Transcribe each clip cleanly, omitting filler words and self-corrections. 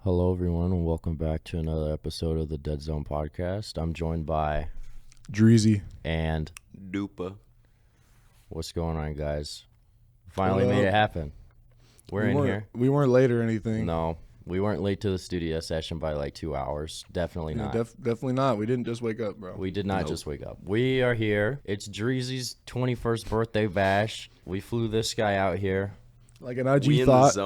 Hello, everyone, and welcome back to another episode of the DEADZONE podcast. I'm joined by DREASY and Duper. What's going on, guys? Finally made it happen. We're in here. We weren't late or anything. No, we weren't late to the studio session by like 2 hours. Definitely not. Definitely not. We didn't just wake up, bro. We did not just wake up. We are here. It's DREAZY's 21st birthday bash. We flew this guy out here. Like an IG We thought.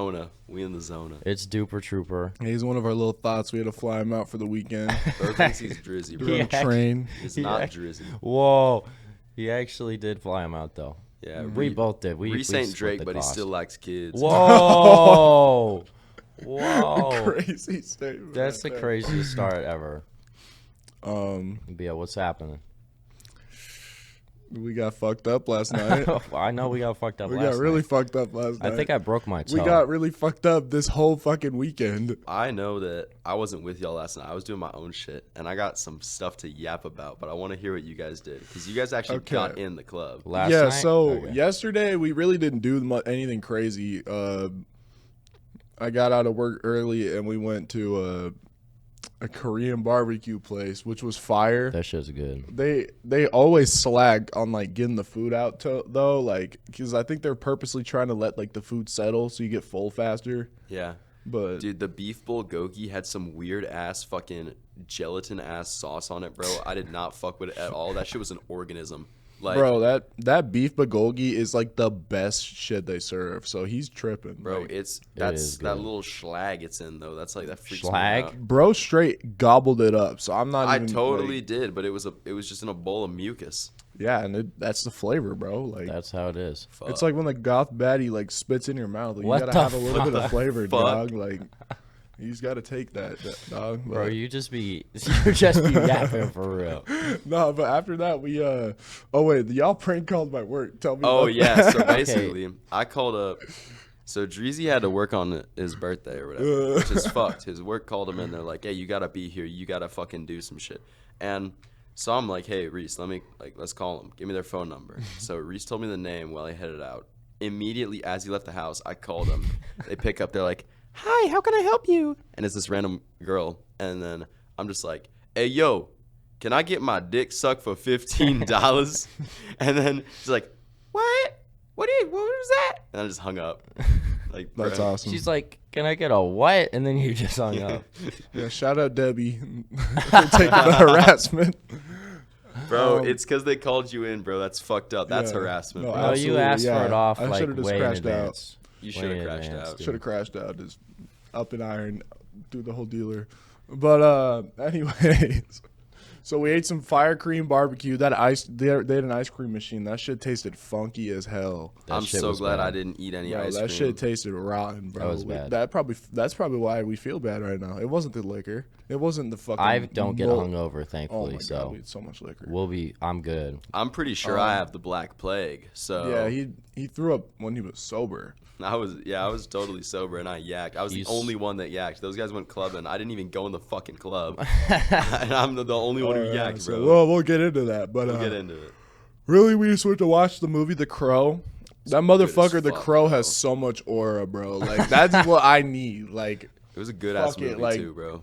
We in the zona. It's Duper Trooper. He's one of our little thoughts. We had to fly him out for the weekend. Bro thinks he's Drizzy, bro. On a train. It's not Drizzy. Whoa. He actually did fly him out, though. Yeah, We both did. Reese ain't split Drake, the but cost. he still likes kids. Whoa. Whoa. Crazy statement. That's the right there. craziest start ever. But yeah, what's happening? We got fucked up last night. I know we got fucked up We last got really night. fucked up last night. I think I broke my toe. We got really fucked up this whole fucking weekend. I know that I wasn't with y'all last night. I was doing my own shit, and I got some stuff to yap about, but I want to hear what you guys did, because you guys actually got in the club. last Yeah, night? so Okay. yesterday we really didn't do anything crazy. I got out of work early and we went to a Korean barbecue place, which was fire. That shit's good. They always slag on like getting the food out though, like because I think they're purposely trying to let like the food settle so you get full faster. Yeah. But Dude, the beef bulgogi had some weird ass fucking gelatin ass sauce on it, bro. I did not fuck with it at all. That shit was an organism. Like, bro, that beef bulgogi is like the best shit they serve. So he's tripping, bro, like, is that's that good. little schlag it's in though. That's like that freaks me Schlag? out. bro straight gobbled it up. So I'm not. I even, totally like, did, but it was just in a bowl of mucus. yeah, and that's the flavor, bro. Like That's how it is. Fuck. it's like when the goth baddie like spits in your mouth. Like, What you the gotta have a little bit of flavor, fuck? dog. Like you just gotta take that dog. Bro, But- you just be yapping for real. no, but after that we oh wait, y'all prank called my work. Tell me. Oh about yeah, that. so basically I called up. So DREAZY had to work on his birthday or whatever, which is fucked. His work called him in. They're like, "Hey, you gotta be here. You gotta fucking do some shit." And so I'm like, "Hey, Reese, let's call him. Give me their phone number." So Reese told me the name while he headed out. Immediately as he left the house, I called him. They pick up. They're like, "Hi, how can I help you?" And it's this random girl. And then I'm just like, "Hey, yo, can I get my dick sucked for $15?" And then she's like, "What? What was that?" And I just hung up. Like, That's bro. awesome. She's like, "Can I get a what?" And then you just hung up. Yeah, shout out Debbie for taking the harassment. Bro, it's because they called you in, bro. That's fucked up. That's Yeah. harassment, No, bro. Oh, you absolutely, asked for yeah. it off I like should've just way in crashed out. advance. You Way should have in crashed advance, out. dude. Should have crashed out, just up and iron through the whole dealer. But anyways, so we ate some fire cream barbecue. They had an ice cream machine. That shit tasted funky as hell. That I'm shit so was glad bad. I didn't eat any Bro, ice that cream. shit tasted rotten, bro. That was bad. That's probably why we feel bad right now. It wasn't the liquor. It wasn't the fucking. I don't get bull- hungover, Oh thanfully, my so god, we had so much liquor. I'm good. I'm pretty sure I have the Black Plague. So Yeah, he threw up when he was sober. I was totally sober and I yacked. I was the only one that yacked. Those guys went clubbing. I didn't even go in the fucking club. And I'm the only one who Yeah, yacked, so, bro. well, we'll get into that, but We'll get into it. really, we just went to watch the movie The Crow. That motherfucker, The fuck, Crow, bro. has so much aura, bro. Like that's what I need. Like It was a good ass Fuck it, movie like- too, bro.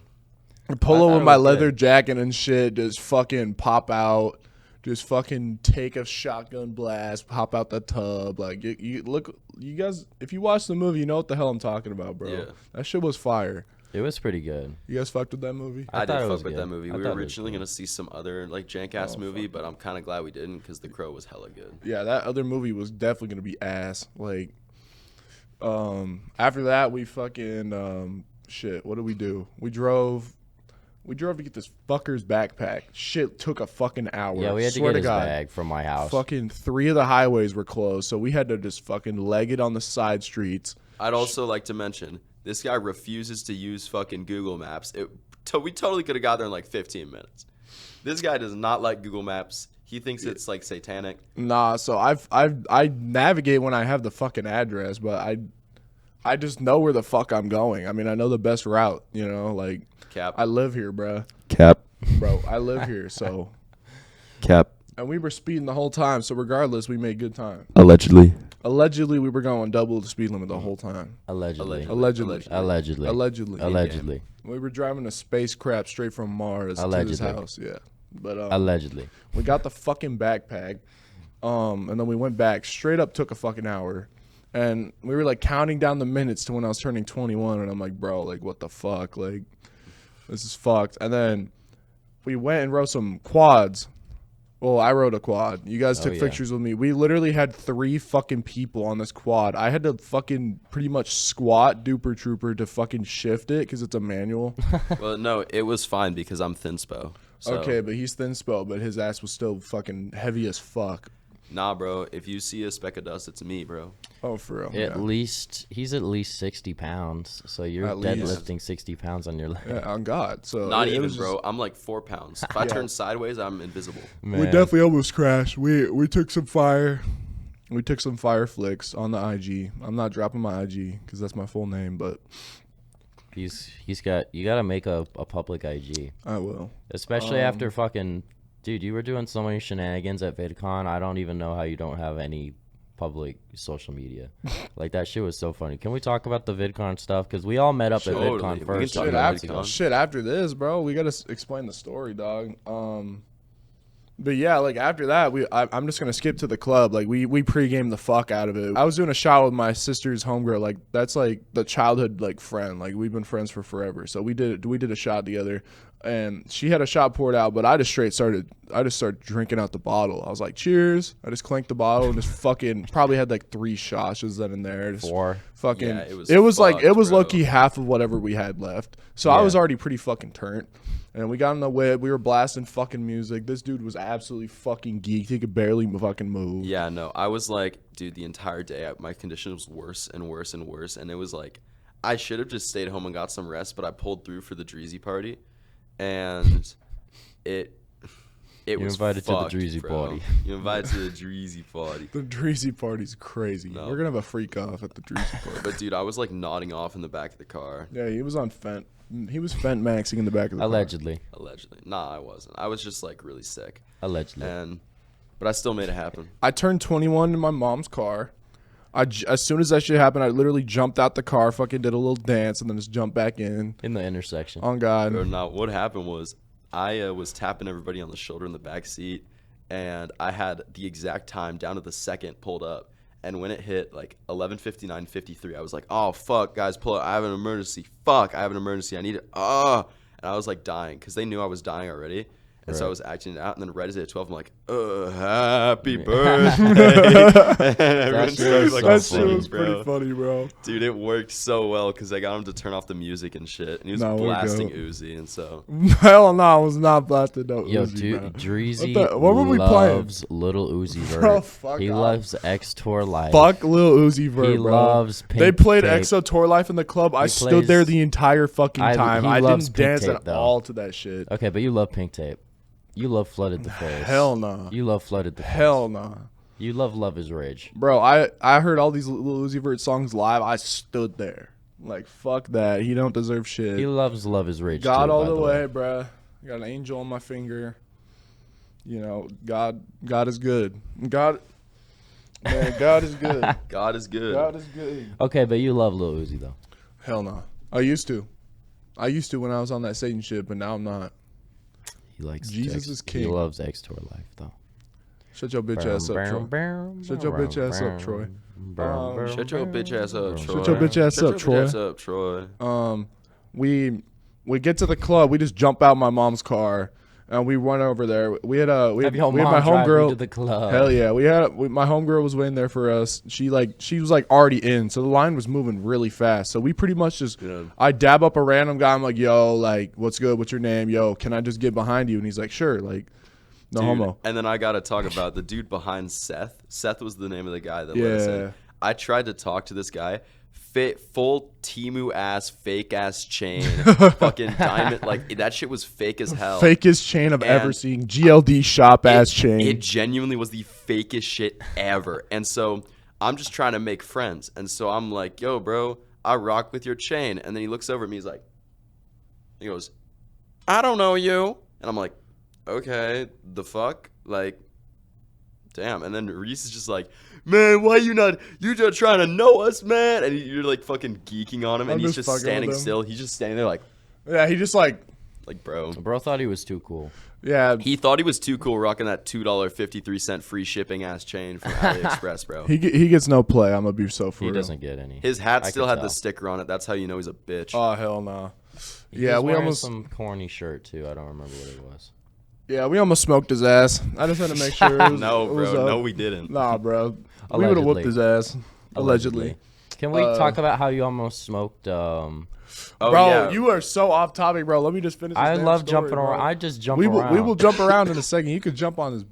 pull I up thought with it my was leather good. jacket and shit, just fucking pop out, just fucking take a shotgun blast, pop out the tub. Like you look, you guys, if you watch the movie, you know what the hell I'm talking about, bro. Yeah. That shit was fire. It was pretty good. You guys fucked with that movie? I I thought did it was fuck with good. that movie. I We thought were it was originally good. gonna see some other like jank ass movie, but I'm kind of glad we didn't because The Crow was hella good. Yeah, that other movie was definitely gonna be ass. Like, after that, we fucking shit. What did we do? We drove to get this fucker's backpack. Shit took a fucking hour. Yeah, we had to Swear get his God. bag from my house. Fucking 3 of the highways were closed, so we had to just fucking leg it on the side streets. I'd also like to mention this guy refuses to use fucking Google Maps. We totally could have got there in like 15 minutes. This guy does not like Google Maps. He thinks it's like satanic. Nah, so I navigate when I have the fucking address, but I just know where the fuck I'm going. I mean, I know the best route, you know, like Cap. I live here, bruh. Cap. Bro, I live here, so. Cap. And we were speeding the whole time, so regardless, we made good time. Allegedly. Allegedly, we were going double the speed limit the whole time. Allegedly. Allegedly. Allegedly. Allegedly. Allegedly. We were driving a spacecraft straight from Mars to this Allegedly. house. Yeah. But Allegedly. we got the fucking backpack. And then we went back. Straight up took a fucking hour. And we were like counting down the minutes to when I was turning 21. And I'm like, bro, like, what the fuck? Like, this is fucked. And then we went and rode some quads. Well, I rode a quad. You guys took pictures with me. We literally had 3 fucking people on this quad. I had to fucking pretty much squat Duper Trooper to fucking shift it because it's a manual. Well, no, it was fine because I'm thinspo. So. Okay, but he's thinspo, but his ass was still fucking heavy as fuck. Nah, bro. If you see a speck of dust, it's me, bro. Oh, for real. At least he's at least 60 pounds. So you're At least. deadlifting 60 pounds on your leg. Yeah, on God. So Not it even, was bro. I'm like 4 pounds. If I turn sideways, I'm invisible. We definitely almost crashed. We took some fire. We took some fire flicks on the IG. I'm not dropping my IG because that's my full name, but He's got, you gotta make a public IG. I will. Especially after fucking, dude, you were doing so many shenanigans at VidCon. I don't even know how you don't have any public social media. Like, that shit was so funny. Can we talk about the VidCon stuff? Because we all met up at Totally. VidCon We first. can talk Shit about after, VidCon. shit after this, bro. We gotta explain the story, dog. But yeah, like after that, I'm just gonna skip to the club. Like we pre-gamed the fuck out of it. I was doing a shot with my sister's homegirl. Like that's like the childhood like friend. Like we've been friends for forever. So we did a shot together, and she had a shot poured out, but I just started drinking out the bottle. I was like, cheers. I just clanked the bottle and just fucking probably had like 3 shots just then and there. Just 4. fucking. Yeah, it was fucked, bro. low-key half of whatever we had left. So I was already pretty fucking turnt. And we got in the whip. We were blasting fucking music. This dude was absolutely fucking geeked. He could barely fucking move. Yeah, no. I was like, dude, the entire day, my condition was worse and worse and worse. And it was like, I should have just stayed home and got some rest, but I pulled through for the DREASY party. And it was invited to the fucked, DREASY bro. party. You invited to the DREASY party. The DREASY party's crazy. No. We're going to have a freak off at the DREASY party. But, dude, I was like nodding off in the back of the car. Yeah, he was on Fent. He was Fent maxing in the back of the Allegedly. Allegedly. Nah, I wasn't. I was just like really sick. Allegedly. But I still made it happen. I turned 21 in my mom's car. As soon as that shit happened, I literally jumped out the car, fucking did a little dance, and then just jumped back in. In the intersection. On God. Or not. What happened was I was tapping everybody on the shoulder in the back seat, and I had the exact time down to the second pulled up. And when it hit like 11:59:53, I was like, "Oh fuck, guys, pull up! I have an emergency! Fuck, I have an emergency! I need it!" And I was like dying because they knew I was dying already, and so I was acting it out. And then right as it hit 12, I'm like, "Happy birthday!" And everyone started like, That so funny, shit was pretty funny, bro. Dude, it worked so well because I got him to turn off the music and shit, and he was No, we're blasting good. Uzi, and so Hell no, I was not blasted no Yo, Uzi, dude, bro. DREASY What were we playing? loves Little Uzi Vert. Bro, fuck He off. loves X Tour Life. Fuck Lil Uzi Vert, He bro. loves Pink They played Tape. EXO Tour Life in the club. I stood plays- there the entire fucking I- time. he I loves didn't Pink dance Tape, at though. all to that shit. Okay, but you love Pink Tape. You love Flooded the Face. Hell no. You love Flooded the Face. Hell no. You love Love is Rage. Bro, I heard all these Lil Uzi Vert songs live. I stood there. Like, fuck that. He don't deserve shit. He loves Love is Rage. God too, all by the the way, bruh. Got an angel on my finger. You know, God is good. God is good. God is good. God is good. Okay, but you love Lil Uzi though. Hell no. I used to when I was on that Satan shit, but now I'm not. He likes Jesus is king. He loves X Tour Life though. Shut your bitch ass up, Troy. Shut your bitch ass up, Troy. Shut your bitch ass up, Troy. Shut your bitch ass Shut up, your Troy. bitch ass up, Troy. We get to the club. We just jump out my mom's car and we run over there. We had Have your my mom drive you homegirl to the club. Hell yeah, my homegirl was waiting there for us. She was like already in, so the line was moving really fast. So we pretty much just I dab up a random guy. I'm like, yo, like, what's good? What's your name? Yo, can I just get behind you? And he's like, sure, like, no Dude, homo. And then I gotta talk about the dude behind Seth. Seth was the name of the guy that let us in. Yeah. I tried to talk to this guy. Full Timu ass, fake ass chain, fucking diamond. Like that shit was fake as hell. Fakest chain I've ever And seen. GLD shop ass chain. It genuinely was the fakest shit ever. And so I'm just trying to make friends. And so I'm like, yo, bro, I rock with your chain. And then he looks over at me. He goes, I don't know you. And I'm like, okay, the fuck? Like, damn. And then Reese is just like, man, why you not trying to know us, man? And you're like fucking geeking on him, and he's just standing still. He's just standing there like, yeah, he just like bro. Bro thought he was too cool. Yeah, he thought he was too cool rocking that $2.53 free shipping ass chain from AliExpress, bro. he gets no play. I'm gonna be so for He real. doesn't get any. His hat still had tell. the sticker on it. That's how you know he's a bitch. Oh hell no. He Yeah, was we wearing almost some corny shirt too. I don't remember what it was. yeah we almost smoked his ass. I just had to make sure. It was, No, it was bro. up. No, we didn't. Nah, bro. We would have whooped his ass. Allegedly. Can we talk about how you almost smoked? Oh, Bro, yeah. you are so off topic, bro. Let me just finish. This I damn love story, jumping bro. around. I just jump We around. will jump around in a second. You could jump on his.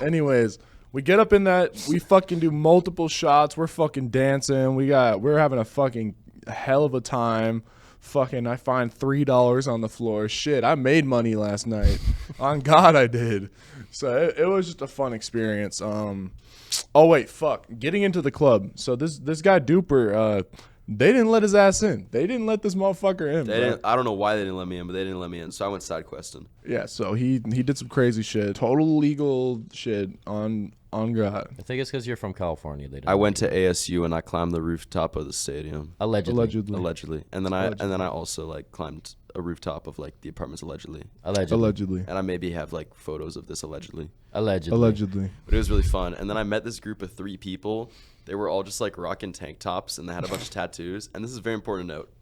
Anyways, we get up in that. We fucking do multiple shots. We're fucking dancing. We're having a fucking hell of a time. Fucking, I find $3 on the floor. Shit, I made money last night. On God, I did. So it was just a fun experience. Oh wait, fuck. Getting into the club. So this guy Duper, they didn't let his ass in. They didn't let this motherfucker in. They bro. didn't, I don't know why they didn't let me in, but they didn't let me in. So I went side questing. Yeah, so he did some crazy shit, total legal shit on God. I think it's because you're from California. They don't I went to ASU and I climbed the rooftop of the stadium. allegedly. Allegedly. And then I also like climbed a rooftop of like the apartments allegedly. Allegedly. And I maybe have like photos of this allegedly. Allegedly. But it was really fun. And then I met this group of 3 people. They were all just like rocking tank tops and they had a bunch of tattoos. And this is a very important note.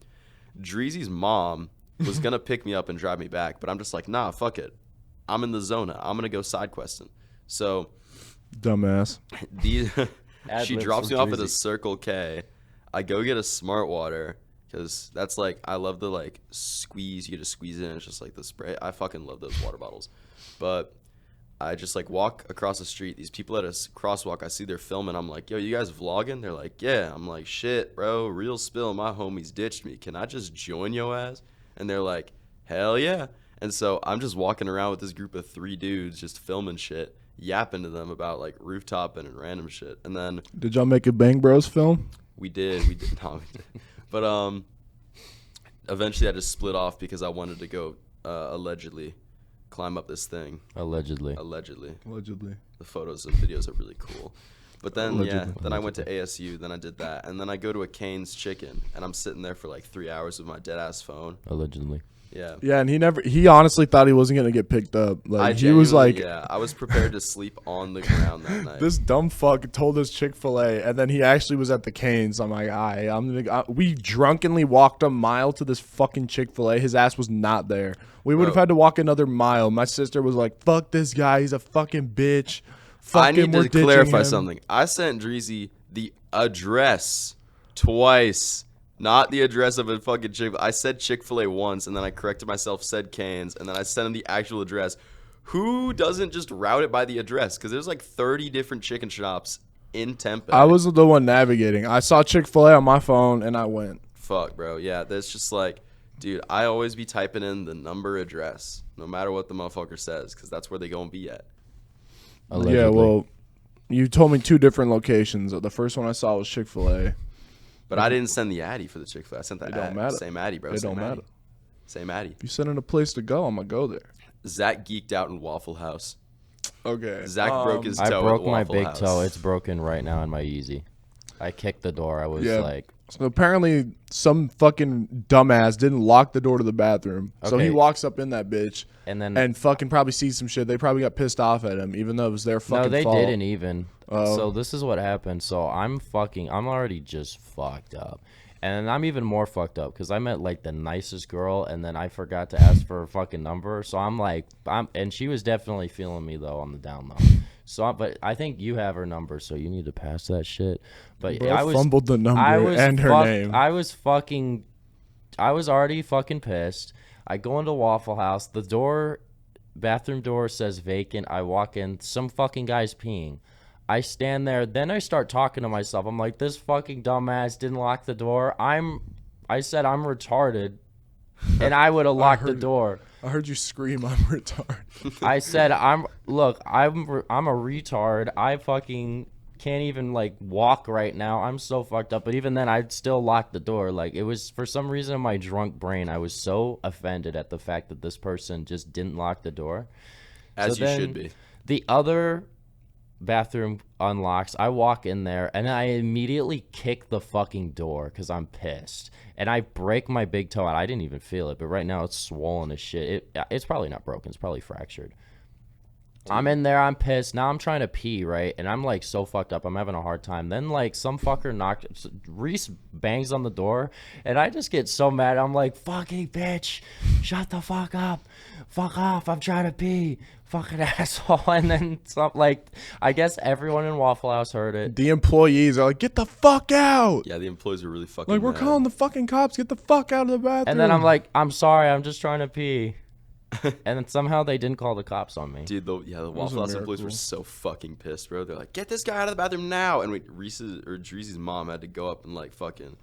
DREAZY's mom was going to pick me up and drive me back. But I'm just like, nah, fuck it. I'm in the zona. I'm going to go side questing. So Dumbass. she drops me off at a Circle K. I go get a Smart Water because that's like, I love the like squeeze. You get to squeeze it and it's just like the spray. I fucking love those water bottles. But I just like walk across the street. These people at a crosswalk, I see they're filming. I'm like, yo, you guys vlogging? They're like, yeah. I'm like, shit, bro, real spill. My homies ditched me. Can I just join your ass? And they're like, hell yeah. And so I'm just walking around with this group of 3 dudes just filming shit, yapping to them about like rooftop and random shit. And then Did y'all make a Bang Bros film? we did. No, we did. But eventually I just split off because I wanted to go allegedly climb up this thing. Allegedly. The photos and videos are really cool. But then Allegedly. then I went to ASU, then I did that, and then I go to a Cane's Chicken, and I'm sitting there for like 3 hours with my dead ass phone. Allegedly. Yeah. Yeah, and he honestly thought he wasn't gonna get picked up. Like he was like, yeah, I was prepared to sleep on the ground that night. this dumb fuck told us Chick-fil-A, and then he actually was at the Canes. I'm like, we drunkenly walked a mile to this fucking Chick-fil-A. His ass was not there. We would have Bro. had to walk another mile. My sister was like, fuck this guy. He's a fucking bitch. Fuck I him, need we're to ditching clarify him. something. I sent DREAZY the address twice. Not the address of a fucking Chick-fil-A. I said Chick-fil-A once, and then I corrected myself, said Cane's, and then I sent him the actual address. Who doesn't just route it by the address? Because there's like 30 different chicken shops in Tempe. I was the one navigating. I saw Chick-fil-A on my phone, and I went. Fuck, bro. Yeah, that's just like, dude, I always be typing in the number address, no matter what the motherfucker says, because that's where they gonna be at. Allegedly. Yeah, well, you told me 2 different locations. The first one I saw was Chick-fil-A. But I didn't send the Addy for the Chick-fil-A. I sent the It don't matter. same Addy, bro. It Same don't Addy. matter. Same Addy. If you send in a place to go, I'm gonna go there. Zach geeked out in Waffle House. Okay. Zach broke his toe I at broke my Waffle big House. toe. It's broken right now in my Yeezy. I kicked the door. I was Yeah. like, So apparently some fucking dumbass didn't lock the door to the bathroom. So he Okay. walks up in that bitch and then and fucking probably sees some shit. They probably got pissed off at him, even though it was their fucking no, they fault. didn't even. Oh. So this is what happened. So I'm already just fucked up. And I'm even more fucked up because I met like the nicest girl and then I forgot to ask for her fucking number. So I'm like, and she was definitely feeling me though on the down low. So, but I think you have her number, so you need to pass that shit. But Bro I was fumbled the number and her name. I was already fucking pissed. I go into Waffle House. The bathroom door says vacant. I walk in. Some fucking guy's peeing. I stand there. Then I start talking to myself. I'm like, this fucking dumbass didn't lock the door. I said I'm retarded, and I would have locked the door. I heard you scream, I'm retarded. I said, I'm a retard. I fucking can't even like walk right now. I'm so fucked up. But even then, I'd still lock the door. Like it was for some reason in my drunk brain, I was so offended at the fact that this person just didn't lock the door. As So you should be. The other bathroom unlocks. I walk in there and I immediately kick the fucking door because I'm pissed. And I break my big toe out. I didn't even feel it, but right now it's swollen as shit. It's probably not broken. It's probably fractured. I'm in there. I'm pissed. Now I'm trying to pee, right? And I'm like so fucked up. I'm having a hard time. Then like some fucker Reese bangs on the door, and I just get so mad. I'm like, fucking bitch, shut the fuck up, fuck off. I'm trying to pee, fucking asshole. And then some like, I guess everyone in Waffle House heard it. The employees are like, get the fuck out. Yeah, the employees are really fucking Like, we're mad. calling the fucking cops. Get the fuck out of the bathroom. And then I'm like, I'm sorry. I'm just trying to pee. And then somehow they didn't call the cops on me. Dude, the Waffle House employees were so fucking pissed, bro. They're like, get this guy out of the bathroom now. And DREAZY's mom had to go up and like fucking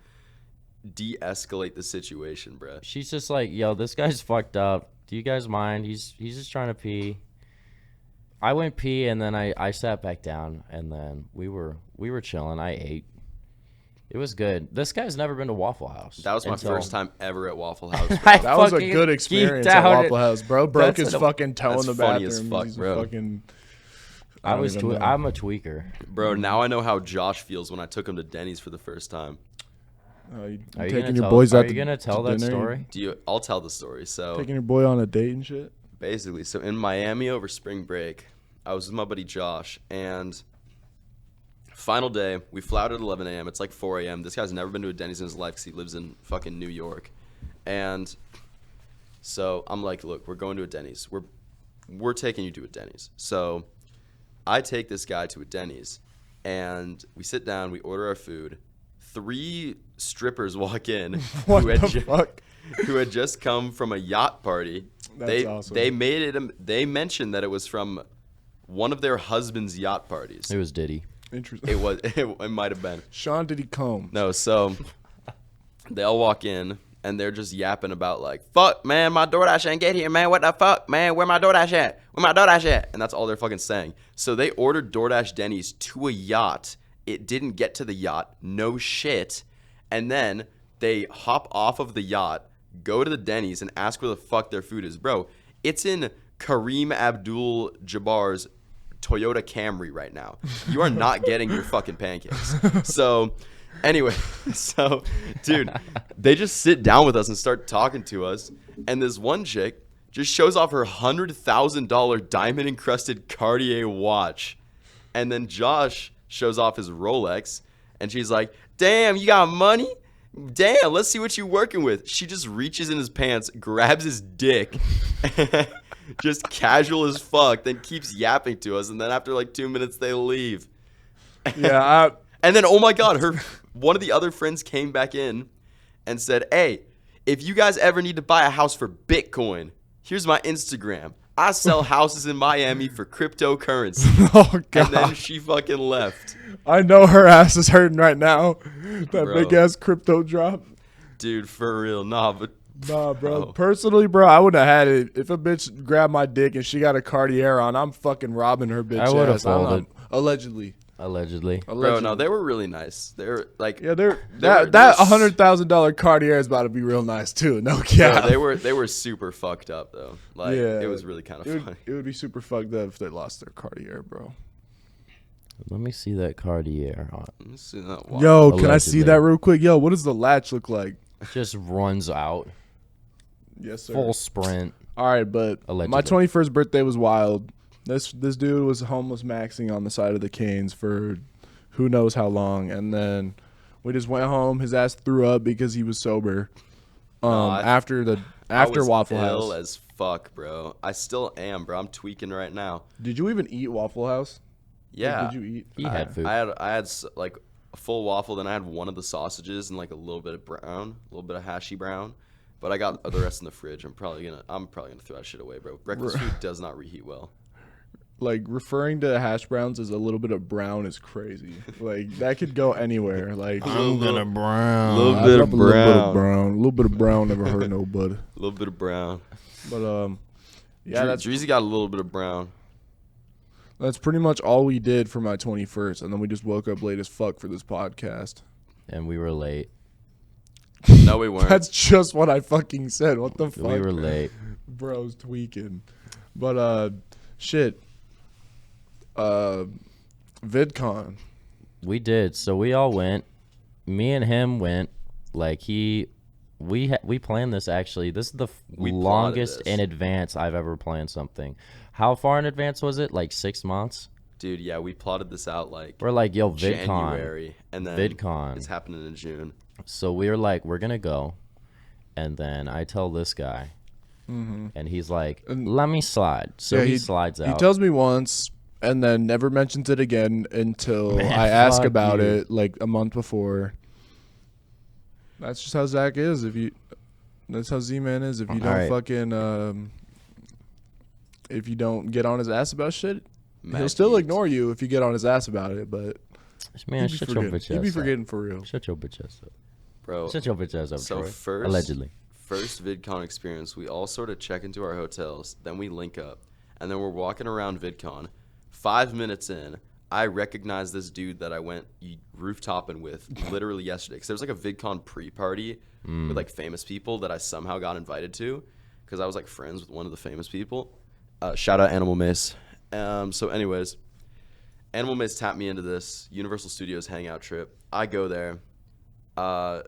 de-escalate the situation, bro. She's just like, yo, this guy's fucked up. Do you guys mind? He's just trying to pee. I went pee and then I sat back down and then we were chilling. I ate. It was good. This guy's never been to Waffle House. That was my first time ever at Waffle House, bro. That was a good experience at Waffle House, bro. Broke his fucking toe in the funny as bathroom. fuck, He's bro. Fucking, I'm a tweaker. Bro, now I know how Josh feels when I took him to Dennys for the first time. you Are you taking gonna your boys out Are you gonna to tell that dinner? story? I'll tell the story. So Taking your boy on a date and shit. basically, so in Miami over spring break, I was with my buddy Josh, and final day, we flew out at 11 a.m. It's like 4 a.m. This guy's never been to a Denny's in his life because he lives in fucking New York. And so I'm like, look, we're going to a Denny's. We're taking you to a Denny's. So I take this guy to a Denny's, and we sit down, we order our food. 3 strippers walk in What the fuck? who had just come from a yacht party. That's awesome. They mentioned that it was from one of their husband's yacht parties. It was Diddy. Interesting. It might have been. Sean, did he comb? No, so they all walk in and they're just yapping about like, fuck, man, my DoorDash ain't get here, man. What the fuck, man? Where my DoorDash at? Where my DoorDash at? And that's all they're fucking saying. So they ordered DoorDash Denny's to a yacht. It didn't get to the yacht. No shit. And then they hop off of the yacht, go to the Denny's and ask where the fuck their food is. Bro, it's in Kareem Abdul-Jabbar's Toyota Camry right now. You are not getting your fucking pancakes. So anyway, dude, they just sit down with us and start talking to us. And this one chick just shows off her $100,000 diamond encrusted Cartier watch. And then Josh shows off his Rolex and she's like, damn, you got money? Damn, let's see what you're working with. She just reaches in his pants, grabs his dick, just casual as fuck, then keeps yapping to us, and then after like 2 minutes they leave. Yeah. And then, oh my god, one of the other friends came back in and said, hey, if you guys ever need to buy a house for Bitcoin, here's my Instagram. I sell houses in Miami for cryptocurrency. Oh, God. And then she fucking left. I know her ass is hurting right now. That Bro. big ass crypto drop. Dude, for real. Nah, but... Nah, bro. Personally, bro, I would have had it. If a bitch grabbed my dick and she got a Cartier on, I'm fucking robbing her bitch I would've ass. folded. Allegedly. Bro, no, they were really nice. They're like... Yeah, they that were $100,000 Cartier is about to be real nice too. No cap. Bro, they were super fucked up though. Like Yeah. it was really kind of funny. It would be super fucked up if they lost their Cartier, bro. Let me see that Cartier. Let's see that Yo, can I see Allegedly. that real quick? Yo, what does the latch look like? Just runs out. Yes, sir. Full sprint. All right, but Allegedly. my 21st birthday was wild. This dude was homeless maxing on the side of the Canes for who knows how long, and then we just went home. His ass threw up because he was sober. After I was Waffle ill House. as fuck, bro. I still am, bro. I'm tweaking right now. Did you even eat Waffle House? Yeah. Did you eat? He had food. I had like a full waffle, then I had one of the sausages and like a little bit of brown, a little bit of hashy brown. But I got the rest in the fridge. I'm probably gonna throw that shit away, bro. Breakfast food does not reheat well. Like, referring to hash browns as a little bit of brown is crazy. Like, that could go anywhere. Like, I'm gonna brown. Little I bit love of a little bit of brown. brown. A little bit of brown never hurt nobody. A little bit of brown. But yeah, that's Dreasy got a little bit of brown. pretty much all we did for my 21st, and then we just woke up late as fuck for this podcast. And we were late. No, we weren't. That's just what I fucking said. What the fuck? We were late. Bro's tweaking. But shit. VidCon. We did. So we all went. Me and him went. Like we planned this actually. This is the longest in advance I've ever planned something. How far in advance was it? Like 6 months? Dude, yeah, we plotted this out like we're like, yo, VidCon. January, and then VidCon. It's happening in June. So we were like, we're gonna go, and then I tell this guy, and he's like, let me slide. So Yeah, he slides out. He tells me once, and then never mentions it again until Man, I ask fuck about you. it like a month before. That's just how Zach is. That's how Z-Man is. If you don't Alright. fucking, if you don't get on his ass about shit, Mad he'll still Heat. ignore you if you get on his ass about it. But Man, he'd shut be your forgetting. bitch He'd be ass up. forgetting for real. Shut your bitch ass up. Bro. Shut your bitch ass up, So Troy. Allegedly. First VidCon experience, we all sort of check into our hotels, then we link up, and then we're walking around VidCon. 5 minutes in, I recognize this dude that I went rooftoping with literally yesterday. Because there was like a VidCon pre-party with like famous people that I somehow got invited to because I was like friends with one of the famous people. Shout out Animal Mace. So anyways, Animal Mace tapped me into this Universal Studios hangout trip. I go there. I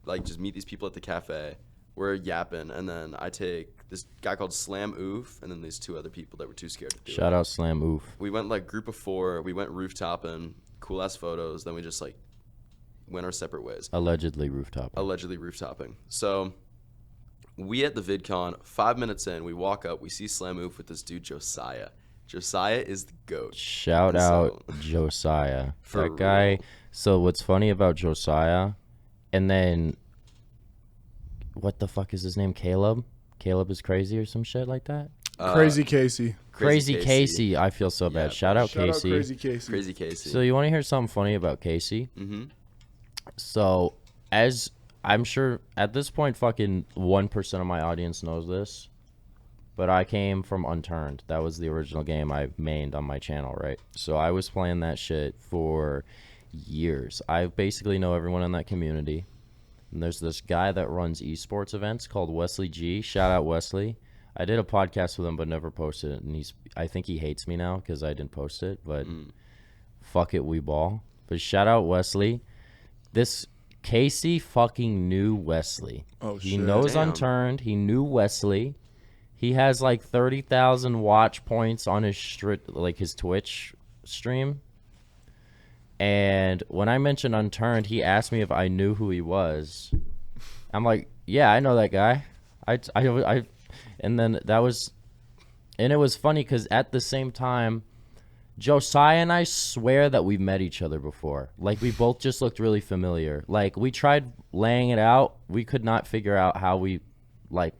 like just meet these people at the cafe. We're yapping, and then I take this guy called Slam Oof, and then these 2 other people that were too scared to do it. Shout out Slam Oof. We went like group of 4. We went rooftoping, cool ass photos. Then we just like went our separate ways. Allegedly rooftop. Allegedly rooftoping. So we at the VidCon, 5 minutes in, we walk up, we see Slam Oof with this dude Josiah. Josiah is the GOAT. Shout out Josiah. For That guy. real. So what's funny about Josiah, and then what the fuck is his name? Caleb? Caleb is crazy or some shit like that? Crazy Casey. Crazy Casey. I feel so bad. Yeah, Shout out Shout out Casey. Crazy Casey. Crazy Casey. So you want to hear something funny about Casey? Mm-hmm. So as I'm sure at this point fucking 1% of my audience knows this, but I came from Unturned. That was the original game I mained on my channel, right? So I was playing that shit for years. I basically know everyone in that community. And there's this guy that runs esports events called Wesley G. Shout out Wesley. I did a podcast with him but never posted it, and I think he hates me now because I didn't post it, but fuck it, we ball. But shout out Wesley. This Casey fucking knew Wesley. Oh, He shit. knows Damn. Unturned. He knew Wesley. He has like 30,000 watch points on his his Twitch stream. And when I mentioned Unturned, he asked me if I knew who he was. I'm like, yeah, I know that guy. And then that was, and it was funny because at the same time, Josiah and I swear that we've met each other before. Like, we both just looked really familiar. Like, we tried laying it out. We could not figure out how we, like,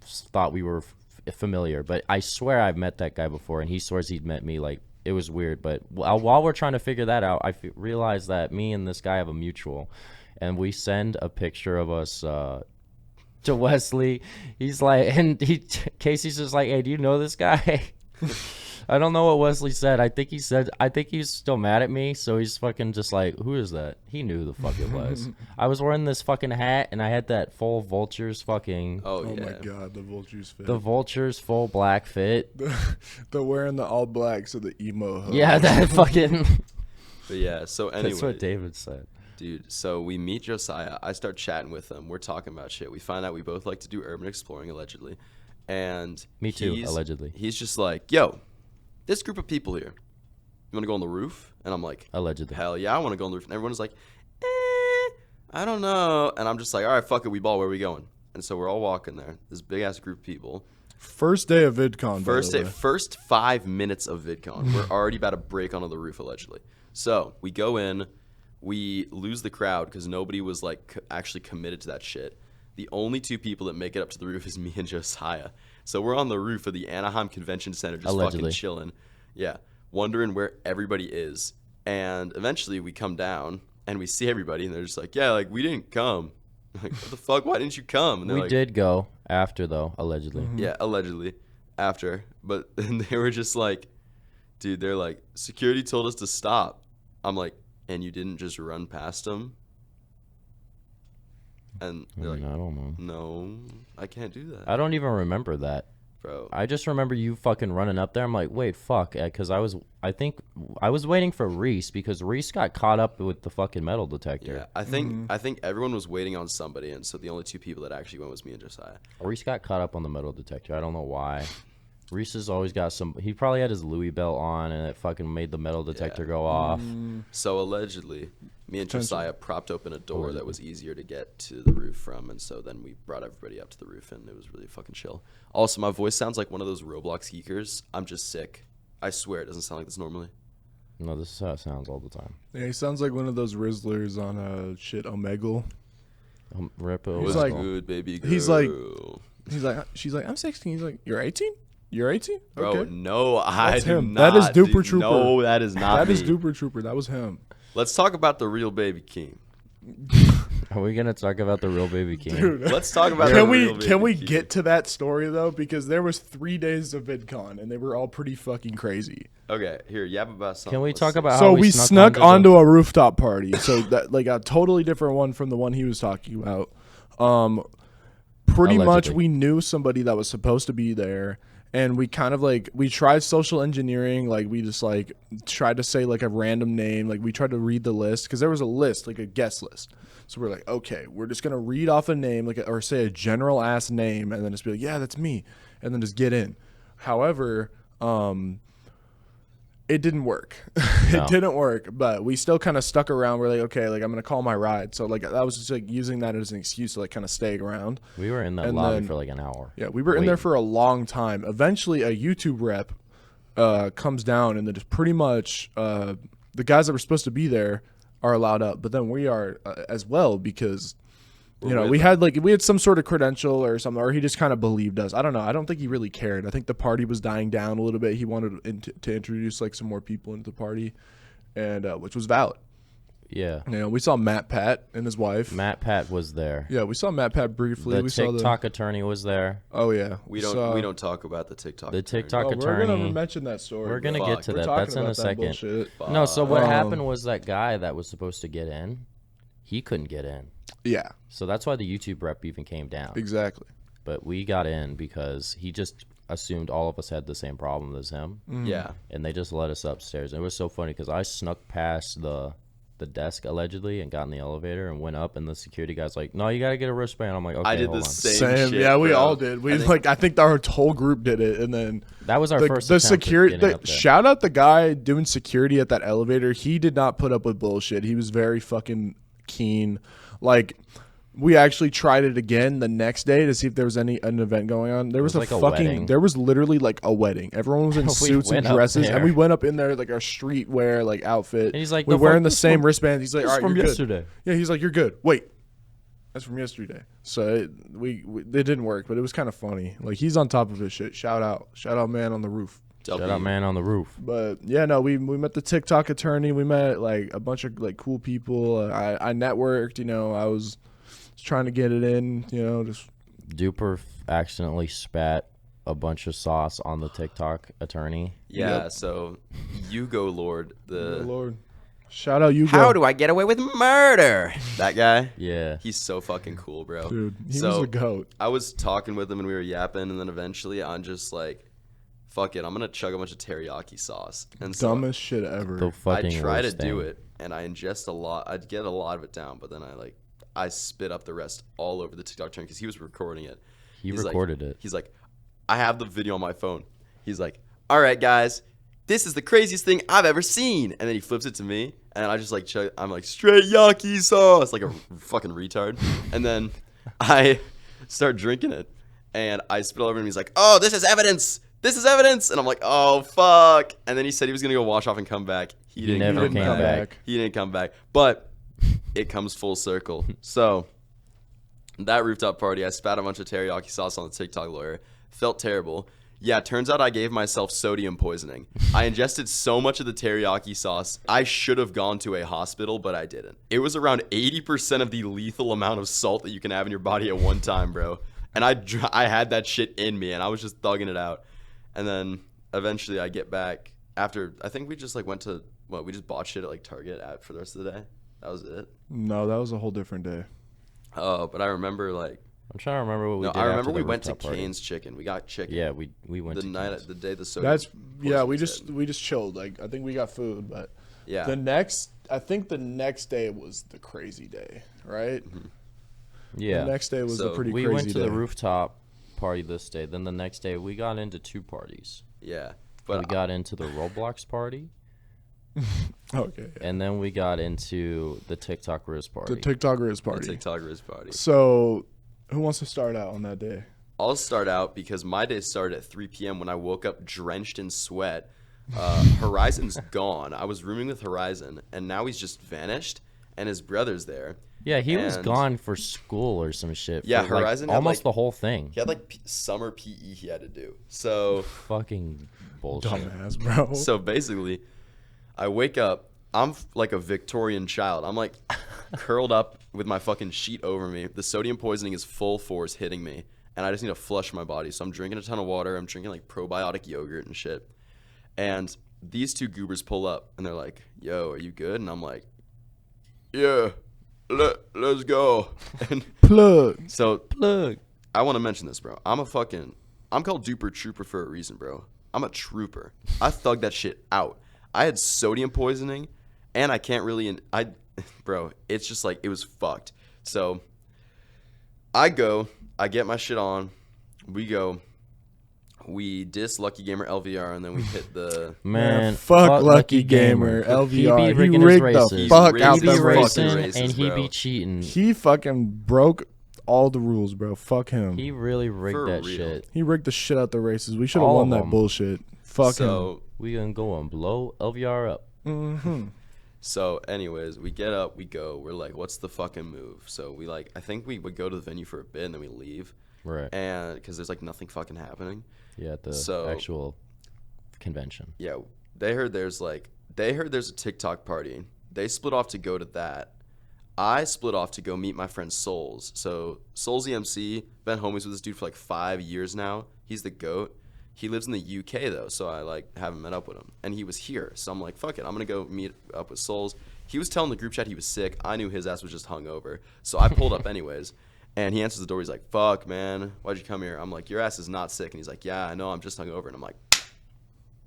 thought we were familiar. But I swear I've met that guy before, and he swears he'd met me. Like, it was weird. But while we're trying to figure that out, I realized that me and this guy have a mutual. And we send a picture of us to Wesley. He's like, and Casey's just like, hey, do you know this guy? I don't know what Wesley said. I think he's still mad at me, so he's fucking just like, who is that? He knew who the fuck it was. I was wearing this fucking hat, and I had that full Vultures fucking... Oh, Oh yeah. my god, the Vultures fit. The Vultures full black fit. They're wearing the all blacks of the emo. Hoes. Yeah, that fucking... But yeah, so anyway. That's what David said. Dude, so we meet Josiah. I start chatting with him. We're talking about shit. We find out we both like to do urban exploring, allegedly. And Me too, allegedly. He's just like, yo, this group of people here, you want to go on the roof? And I'm like, Allegedly. hell yeah, I want to go on the roof. And everyone's like, I don't know. And I'm just like, all right, fuck it, we ball. Where are we going? And so we're all walking there. This big-ass group of people. First day of VidCon. First by the day, way. first 5 minutes of VidCon. We're already about to break onto the roof, allegedly. So we go in. We lose the crowd because nobody was like actually committed to that shit. The only 2 people that make it up to the roof is me and Josiah. So we're on the roof of the Anaheim Convention Center just Allegedly. fucking chilling. Yeah. Wondering where everybody is. And eventually we come down and we see everybody and they're just like, yeah, like we didn't come. Like, what the fuck? Why didn't you come? And they're We like, did go after, though, allegedly. yeah, allegedly after. But and they were just like, dude, they're like, security told us to stop. I'm like, and you didn't just run past them? And they're like, I don't know. no, I can't do that. I don't even remember that. Bro. I just remember you fucking running up there. I'm like, wait, fuck, because I think I was waiting for Reese because Reese got caught up with the fucking metal detector. Yeah, I think everyone was waiting on somebody, and so the only 2 people that actually went was me and Josiah. Reese got caught up on the metal detector. I don't know why. Reese has always got some. He probably had his Louis belt on, and it fucking made the metal detector go off. So allegedly, me and Josiah propped open a door that was easier to get to the roof from, and so then we brought everybody up to the roof, and it was really fucking chill. Also, my voice sounds like one of those Roblox geekers. I'm just sick. I swear it doesn't sound like this normally. No, this is how it sounds all the time. Yeah, he sounds like one of those Rizzlers on Omegle. Ripple. He's like, good baby girl. he's like, she's like, I'm 16. He's like, you're 18? You're 18? Bro, Okay. no, I That's do him. not. That is Duper Trooper. No, that is not That me. is Duper Trooper. That was him. Let's talk about the real baby king. Are we gonna talk about the real baby king? Dude. Let's talk about the Can real we baby king. get to that story though? Because there was 3 days of VidCon and they were all pretty fucking crazy. Okay, here, yap about something. Can we Let's talk see. about So how we snuck onto a rooftop party. So that like a totally different one from the one he was talking about. Pretty much Allegedly. we knew somebody that was supposed to be there, and we kind of like we tried social engineering. Like we just like tried to say like a random name. Like we tried to read the list because there was a list, like a guest list. So we're like, okay, we're just gonna read off a name, like or say a general ass name, and then just be like, yeah, that's me, and then just get in. However, it didn't work. No. It didn't work, but we still kind of stuck around. We're like, okay, like I'm gonna call my ride. So like I was just like using that as an excuse to like kind of stay around. We were in that And lobby then- for like an hour. Yeah, we were in there for a long time. Eventually, a YouTube rep comes down, and then just pretty much the guys that were supposed to be there are allowed up, but then we are as well because you know with we had some sort of credential or something, or he just kind of believed us. I don't know. I don't think he really cared. I think the party was dying down a little bit. He wanted to introduce like some more people into the party, and which was valid. Yeah. You know, we saw Matt Pat and his wife. Matt Pat was there. Yeah, we saw Matt Pat briefly. The we saw TikTok attorney was there. Oh yeah, We don't talk about the TikTok. The TikTok Oh, we're gonna attorney. mention that story. We're gonna bro. get to We're that. talking That's in about a that second. bullshit. No, so what Um, happened was that guy that was supposed to get in, he couldn't get in. Yeah, So that's why the YouTube rep even came down. exactly. But we got in because he just assumed all of us had the same problem as him, Yeah. and they just let us upstairs. It was so funny because I snuck past the desk allegedly and got in the elevator and went up, and the security guy's like, "No, you gotta get a wristband." I'm like, "Okay, I did hold the on." same shit. Yeah, we bro. all did. I think our whole group did it, and then That was our first the attempt at security. getting up there. Shout out the guy doing security at that elevator. He did not put up with bullshit. He was very fucking keen. Like, we actually tried it again the next day to see if there was an event going on. There was like a fucking. wedding. There was literally like a wedding. Everyone was in We suits and went up dresses, there. and we went up in there like our streetwear like outfit. And he's like, we're "The wearing fuck- the this same from- wristbands. He's like, this all right, from you're yesterday." good. Yeah, he's like, you're good. Wait. That's from yesterday. So it didn't work, but it was kind of funny. Like, he's on top of his shit. Shout out man on the roof. Shout out, man on the roof. But yeah, no, we met the TikTok attorney. We met like a bunch of like cool people. I networked. You know, I was trying to get it in. You know, just Duper accidentally spat a bunch of sauce on the TikTok attorney. Yeah. Yep. So, Hugo Lord, oh, Lord, shout out you. How do I get away with murder? That guy. Yeah. He's so fucking cool, bro. Dude, he So, was a goat. I was talking with him and we were yapping, and then eventually I'm just like, fuck it, I'm gonna chug a bunch of teriyaki sauce. And so Dumbest shit ever. The I fucking try to worst do thing. it, and I ingest a lot. I'd get a lot of it down, but then I spit up the rest all over the TikTok channel because he was recording it. He He's like- recorded it. He's like, I have the video on my phone. He's like, all right, guys, this is the craziest thing I've ever seen. And then he flips it to me, and I just like chug. I'm like, straight yaki sauce, like a fucking retard. And then I start drinking it, and I spit all over him. He's like, oh, this is evidence. This is evidence. And I'm like, oh, fuck. And then he said he was going to go wash off and come back. He didn't never come came back. back. He didn't come back. But it comes full circle. So that rooftop party, I spat a bunch of teriyaki sauce on the TikTok lawyer. Felt terrible. Yeah, turns out I gave myself sodium poisoning. I ingested so much of the teriyaki sauce, I should have gone to a hospital, but I didn't. It was around 80% of the lethal amount of salt that you can have in your body at one time, bro. And I had that shit in me, and I was just thugging it out. And then eventually I get back after, I think we just like went to, we just bought shit at like Target for the rest of the day. That was it. No, that was a whole different day. Oh, but I remember like I'm trying to remember what we No, did. I remember after the we went to rooftop party. Cane's Chicken. We got chicken. Yeah, we went the to night Cane's. the day the soda. That's yeah. We poisoning just we just chilled. Like I think we got food, but yeah. I think the next day was the crazy day, right? Yeah. The next day was So a pretty We crazy went to day. the rooftop party this day. Then the next day we got into 2 parties. Yeah, We but got into the Roblox party, Okay. and then we got into the TikTok Riz party. The TikTokers the party. TikTokers party. So, who wants to start out on that day? I'll start out because my day started at 3 p.m. when I woke up drenched in sweat. Horizon's gone. I was rooming with Horizon, and now he's just vanished, and his brother's there. Yeah, he was And- gone for school or some shit. Yeah, for, like, Horizon had, almost like- the whole thing. He had like summer PE he had to do. So Fucking bullshit. Dumbass, bro. so basically, I wake up. I'm like a Victorian child. I'm like curled up with my fucking sheet over me. The sodium poisoning is full force hitting me, and I just need to flush my body. So I'm drinking a ton of water. I'm drinking like probiotic yogurt and shit. And these 2 goobers pull up, and they're like, "Yo, are you good?" And I'm like, "Yeah, let's go." And Plug. so Plug. I want to mention this, bro. I'm called Duper Trooper for a reason, bro. I'm a trooper. I thugged that shit out. I had sodium poisoning, and I can't really, bro, it's just like, it was fucked. So I get my shit on, we diss Lucky Gamer LVR, and then we hit the, Man, fuck Lucky Gamer, He LVR. be He rigging rigged his the races. fuck He's out He be the fucking racing fucking. races, and he bro. be cheating. He fucking broke all the rules, bro. Fuck him. He really rigged For that real. shit. He rigged the shit out the races. We should have All won of that them. bullshit. Fuck him. so, We gonna go and blow LVR up. So, anyways, we get up, we go. We're like, what's the fucking move? So we like, I think we would go to the venue for a bit, and then we leave, Right. and because there's like nothing fucking happening. Yeah, at the So- actual convention. Yeah, they heard there's a TikTok party. They split off to go to that. I split off to go meet my friend Souls. So Souls EMC, been homies with this dude for like 5 years now. He's the GOAT. He lives in the UK though, so I like haven't met up with him. And he was here, so I'm like, fuck it, I'm gonna go meet up with Souls. He was telling the group chat he was sick. I knew his ass was just hungover, so I pulled up anyways. And he answers the door. He's like, "Fuck, man, why'd you come here?" I'm like, "Your ass is not sick." And he's like, "Yeah, I know. I'm just hungover." And I'm like,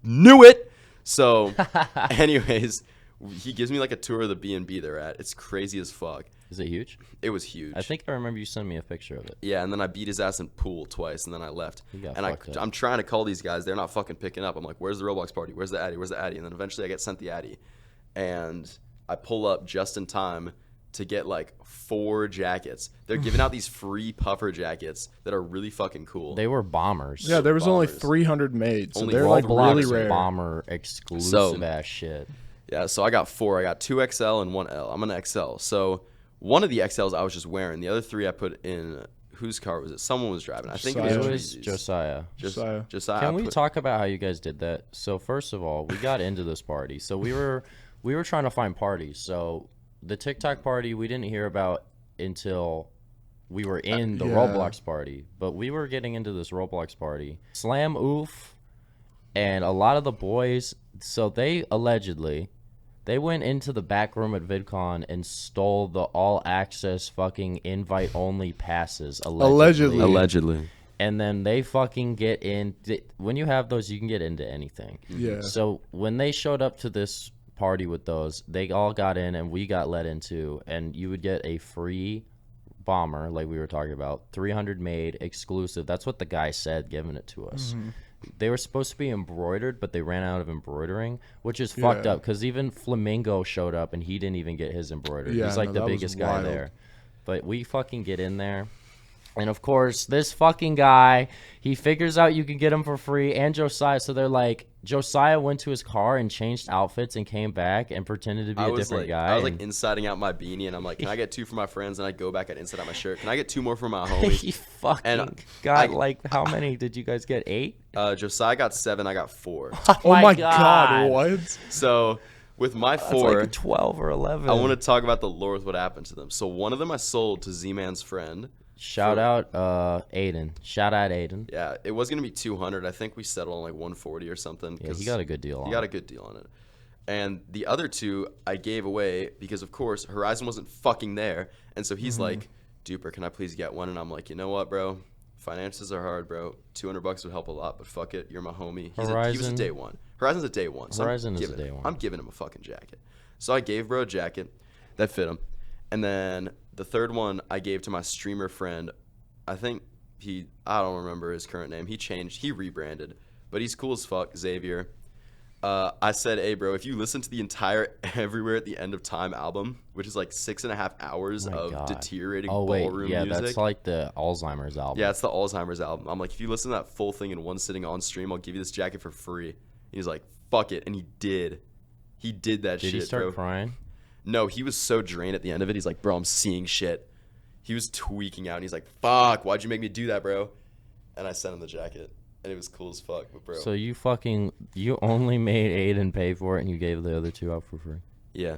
"Knew it." So, anyways, he gives me like a tour of the B&B they're at. It's crazy as fuck. Is it huge? It was huge. I think I remember you sent me a picture of it. Yeah, and then I beat his ass in pool twice, and then I left. He got And fucked up. I'm trying to call these guys. They're not fucking picking up. I'm like, "Where's the Roblox party? Where's the Addy? Where's the Addy?" And then eventually I get sent the Addy. And I pull up just in time to get like 4 jackets. They're giving out these free puffer jackets that are really fucking cool. They were bombers. Yeah, there was only Bombers. 300 made, so Only they're like Roblox really rare. bomber exclusive ass shit. Yeah, so I got 4. I got 2 XL and 1 L. I'm an XL. So one of the XLs I was just wearing. The other 3 I put in. Whose car was it? Someone was driving. I think It it was was Dreazy's. Josiah. Josiah. Josiah. Can I we put- talk about how you guys did that? So first of all, we got into this party. So we were trying to find parties. So the TikTok party we didn't hear about until we were in the yeah. Roblox party. But we were getting into this Roblox party. Slam Oof and a lot of the boys, so they went into the back room at VidCon and stole the all access fucking invite only passes Allegedly. and then they fucking get in. When you have those, you can get into anything. Yeah. So when they showed up to this party with those, they all got in and we got let into, and you would get a free bomber, like we were talking about, 300 made exclusive. That's what the guy said, giving it to us. They were supposed to be embroidered, but they ran out of embroidering, which is fucked Yeah. up because even Flamingo showed up and he didn't even get his embroidered. Yeah, He's like no, the that was biggest guy wild. there. But we fucking get in there. And of course, this fucking guy, he figures out you can get him for free, and Josiah. So they're like, Josiah went to his car and changed outfits and came back and pretended to be a different guy. I was like and insiding out my beanie, and I'm like, "Can I get 2 for my friends?" And I go back and inside out my shirt. "Can I get 2 more for my homies?" he fucking And got I- like, how many did you guys get? 8? Josiah got 7. I got 4. Oh my god, what? So with my That's 4, like 12 or 11. I want to talk about the lore of what happened to them. So one of them I sold to Z-Man's friend. Shout out Aiden. Shout out Aiden. Yeah, it was gonna be 200. I think we settled on like 140 or something. Yeah, 'cause he got a good deal on He got a good deal on it. And the other 2 I gave away because, of course, Horizon wasn't fucking there, and so he's like, Duper, can I please get one? And I'm like, you know what, bro? Finances are hard, bro. $200 would help a lot, but fuck it. You're my homie. He was a day one. Horizon's a day one. So Horizon is a day one. I'm giving him a fucking jacket. So I gave bro a jacket that fit him. And then the third one I gave to my streamer friend. I think I don't remember his current name. He rebranded, but he's cool as fuck, Xavier. I said, hey, bro, if you listen to the entire Everywhere at the End of Time album, which is like 6.5 hours of deteriorating ballroom yeah, music. that's like the Alzheimer's album. Yeah, it's the Alzheimer's album. I'm like, if you listen to that full thing in one sitting on stream, I'll give you this jacket for free. And he's like, fuck it. And he did. He did that shit, bro. Did he start crying? No, he was so drained at the end of it. He's like, bro, I'm seeing shit. He was tweaking out, and he's like, fuck, why'd you make me do that, bro? And I sent him the jacket, and it was cool as fuck, but bro. So you only made Aiden pay for it, and you gave the other two out for free? Yeah.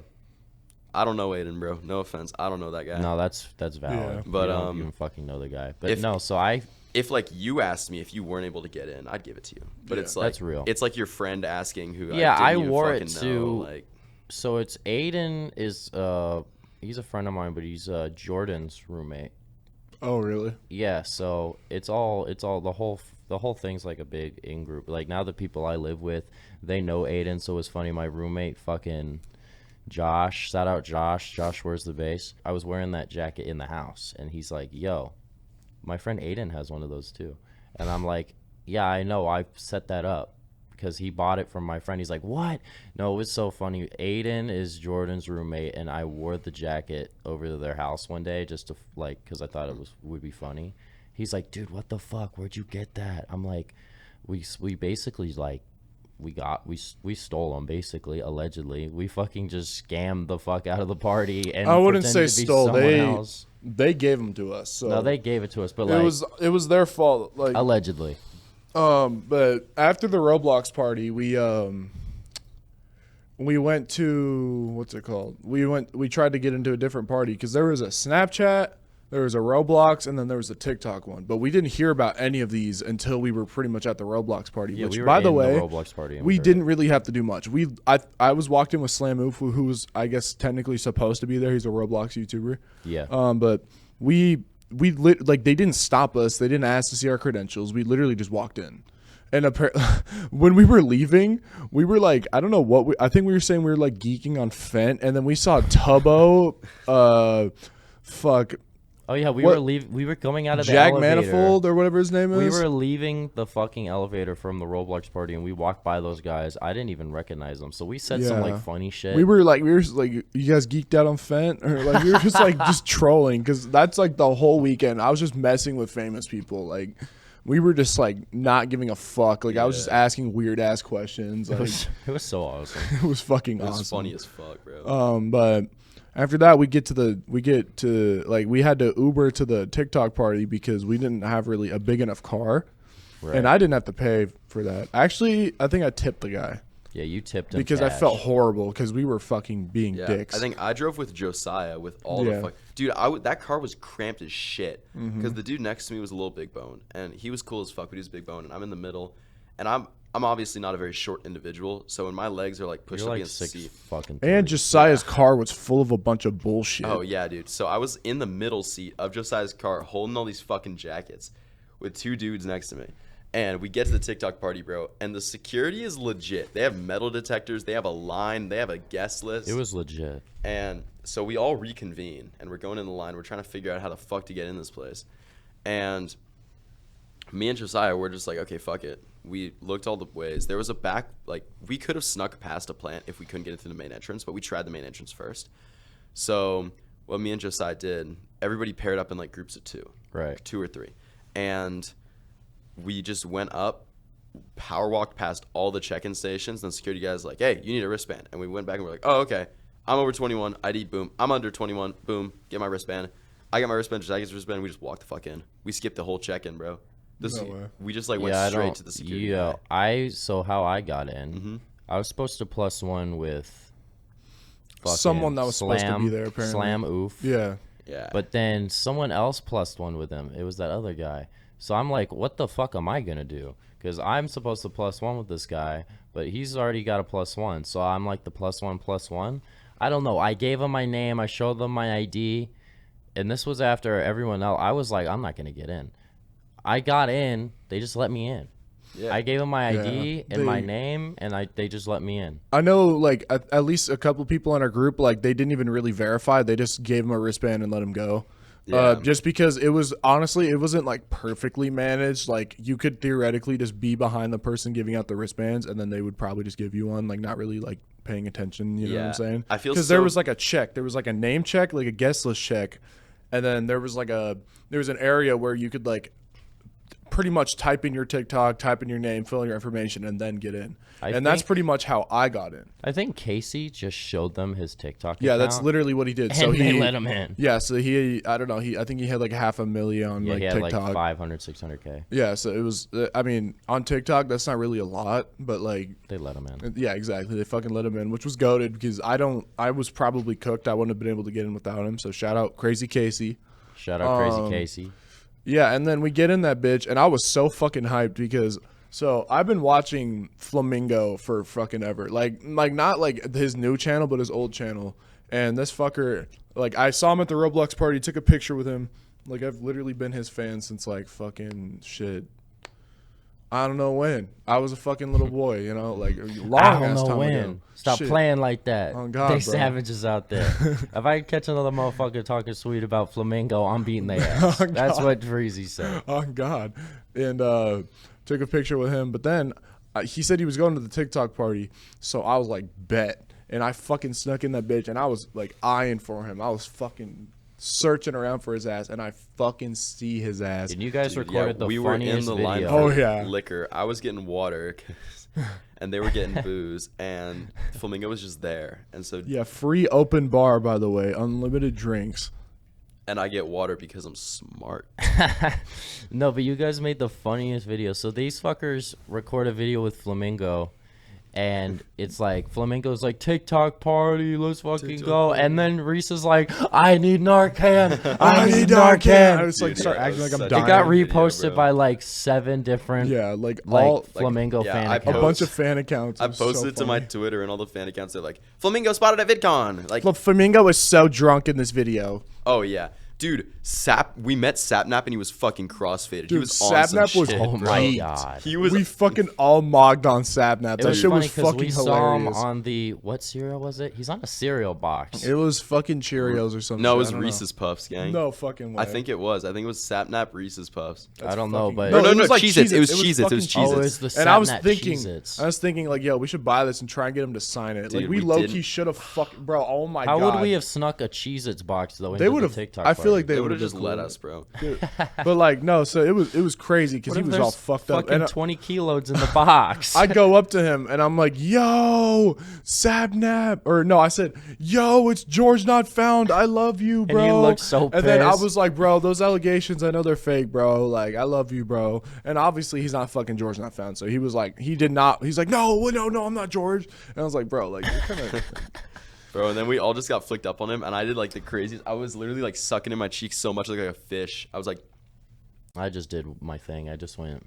I don't know Aiden, bro. No offense. I don't know that guy. No, that's valid. Yeah. But, you don't even fucking know the guy. But if, if, like, you asked me if you weren't able to get in, I'd give it to you. But it's like... That's real. It's like your friend asking who I didn't wore even it fucking know, to... like... So it's Aiden is... he's a friend of mine, but he's Jordan's roommate. Oh, really? Yeah, so it's all the whole thing's like a big in-group. Like, now the people I live with, they know Aiden, so it's funny. My roommate, fucking Josh, shout out Josh wears the bass. I was wearing that jacket in the house, and he's like, yo, my friend Aiden has one of those too. And I'm like, yeah, I know, I set that up because he bought it from my friend. He's like, what? No, it was so funny. Aiden is Jordan's roommate, and I wore the jacket over to their house one day just to because I thought it would be funny. He's like, dude, what the fuck? Where'd you get that? I'm like, we basically like we stole them, basically, allegedly. We fucking just scammed the fuck out of the party, and I wouldn't say pretended to be stole. someone else. They gave them to us. So No, they gave it to us, but like it was their fault. Like allegedly. But after the Roblox party, we went to what's it called? We tried to get into a different party because there was a Snapchat, there was a Roblox, and then there was a TikTok one. But we didn't hear about any of these until we were pretty much at the Roblox party. Yeah, which, we were by the in way, Roblox party, and we didn't really have to do much. I was walked in with Slamufu, who was, I guess, technically supposed to be there. He's a Roblox YouTuber. Yeah. But they didn't stop us. They didn't ask to see our credentials. We literally just walked in. And when we were leaving, we were like, I don't know what I think we were saying we were like geeking on Fent, and then we saw Tubbo, Oh yeah, we were coming out of the Jack elevator. Manifold or whatever his name is. We were leaving the fucking elevator from the Roblox party, and we walked by those guys. I didn't even recognize them, so we said some like funny shit. We were like, you guys geeked out on Fent, or like we were just like just trolling, because that's like the whole weekend. I was just messing with famous people, like. We were just like not giving a fuck. Like I was just asking weird ass questions. Like, it was so awesome. It was fucking awesome. It was funny as fuck, bro. But after that, we had to Uber to the TikTok party because we didn't have really a big enough car, and I didn't have to pay for that. Actually, I think I tipped the guy. Yeah, you tipped him because cash. I felt horrible because we were fucking being dicks. I think I drove with Josiah with all the fuck. Dude, that car was cramped as shit because the dude next to me was a little big bone, and he was cool as fuck, but he was big bone, and I'm in the middle, and I'm obviously not a very short individual, so when my legs are like pushed up against the seat. And Josiah's car was full of a bunch of bullshit. Oh yeah, dude. So I was in the middle seat of Josiah's car holding all these fucking jackets with two dudes next to me. And we get to the TikTok party, bro, and the security is legit. They have metal detectors. They have a line. They have a guest list. It was legit. And so we all reconvene, and we're going in the line. We're trying to figure out how the fuck to get in this place. And me and Josiah were just like, okay, fuck it. We looked all the ways. There was a back, like, we could have snuck past a plant if we couldn't get into the main entrance, but we tried the main entrance first. So what me and Josiah did, everybody paired up in, like, groups of two. Right. 2 or 3. And we just went up, power walked past all the check-in stations, and the security guy's like, hey, you need a wristband. And we went back and we're like, oh, okay. I'm over 21, ID, boom. I'm under 21, boom, get my wristband. I got my wristband, Josiah gets his wristband, we just walked the fuck in. We skipped the whole check-in, bro. We just like went straight to the security guy. So how I got in, I was supposed to +1 with someone that was supposed to be there, apparently. Slam Oof. Yeah. But then someone else +1 with him. It was that other guy. So I'm like, what the fuck am I going to do? Because I'm supposed to +1 with this guy, but he's already got a +1. So I'm like the +1. I don't know. I gave him my name. I showed them my ID. and this was after everyone else. I was like, I'm not gonna get in. I got in. They just let me in. Yeah. I gave them my ID and they- my name, and they just let me in. I know, like, at least a couple people in our group, like, they didn't even really verify. They just gave him a wristband and let him go. Yeah. Just because it was, honestly, it wasn't, like, perfectly managed. Like, you could theoretically just be behind the person giving out the wristbands, and then they would probably just give you one, like, not really, like, paying attention. You know what I'm saying? I feel because there so- was, like, a check. There was, like, a name check, like, a guest list check. And then there was, like, there was an area where you could, like, pretty much type in your TikTok, type in your name, fill in your information, and then get in. And that's think- pretty much how I got in. I think Casey just showed them his TikTok. Yeah, that's account, literally what he did. and So they he let him in. Yeah, so I don't know. I think he had like 500,000 on Yeah, like he had TikTok. like 500, 600K. Yeah, so it was. I mean, on TikTok, that's not really a lot, but like, They let him in. yeah, exactly. They fucking let him in, which was goated because I was probably cooked. I wouldn't have been able to get in without him. So shout out Crazy Casey. Shout out Crazy Casey. Yeah, and then we get in that bitch, and I was so fucking hyped because so I've been watching Flamingo for fucking ever. Like not like his new channel, but his old channel. And this fucker, like I saw him at the Roblox party, took a picture with him. Like I've literally been his fan since like fucking shit. I don't know when. I was a fucking little boy, you know, like long I don't ass know time when. ago. Stop Shit. playing like that. Oh, God, they bro. savages out there. If I catch another motherfucker talking sweet about Flamingo, I'm beating their ass. Oh, That's God. what Dreasy said. Oh God, and took a picture with him. But then he said he was going to the TikTok party, so I was like, bet. And I fucking snuck in that bitch, and I was like eyeing for him. I was fucking searching around for his ass, and I fucking see his ass. And you guys Dude, recorded the we were in funniest the line video. for Oh, yeah. liquor. I was getting water, and they were getting booze, and Flamingo was just there, and so Yeah, free open bar, by the way, unlimited drinks. and I get water because I'm smart. No, but you guys made the funniest video. So these fuckers record a video with Flamingo, and it's like Flamingo's like TikTok party, let's fucking TikTok go. party. And then Reese is like, I need Narcan, I need Narcan. I was like, Dude, start yeah, acting that like I'm was It such a got video, reposted bro. by like 7 different Yeah, like like all Flamingo yeah, fan I a accounts. bunch of fan accounts. I It was so posted to my funny. Twitter, and all the fan accounts, they're like, Flamingo spotted at VidCon. Like, Look, Flamingo was so drunk in this video. oh yeah. Dude, we met Sapnap, and he was fucking crossfaded. He Dude, was on some Sapnap was shit, Oh bro. my Great. god. He was We fucking all mogged on Sapnap. It That was shit funny was because fucking we saw him hilarious. on the what cereal was it? He's on a cereal box. It was fucking Cheerios or something. No, it I was don't know. Reese's Puffs, gang. No fucking way. I think it was. I think it was Sapnap Reese's Puffs. I don't know, fucking- but No, it no, was like Cheez-Its. It was Cheez-Its. Cheez-Its. It was fucking Cheez-Its. Oh, it's the And I was Sapnap thinking, Cheez-Its. like, yo, we should buy this and try and get him to sign it. Dude, like, we we low didn't. key should have fucking, bro. Oh my How god. would we have snuck a Cheez-Its box though? They into would the have. TikTok I feel like They they would would have just let us, bro. But like, no. So it was crazy because What he if was all there's fucked up. fucking And 20 kilos in the box. I go up to him and I'm like, yo, Sapnap. Or no, I said, yo, it's George Not Found. I love you, bro. he looked so And then I pissed. was like, bro, those allegations, I know they're fake, bro. Like, I love you, bro. And obviously he's not fucking George Not Found. So he was like, he's like, no, I'm not George. And I was like, bro, like, you're kind of. Bro, and then we all just got flicked up on him, and I did like the craziest. I was literally like sucking in my cheeks so much like a fish. I was like, I just did my thing. I just went.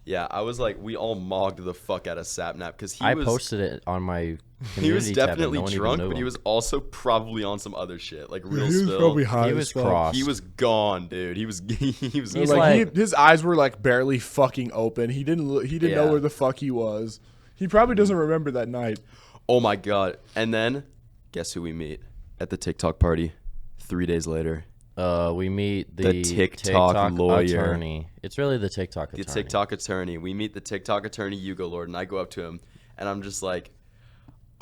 yeah, I was like, we all mogged the fuck out of Sapnap because I posted it on my community he was tab, and definitely no one even drunk, knew but he him. was also probably on some other shit, like real He was spill. probably high. He as was fuck. crossed. He was gone, dude. He was He's Like, like- his eyes were like barely fucking open. He didn't know Yeah. where the fuck he was. He probably doesn't remember that night. oh my god. And then guess who we meet at the TikTok party 3 days later? We meet The TikTok lawyer. attorney. It's really the TikTok The attorney. TikTok attorney. We meet the TikTok attorney, Hugo Lord, and I go up to him, and I'm just like,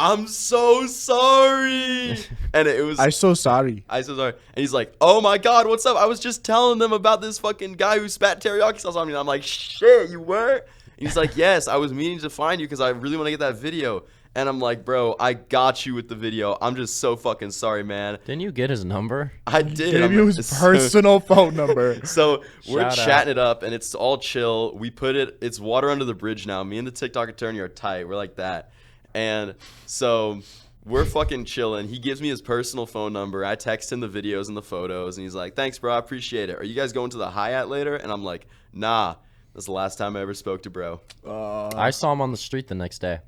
I'm so sorry. And it was, I'm so sorry. I'm so sorry. And he's like, oh my God, what's up? I was just telling them about this fucking guy who spat teriyaki sauce on me. And I'm like, shit, you were? And he's like, yes, I was meaning to find you because I really want to get that video. And I'm like, bro, I got you with the video. I'm just so fucking sorry, man. Didn't you get his number? I did. Gave I'm- you his personal phone number. So we're Shout out. chatting it up, and it's all chill. We put it. It's water under the bridge now. Me and the TikTok attorney are tight. We're like that, and so we're fucking chilling. He gives me his personal phone number. I text him the videos and the photos, and he's like, "Thanks, bro. I appreciate it. Are you guys going to the Hyatt later?" And I'm like, "Nah. That's the last time I ever spoke to bro." I saw him on the street the next day,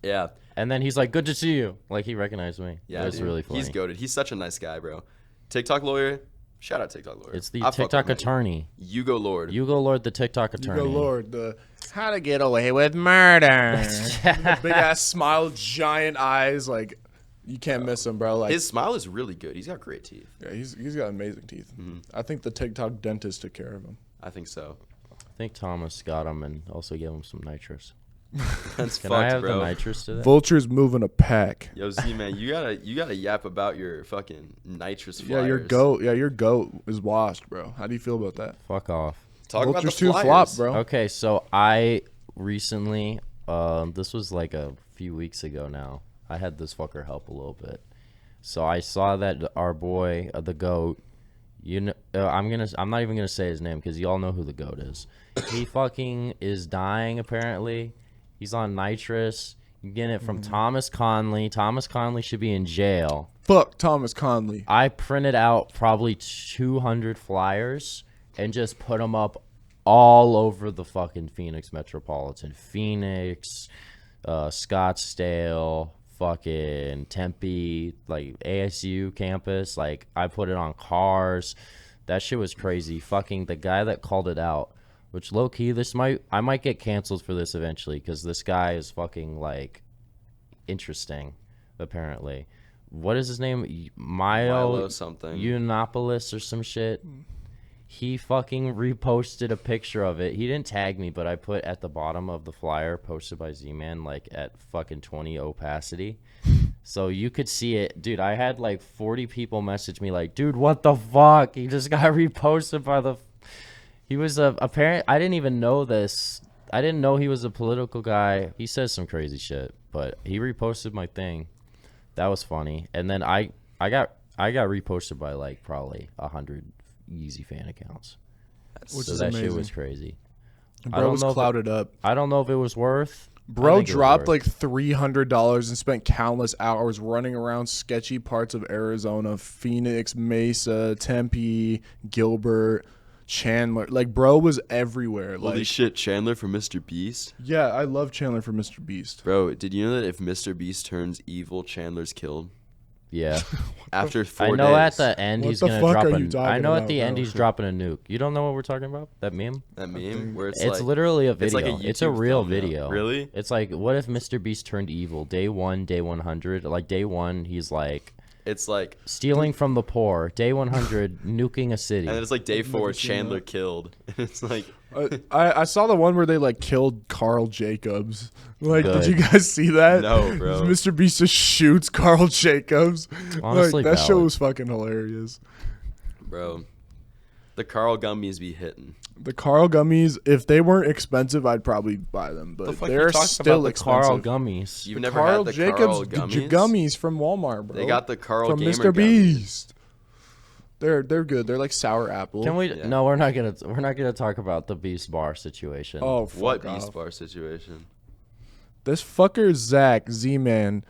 Yeah, and then he's like, "Good to see you." Like he recognized me. yeah. It was dude. really funny. He's goated. He's such a nice guy, bro. TikTok lawyer. Shout out TikTok lawyer. It's the I fuck TikTok with him. attorney. You go Lord. Hugo Lord, the TikTok attorney. Hugo Lord, the how to get away with murder. The big ass smile, giant eyes, like you can't miss him, bro. Like His smile is really good. He's got great teeth. yeah, he's got amazing teeth. I think the TikTok dentist took care of him. I think so. I think Thomas got him and also gave him some nitrous. That's Can fucked, I have bro. the nitrous today? Vultures moving a pack. Yo, Z man, you gotta yap about your fucking nitrous flyers. Yeah, your goat is washed, bro. How do you feel about that? Fuck off. Talk about the Vultures too flyers. flop, bro. Okay, so I recently, this was like a few weeks ago now. I had this fucker help a little bit. So I saw that our boy, the goat, you know, I'm not even gonna say his name because you all know who the goat is. He fucking is dying apparently. He's on nitrous. You get it from Thomas Conley. Thomas Conley should be in jail. Fuck Thomas Conley. I printed out probably 200 flyers and just put them up all over the fucking Phoenix metropolitan. Phoenix, Scottsdale, fucking Tempe, like ASU campus. Like I put it on cars. That shit was crazy. Fucking the guy that called it out, which low key, I might get canceled for this eventually because this guy is fucking like interesting, apparently. What is his name? Milo something. Yiannopoulos or some shit. He fucking reposted a picture of it. He didn't tag me, but I put at the bottom of the flyer posted by Z-Man like at fucking 20 opacity. So you could see it. Dude, I had like 40 people message me like, dude, what the fuck? He just got reposted by the... He was apparent. I didn't even know this. I didn't know he was a political guy. He says some crazy shit, but he reposted my thing. That was funny. And then I got reposted by like probably 100 Yeezy fan accounts. Which so is that amazing. shit was crazy. Bro was clouded up. I don't know if it was worth. Bro dropped like $300 and spent countless hours running around sketchy parts of Arizona, Phoenix, Mesa, Tempe, Gilbert, Chandler. Like, bro was everywhere. Holy Like, shit, Chandler from MrBeast. yeah, I love Chandler for MrBeast. Bro, did you know that if MrBeast turns evil, Chandler's killed? Yeah. After 4 days. I know at the end What he's the gonna fuck drop are a. you talking I know at about, the end bro? he's dropping a nuke. You don't know what we're talking about? That meme? That meme where it's It's like... literally a it's video. like a It's a YouTube real thumbnail. video. Really? It's like, what if MrBeast turned evil? Day 1, day 100. Like day 1, he's like It's like... stealing from the poor. Day 100, nuking a city. And then it's like day 4, never seen Chandler that. killed. It's like... I saw the one where they like killed Carl Jacobs. Like, Good. did you guys see that? No, bro. MrBeast just shoots Carl Jacobs. Honestly, like, that show valid. was fucking hilarious. Bro, the Carl gummies be hitting. The Carl gummies, if they weren't expensive, I'd probably buy them. But fuck you they're talking still about the expensive. Carl gummies. You've The never Carl had the Jacobs Carl gummies? gummies? From Walmart, bro. They got the Carl from Gamer Mr. gummies. Beast. They're good. They're like sour apple. Can we? Yeah. No, we're not gonna talk about the Beast Bar situation. Oh, fuck What off. Beast Bar situation? This fucker Zach Z-Man.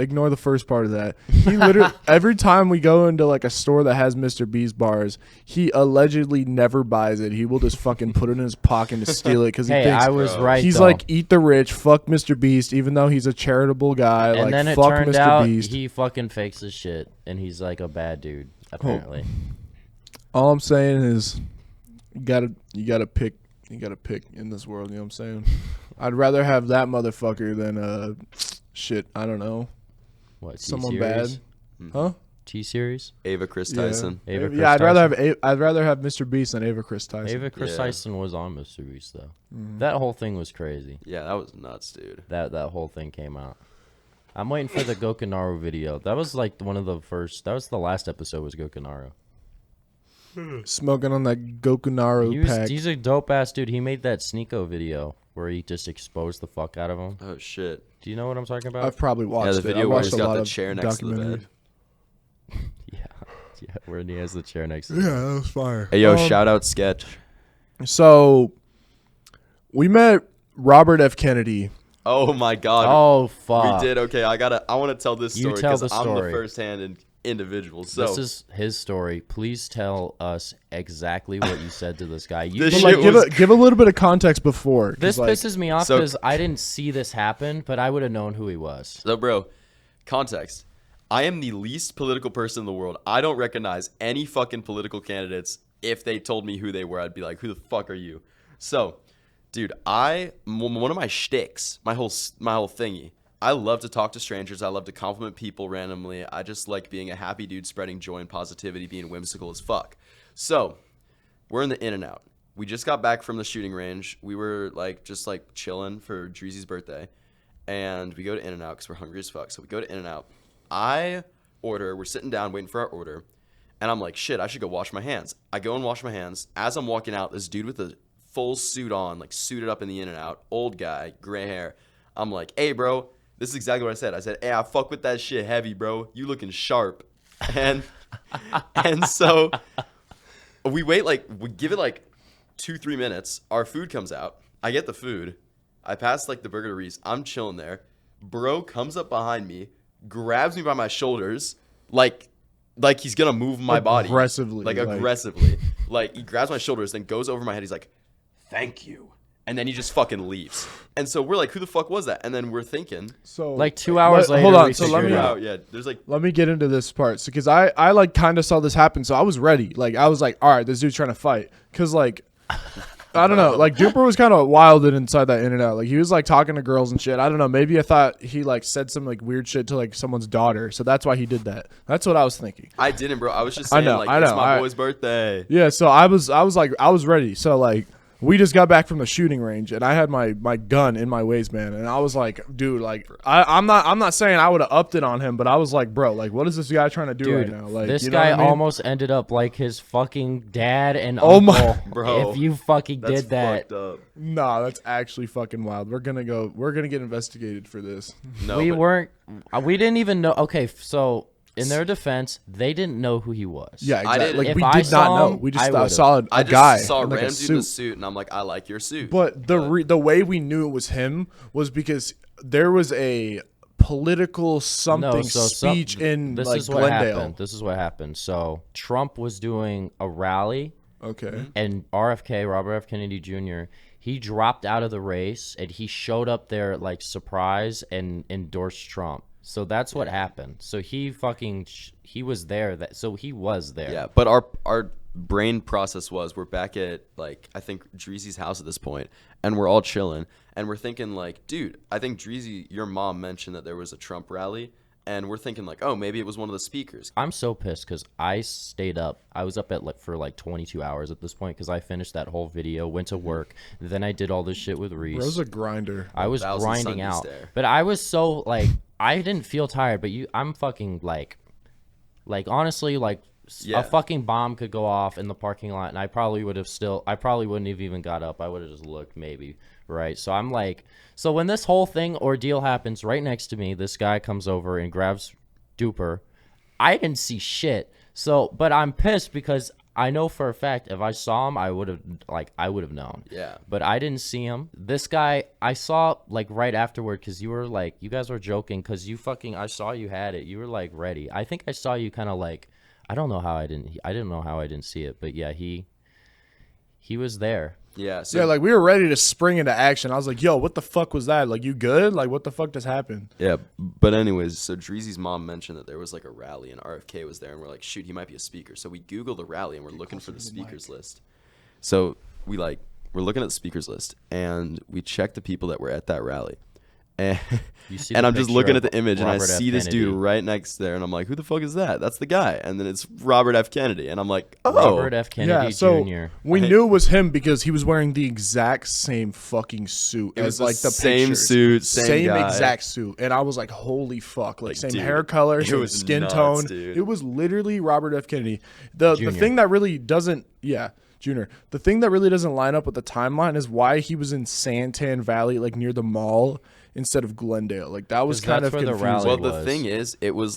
Ignore the first part of that. He literally every time we go into like a store that has Mr. Beast bars, he allegedly never buys it. He will just fucking put it in his pocket to steal it because he Hey, thinks I was Bro. right. he's though. like eat the rich, fuck Mr. Beast, even though he's a charitable guy. and like then it fuck turned Mr. out Beast. he fucking fakes his shit, and he's like a bad dude. Apparently, All I'm saying is you gotta pick in this world, you know what I'm saying? I'd rather have that motherfucker than shit, I don't know. what? Someone T-Series? bad. Huh? T-Series. Ava Chris Tyson. Ava Chris Yeah, I'd Tyson. rather have Mr. Beast than Ava Chris Tyson. Ava Chris Yeah. Tyson was on MrBeast though. Mm-hmm. That whole thing was crazy. Yeah, that was nuts, dude. That whole thing came out. I'm waiting for the Gokanaru video. That was like one of the first. That was the last episode. Was Gokanaru. Smoking on that Gokanaru pack. He's a dope ass dude. He made that Sneeko video where he just exposed the fuck out of him. Oh, shit. Do you know what I'm talking about? I've probably watched Yeah, the it. I video where watched he's a got lot the of chair next to the documentaries. yeah, yeah, where he has the chair next to him. Yeah, that was fire. Hey, yo, shout out Sketch. So, we met Robert F. Kennedy. Oh, my God. Oh fuck! We did. Okay, I want to tell this You story tell because the I'm the story. first-hand individual. So, This is his story. Please tell us exactly what you said to this guy. You This But shit like, was- give a little bit of context before. 'cause, This like, pisses me off So- because I didn't see this happen, but I would have known who he was. So, bro, context. I am the least political person in the world. I don't recognize any fucking political candidates. If they told me who they were, I'd be like, who the fuck are you? So, dude, one of my shticks, my whole thingy, I love to talk to strangers. I love to compliment people randomly. I just like being a happy dude, spreading joy and positivity, being whimsical as fuck. So, we're in the In-N-Out. We just got back from the shooting range. We were just chilling for DREAZY's birthday. And we go to In-N-Out because we're hungry as fuck. So we go to In-N-Out. I order. We're sitting down waiting for our order. And I'm like, shit, I should go wash my hands. I go and wash my hands. As I'm walking out, this dude with a full suit on, suited up in the In-N-Out, old guy, gray hair. I'm like, hey, bro, this is exactly what I said. I said, hey, I fuck with that shit heavy, bro. You looking sharp. And so we wait, we give it 2-3 minutes. Our food comes out. I get the food. I pass the burger to Reese. I'm chilling there. Bro comes up behind me, grabs me by my shoulders, like he's gonna move my body aggressively. Aggressively. He grabs my shoulders, then goes over my head. He's like, "Thank you," and then he just fucking leaves. And so we're like, "Who the fuck was that?" And then we're thinking, so 2 hours later. Hold on. we So figured let me it out. yeah, there's let me get into this part. So because I kind of saw this happen, so I was ready. I was like, all right, this dude's trying to fight. Because I don't know. Duper was kind of wilded inside that In-N-Out. He was talking to girls and shit. I don't know. Maybe I thought he said some weird shit to someone's daughter, so that's why he did that. That's what I was thinking. I didn't, bro. I was just saying, I know. It's my boy's birthday. Yeah. So I was ready. So we just got back from the shooting range, and I had my gun in my waistband, and I was like, dude, I'm not saying I would have upped it on him, but I was like, bro, what is this guy trying to do right now? This you know guy what I mean? almost ended up like his fucking dad and Oh uncle. my- Bro, if you fucking That's did that, fucked up. Nah, that's actually fucking wild. We're gonna get investigated for this. No, we but we didn't even know. Okay, so in their defense, they didn't know who he was. Yeah, I exactly. didn't- We If I did not saw know. him, We I just would've. saw I a just guy saw a in random a dude in a suit. suit, and I'm like, I like your suit. But the way we knew it was him was because there was a political speech in this is what Glendale. happened. This is what happened. So Trump was doing a rally, Okay. and RFK, Robert F. Kennedy Jr., he dropped out of the race, and he showed up there surprise and endorsed Trump. So that's what happened. So he was there. So he was there. Yeah, but our brain process was we're back at I think DREAZY's house at this point, and we're all chilling, and we're thinking dude, I think DREAZY, your mom mentioned that there was a Trump rally, and we're thinking oh, maybe it was one of the speakers. I'm so pissed because I stayed up. I was up for 22 hours at this point because I finished that whole video, went to work, then I did all this shit with Reese. Bro's a grinder. I was 1,000 grinding Sundays out, there. but I was so I didn't feel tired. But I'm fucking honestly Yeah. a fucking bomb could go off in the parking lot, and I probably wouldn't have even got up. I would have just looked maybe, right? So I'm so when this whole ordeal happens right next to me, this guy comes over and grabs Duper. I didn't see shit. So, but I'm pissed because I know for a fact if I saw him, I would have known. Yeah. But I didn't see him. This guy, I saw right afterward because you were you guys were joking because I saw you had it. You were ready. I think I saw you kind of I don't know how I didn't know how I didn't see it, but yeah, he was there. Yeah. So Yeah, we were ready to spring into action. I was like, yo, what the fuck was that? You good? What the fuck just happened? Yeah, but anyways, so DREAZY's mom mentioned that there was a rally and RFK was there, and we're like, shoot, he might be a speaker. So we Google the rally and we're looking for the speakers list. So we're looking at the speakers list and we check the people that were at that rally. And, You see and the I'm just picture looking of at the image and I Robert F. see this dude Kennedy. right next there, and I'm like, who the fuck is that? That's the guy. And then it's Robert F. Kennedy, and I'm like, oh, Robert F. Kennedy Yeah, so Jr. we knew it was him because he was wearing the exact same fucking suit It as was the the same pictures. suit, same guy. exact suit, and I was like, holy fuck, same dude, hair color, it same was skin nuts, tone. dude. It was literally Robert F. Kennedy. The Jr. thing that really doesn't, Junior. The thing that really doesn't line up with the timeline is why he was in Santan Valley, near the mall, instead of Glendale. That was 'Cause kind that's of where the confusing. rally Well, the was. thing is, it was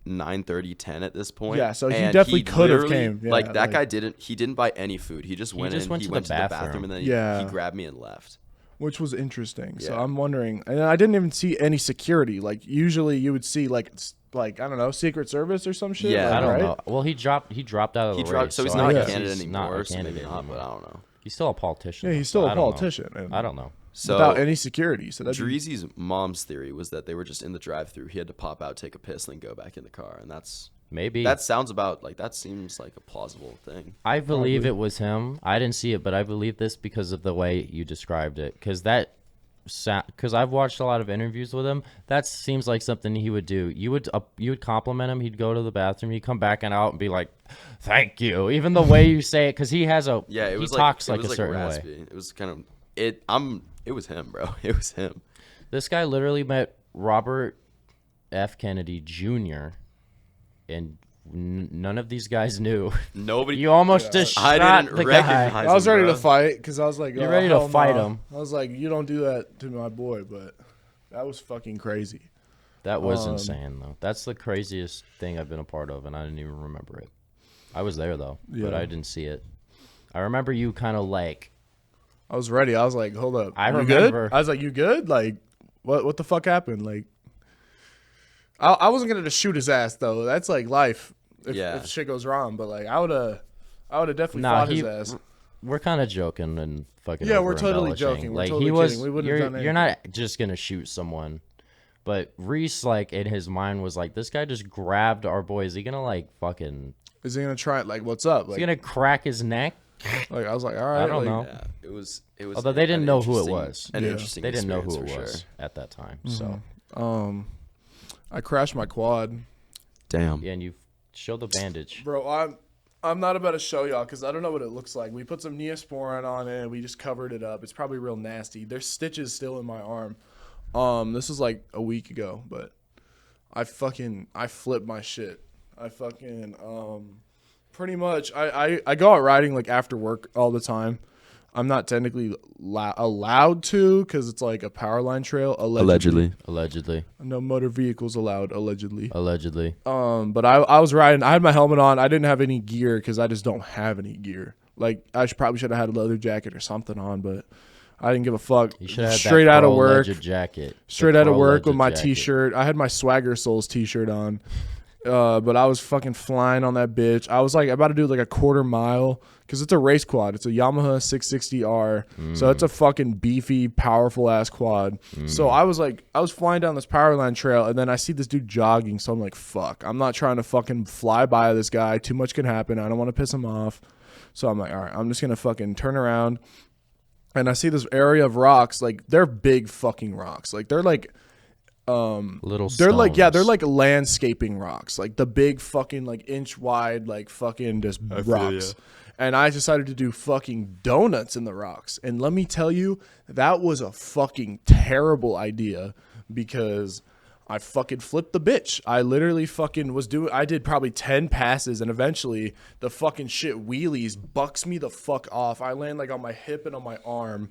9:30, 10 at this point. Yeah, so he and definitely could have literally- came. Yeah, that guy didn't buy any food. He just went just in, went he to went the to the bathroom, and then Yeah. he grabbed me and left. Which was interesting. So Yeah. I'm wondering, and I didn't even see any security. Usually you would see I don't know, Secret Service or some shit. Yeah, I don't right? know. Well, he dropped out of He the dropped, race. so he's I not a guess candidate he's anymore. not a So maybe candidate not, but anymore. I don't know. He's still a politician. Yeah, though, he's still so a I don't know. politician. And I don't know. So without any security. So that's DREAZY's mom's theory was that they were just in the drive-thru. He had to pop out, take a piss, and then go back in the car. And maybe that seems like a plausible thing. I believe it was him. I didn't see it, but I believe this because of the way you described it. Because I've watched a lot of interviews with him. That seems like something he would do. You would compliment him. He'd go to the bathroom. He'd come back and out and be like, "Thank you." Even the way you say it, because he has a he talks like a certain raspy. way. It was kind of it. It was him, bro. It was him. This guy literally met Robert F. Kennedy Jr. and none of these guys knew. Nobody. You almost just shot I didn't the recognize guy. him, I was ready bro. to fight because I was like, You're oh, ready to hell fight no. him. I was like, you don't do that to my boy, but that was fucking crazy. That was insane, though. That's the craziest thing I've been a part of, and I didn't even remember it. I was there, though, but Yeah. I didn't see it. I remember you kind of like... I was ready. I was like, hold up. I you remember. Good? I was like, you good? Like, what the fuck happened? Like, I wasn't gonna just shoot his ass though. That's like life. If shit goes wrong, but like I would have definitely fought his ass. We're kind of joking and fucking. Yeah, we're totally over-embellishing. joking. We're Like totally he was. kidding. We wouldn't have done You're anything. not just gonna shoot someone, but Reese, like in his mind, was like, this guy just grabbed our boy. Is he gonna like fucking? Is he gonna try it? Like, what's up? Is Like, he gonna crack his neck? like I was like, all right. I don't like, know. Yeah, it was. Although they didn't know who it was. An Yeah. interesting. They didn't know who it experience was for at that time. So I crashed my quad, sure. Damn. yeah, and you show the bandage. bro. I'm not about to show y'all because I don't know what it looks like. We put some Neosporin on it. We just covered it up. It's probably real nasty. There's stitches still in my arm. This is like a week ago, but I flipped my shit. I fucking pretty much I go out riding like after work all the time. I'm not technically allowed to because it's like a power line trail. Allegedly. No motor vehicles allowed. Allegedly. But I was riding. I had my helmet on. I didn't have any gear because I just don't have any gear. Like I probably should have had a leather jacket or something on, but I didn't give a fuck. You should have straight out of work. Jacket. Straight out of work with my T-shirt. I had my Swagger Souls T-shirt on. But I was fucking flying on that bitch. I was like about to do like a quarter mile because it's a race quad. It's a Yamaha 660R. So it's a fucking beefy, powerful ass quad. So I was flying down this power line trail and then I see this dude jogging. So I'm like, fuck, I'm not trying to fucking fly by this guy. Too much can happen. I don't want to piss him off. So I'm like, all right, I'm just going to fucking turn around. And I see this area of rocks. Like they're big fucking rocks. Like they're like, Little they're like, stones. yeah, they're like landscaping rocks, like the big fucking like inch wide, like fucking just rocks. And I decided to do fucking donuts in the rocks. And let me tell you, that was a fucking terrible idea because I fucking flipped the bitch. I literally fucking I did probably 10 passes and eventually the fucking shit wheelies bucks me the fuck off. I land like on my hip and on my arm.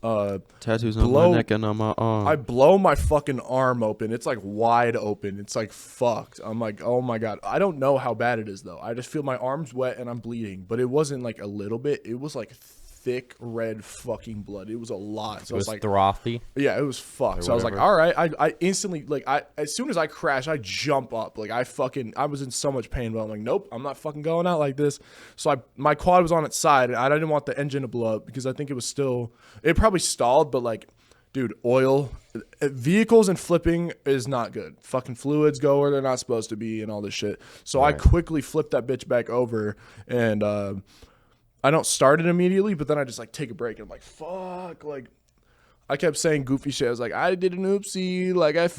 Tattoos on my neck and on my arm. I blow my fucking arm open. It's like wide open. It's like fucked. I'm like, oh my God. I don't know how bad it is though. I just feel my arm's wet and I'm bleeding. But it wasn't like a little bit. It was like thick red fucking blood. It was a lot. So It was like, frothy. yeah, it was fucked. So I was like, all right. I instantly like as soon as I crash, I jump up. Like I was in so much pain, but I'm like, nope, I'm not fucking going out like this. So my quad was on its side and I didn't want the engine to blow up because I think it probably stalled, but like, dude, oil, vehicles and flipping is not good. Fucking fluids go where they're not supposed to be and all this shit. So I quickly flipped that bitch back over and I don't start it immediately, but then I just like take a break and I'm like, fuck. Like I kept saying goofy shit. I was like, I did an oopsie. Like I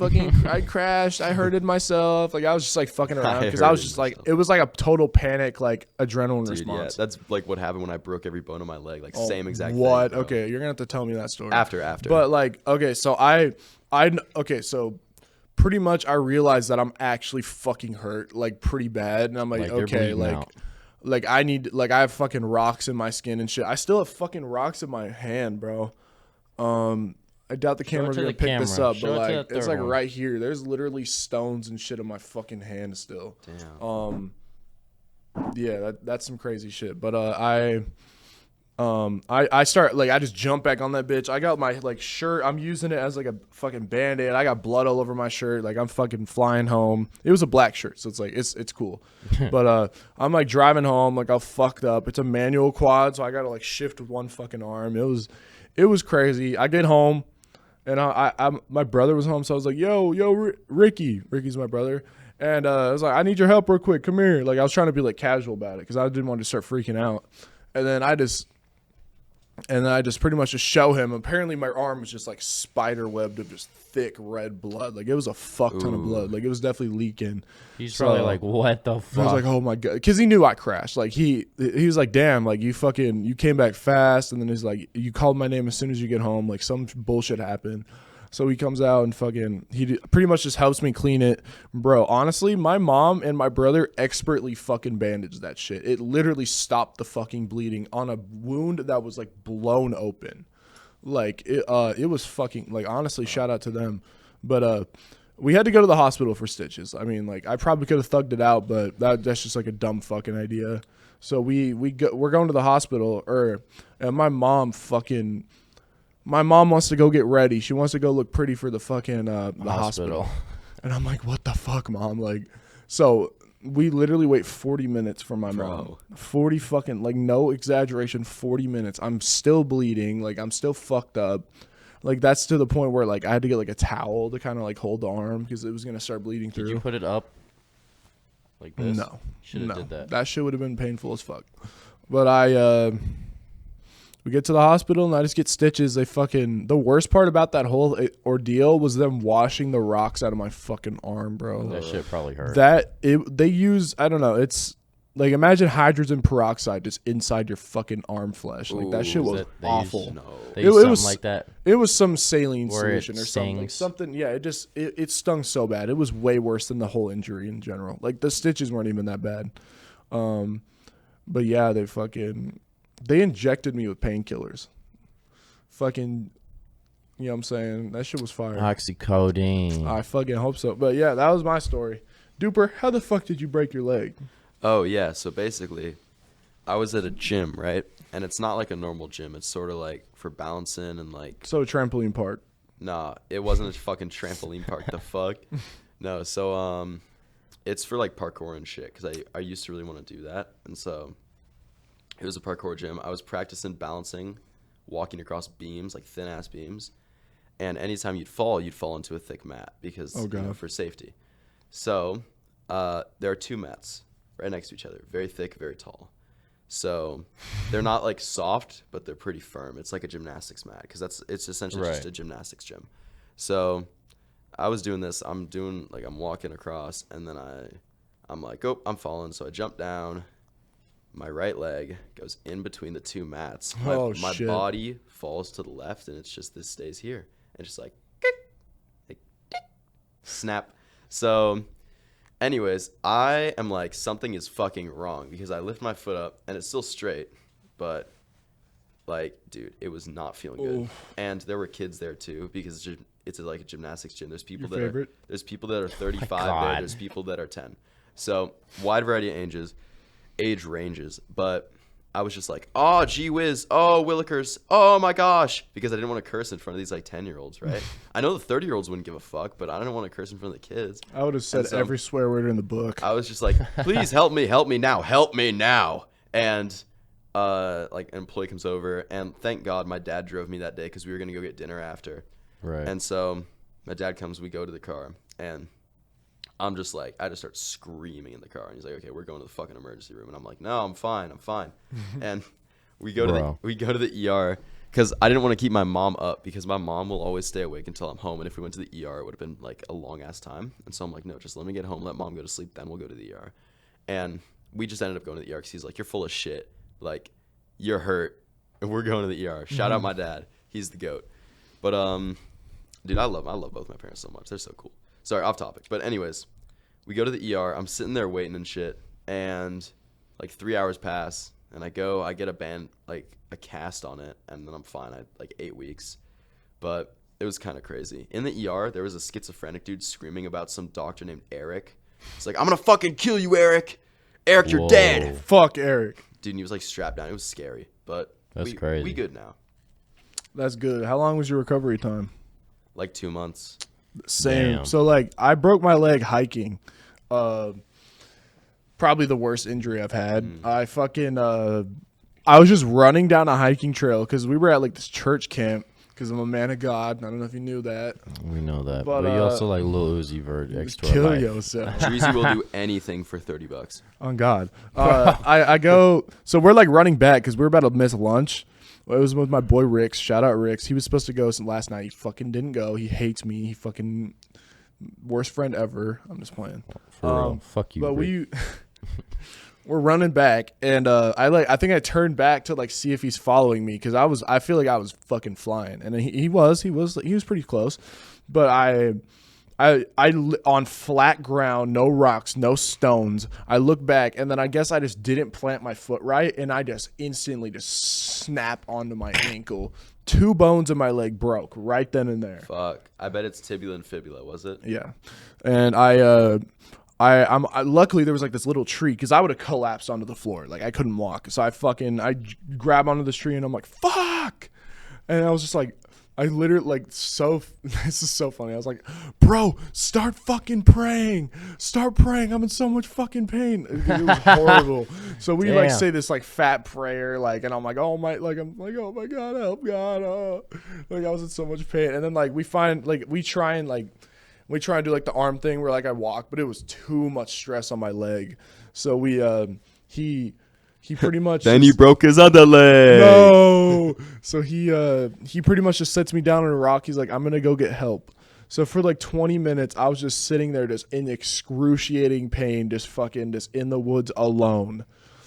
crashed. I hurted myself. Like I was just like fucking around because I was just like, it was like a total panic, like adrenaline response. Yeah, that's like what happened when I broke every bone in my leg. Like same exact What? thing. Bro. Okay, you're gonna have to tell me that story After. But like, okay, so so pretty much I realized that I'm actually fucking hurt, like pretty bad, and I'm like Like, you're okay, bleeding out. like I have fucking rocks in my skin and shit. I still have fucking rocks in my hand, bro. I doubt the camera's to gonna the pick this camera. up, Show but it to like the it's third like one. right here. There's literally stones and shit in my fucking hand still. Damn. Yeah, that's some crazy shit. But I I start like I just jump back on that bitch. I got my like shirt. I'm using it as like a fucking band-aid. I got blood all over my shirt. Like I'm fucking flying home. It was a black shirt, so it's like it's cool. But I'm like driving home like all fucked up. It's a manual quad, so I gotta like shift with one fucking arm. It was crazy. I get home, and my brother was home, so I was like, yo, Ricky's my brother. And I was like, I need your help real quick. Come here. Like I was trying to be like casual about it because I didn't want to start freaking out. And then I just pretty much just show him. Apparently my arm was just like spider webbed of just thick red blood. Like it was a fuck ton of blood. Like it was definitely leaking. He's probably like, what the fuck? I was like, oh my God. Cause he knew I crashed. Like he was like, damn, like you came back fast. And then he's like, you called my name as soon as you get home. Like some bullshit happened. So he comes out and fucking, he pretty much just helps me clean it. Bro, honestly, my mom and my brother expertly fucking bandaged that shit. It literally stopped the fucking bleeding on a wound that was like blown open. Like it was fucking, like honestly, shout out to them. But we had to go to the hospital for stitches. I mean, like I probably could have thugged it out, but that's just like a dumb fucking idea. So we're going to the hospital, and my mom wants to go get ready. She wants to go look pretty for the fucking the hospital. And I'm like, what the fuck, Mom? Like, so we literally wait 40 minutes for my mom. 40 fucking, like, no exaggeration, 40 minutes. I'm still bleeding. Like, I'm still fucked up. Like, that's to the point where, like, I had to get, like, a towel to kind of, like, hold the arm because it was going to start bleeding through. Did you put it up like this? No. Should have did that. That shit would have been painful as fuck. But we get to the hospital and I just get stitches. The worst part about that whole ordeal was them washing the rocks out of my fucking arm, bro. That shit probably hurt. They use, I don't know, it's like imagine hydrogen peroxide just inside your fucking arm flesh. Like that shit was awful. They use something like that. It was some saline Where solution it or something. Like stings. something, yeah, it stung so bad. It was way worse than the whole injury in general. Like the stitches weren't even that bad. But yeah, they injected me with painkillers. Fucking, you know what I'm saying? That shit was fire. Oxycodone. I fucking hope so. But yeah, that was my story. Duper, how the fuck did you break your leg? Oh, yeah. So basically, I was at a gym, right? And it's not like a normal gym. It's sort of like for balancing and like... So a trampoline park. Nah, it wasn't a fucking trampoline park. The fuck? No, so it's for like parkour and shit because I used to really want to do that. And so... It was a parkour gym. I was practicing balancing, walking across beams, like thin-ass beams. And anytime you'd fall into a thick mat because for safety. So there are two mats right next to each other, very thick, very tall. So they're not like soft, but they're pretty firm. It's like a gymnastics mat because it's essentially just a gymnastics gym. So I was doing this. I'm walking across, and then I'm like, oh, I'm falling. So I jump down. My right leg goes in between the two mats. My body falls to the left, and it's just this stays here. And just like snap. So anyways, I am like, something is fucking wrong because I lift my foot up, and it's still straight. But, like, dude, it was not feeling good. And there were kids there, too, because it's like a gymnastics gym. There's people that are 35 there. There's people that are 10. So wide variety of age ranges, but I was just like, oh, gee whiz, oh, willikers, oh my gosh, because I didn't want to curse in front of these like 10-year-olds, right? I know the 30-year-olds wouldn't give a fuck, but I didn't want to curse in front of the kids. I would have said every swear word in the book. I was just like, please help me now. And like an employee comes over, and thank God my dad drove me that day because we were gonna go get dinner after. Right. And so my dad comes, we go to the car, and I'm just like, I just start screaming in the car, and he's like, okay, we're going to the fucking emergency room. And I'm like, no, I'm fine. And we go to the ER because I didn't want to keep my mom up because my mom will always stay awake until I'm home. And if we went to the ER, it would have been like a long ass time. And so I'm like, no, just let me get home, let mom go to sleep, then we'll go to the ER. And we just ended up going to the ER because he's like, you're full of shit. Like, you're hurt, and we're going to the ER. Shout out my dad. He's the GOAT. But, dude, I love both my parents so much. They're so cool. Sorry, off topic. But anyways, we go to the ER. I'm sitting there waiting and shit. And like 3 hours pass. And I get a cast on it. And then I'm fine. I had like 8 weeks. But it was kind of crazy. In the ER, there was a schizophrenic dude screaming about some doctor named Eric. It's like, I'm going to fucking kill you, Eric. Eric, you're dead. Fuck Eric. Dude, and he was like strapped down. It was scary. But That's crazy. We good now. That's good. How long was your recovery time? Like 2 months. Same. Damn. So like I broke my leg hiking. Probably the worst injury I've had. I fucking I was just running down a hiking trail because we were at like this church camp because I'm a man of God. I don't know if you knew that. We know that. But, But you also like Lil Uzi Vert extra Kill life. yourself. Dreasy will do anything for $30. On God. I go, so we're like running back because we're about to miss lunch. It was with my boy Ricks. Shout out Ricks. He was supposed to go last night. He fucking didn't go. He hates me. He fucking worst friend ever. I'm just playing. For real. Fuck you. But Rick. we're running back, and I think I turned back to like see if he's following me because I feel like I was fucking flying, and he was pretty close, but I on flat ground, no rocks, no stones. I look back, and then I guess I just didn't plant my foot right, and I just instantly just snap onto my ankle. 2 bones in my leg broke right then and there. Fuck. I bet it's tibula and fibula, was it? Yeah, and I'm luckily there was like this little tree because I would have collapsed onto the floor, like I couldn't walk. So I grab onto this tree and I'm like fuck, and I was just like. I literally like this is so funny. I was like, bro, start fucking praying. Start praying. I'm in so much fucking pain. It was horrible. So we like say this like fat prayer, like, and I'm like, oh my God, help God. Like I was in so much pain. And then like we try and do like the arm thing where like I walk, but it was too much stress on my leg. So he pretty much Then he broke his other leg. No. So he pretty much just sets me down on a rock. He's like, I'm gonna go get help. So for like 20 minutes, I was just sitting there just in excruciating pain, just in the woods alone.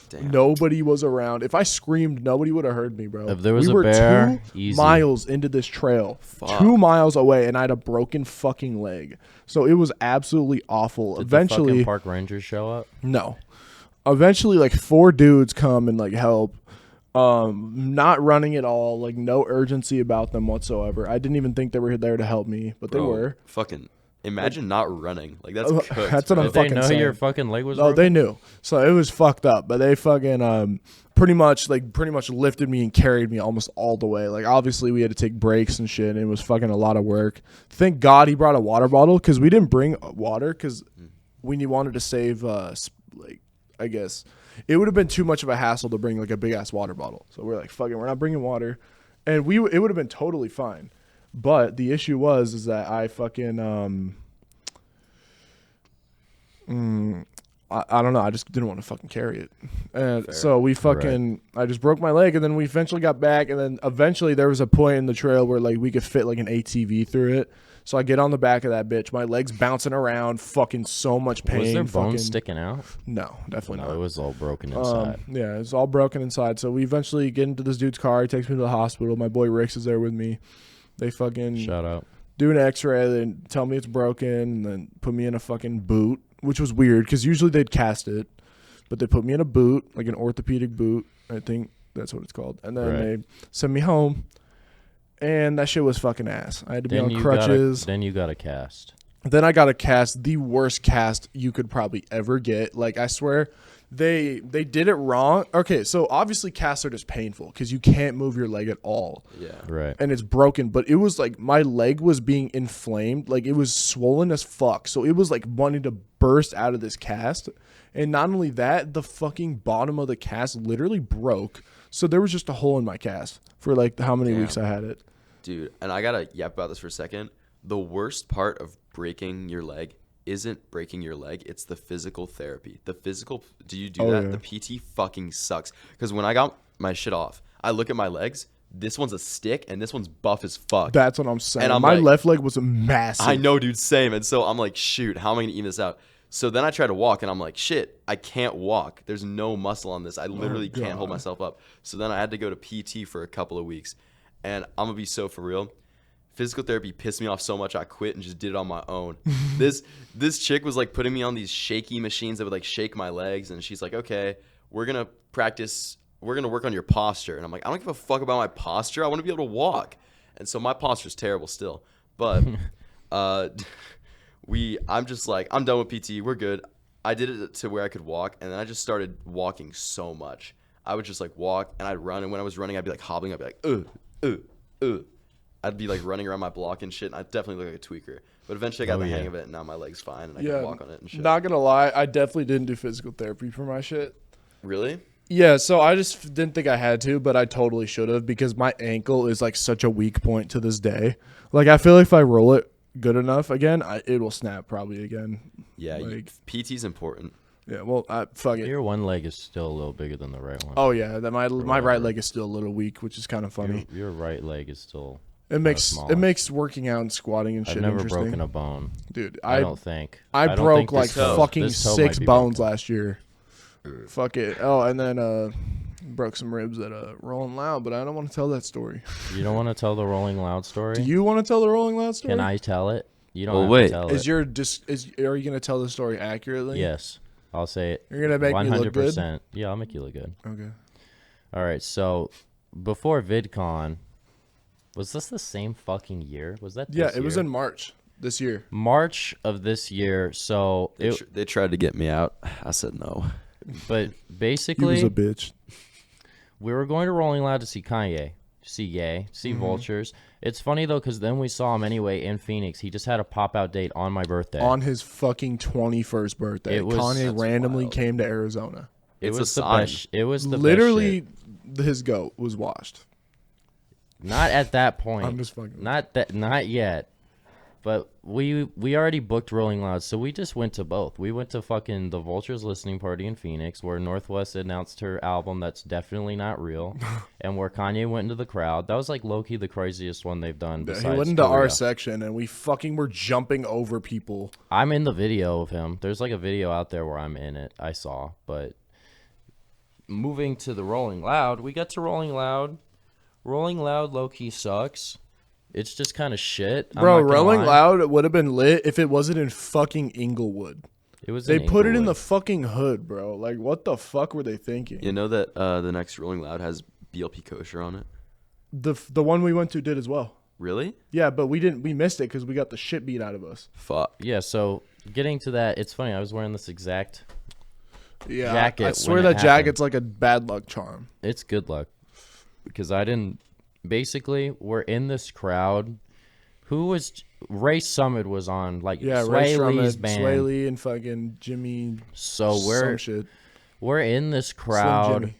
Damn. Nobody was around. If I screamed, nobody would have heard me, bro. If there was we a were bear, 2 easy. miles into this trail. Fuck. 2 miles away, and I had a broken fucking leg. So it was absolutely awful. Did Eventually, the fucking park rangers show up? No. Eventually, like 4 dudes come and like help. Not running at all, like no urgency about them whatsoever. I didn't even think they were there to help me, but they were. Fucking imagine not running. Like that's cooked. That's what I'm Did they fucking know saying. your fucking leg was Oh, broken? they knew. So it was fucked up, but they fucking pretty much lifted me and carried me almost all the way. Like obviously we had to take breaks and shit, and it was fucking a lot of work. Thank God he brought a water bottle because we didn't bring water because we wanted to save I guess it would have been too much of a hassle to bring like a big ass water bottle. So we're like, fucking, we're not bringing water, and it would have been totally fine. But the issue is that I fucking I don't know. I just didn't want to fucking carry it, and Fair. so we fucking I just broke my leg, and then we eventually got back, and then eventually there was a point in the trail where like we could fit like an ATV through it. So I get on the back of that bitch. My leg's bouncing around, fucking so much pain. Was there bones fucking, sticking out? No, definitely No, not. it was all broken inside. Yeah, it's all broken inside. So we eventually get into this dude's car. He takes me to the hospital. My boy Ricks is there with me. They fucking Shout out. do an x-ray and tell me it's broken and then put me in a fucking boot, which was weird because usually they'd cast it. But they put me in a boot, like an orthopedic boot. I think that's what it's called. And then they send me home. And that shit was fucking ass. I had to be on crutches. Then you got a cast. Then I got a cast, the worst cast you could probably ever get. Like, I swear, they did it wrong. Okay, so obviously casts are just painful because you can't move your leg at all. Yeah. Right. And it's broken, but it was like my leg was being inflamed. Like, it was swollen as fuck. So it was like wanting to burst out of this cast. And not only that, the fucking bottom of the cast literally broke. So there was just a hole in my cast for like how many weeks I had it. Dude, and I gotta yap about this for a second. The worst part of breaking your leg isn't breaking your leg. It's the physical therapy. The physical, do you do that? Yeah. The PT fucking sucks. Because when I got my shit off, I look at my legs. This one's a stick, and this one's buff as fuck. That's what I'm saying. And my like, left leg was massive. I know, dude, same. And so I'm like, shoot, how am I going to even this out? So then I try to walk, and I'm like, shit, I can't walk. There's no muscle on this. I literally can't hold myself up. So then I had to go to PT for a couple of weeks. And I'm going to be so for real. Physical therapy pissed me off so much I quit and just did it on my own. This chick was like putting me on these shaky machines that would like shake my legs. And she's like, okay, we're going to practice. We're going to work on your posture. And I'm like, I don't give a fuck about my posture. I want to be able to walk. And so my posture's terrible still. But I'm just like, I'm done with PT. We're good. I did it to where I could walk. And then I just started walking so much. I would just like walk and I'd run, and when I was running, I'd be like hobbling. I'd be like, I'd be like running around my block and shit, and I'd definitely look like a tweaker. But eventually I got the hang of it, and now my leg's fine, and I can walk on it and shit. Not gonna lie, I definitely didn't do physical therapy for my shit. Really? Yeah, so I just didn't think I had to, but I totally should have, because my ankle is like such a weak point to this day. Like, I feel like if I roll it good enough again, it will snap probably again. Yeah, like, PT's important. Yeah, well, fuck it. Your one leg is still a little bigger than the right one. Oh yeah, my right leg is still a little weak, which is kind of funny. Your right leg is still. It makes working out and squatting and shit I've never interesting. broken a bone, dude. I don't think. I don't broke think like fucking 6 bones last year. Fuck it. Oh, and then broke some ribs at RollingLoud, but I don't want to tell that story. You don't want to tell the RollingLoud story? Do you want to tell the RollingLoud story? Can I tell it? You don't have to tell it. Are you gonna tell the story accurately? Yes, I'll say it. You're gonna make 100%. Me look good? Yeah, I'll make you look good. Okay. All right. So before VidCon, was this the same fucking year? Was that? Yeah, it was in March this year. March of this year. So they tried to get me out. I said no. But basically, he was a bitch. We were going to RollingLoud to see Kanye, see Vultures. It's funny though, because then we saw him anyway in Phoenix. He just had a pop out date on my birthday. On his fucking 21st birthday, Kanye randomly came to Arizona. It was the best. It was the literally best his goat was washed. Not at that point. I'm just fucking. Not yet. But we already booked RollingLoud, so we just went to both. We went to fucking the Vultures listening party in Phoenix, where Northwest announced her album that's definitely not real, and where Kanye went into the crowd. That was like low-key the craziest one they've done. He went into our section, and we fucking were jumping over people. I'm in the video of him. There's like a video out there where I'm in it. I saw, but moving to the RollingLoud, we got to RollingLoud. RollingLoud low-key sucks. It's just kind of shit. Bro, RollingLoud would have been lit if it wasn't in fucking Inglewood. It was. They put it in the fucking hood, bro. Like, what the fuck were they thinking? You know that the next RollingLoud has BLP kosher on it? The one we went to did as well. Really? Yeah, but we missed it because we got the shit beat out of us. Fuck. Yeah, so getting to that, it's funny. I was wearing this exact jacket. I swear that jacket's like a bad luck charm. It's good luck. Because I didn't... Basically, we're in this crowd. Who was... Ray Summit was on, like, Sway Lee's band. Sway Lee and fucking Jimmy... So we're in this crowd,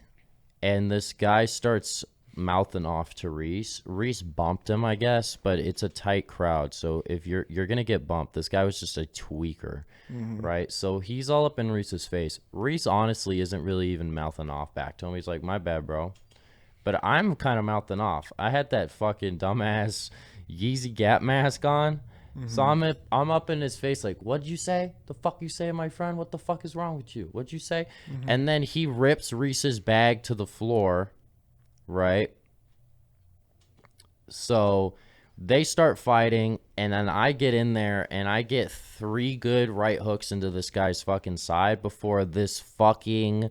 and this guy starts mouthing off to Reese. Reese bumped him, I guess, but it's a tight crowd, so if you're going to get bumped. This guy was just a tweaker, right? So he's all up in Reese's face. Reese honestly isn't really even mouthing off back to him. He's like, my bad, bro. But I'm kind of mouthing off. I had that fucking dumbass Yeezy Gap mask on. So I'm up in his face like, what'd you say? The fuck you say, my friend? What the fuck is wrong with you? What'd you say? And then he rips Reese's bag to the floor, right? So they start fighting, and then I get in there, and I get 3 good right hooks into this guy's fucking side before this fucking...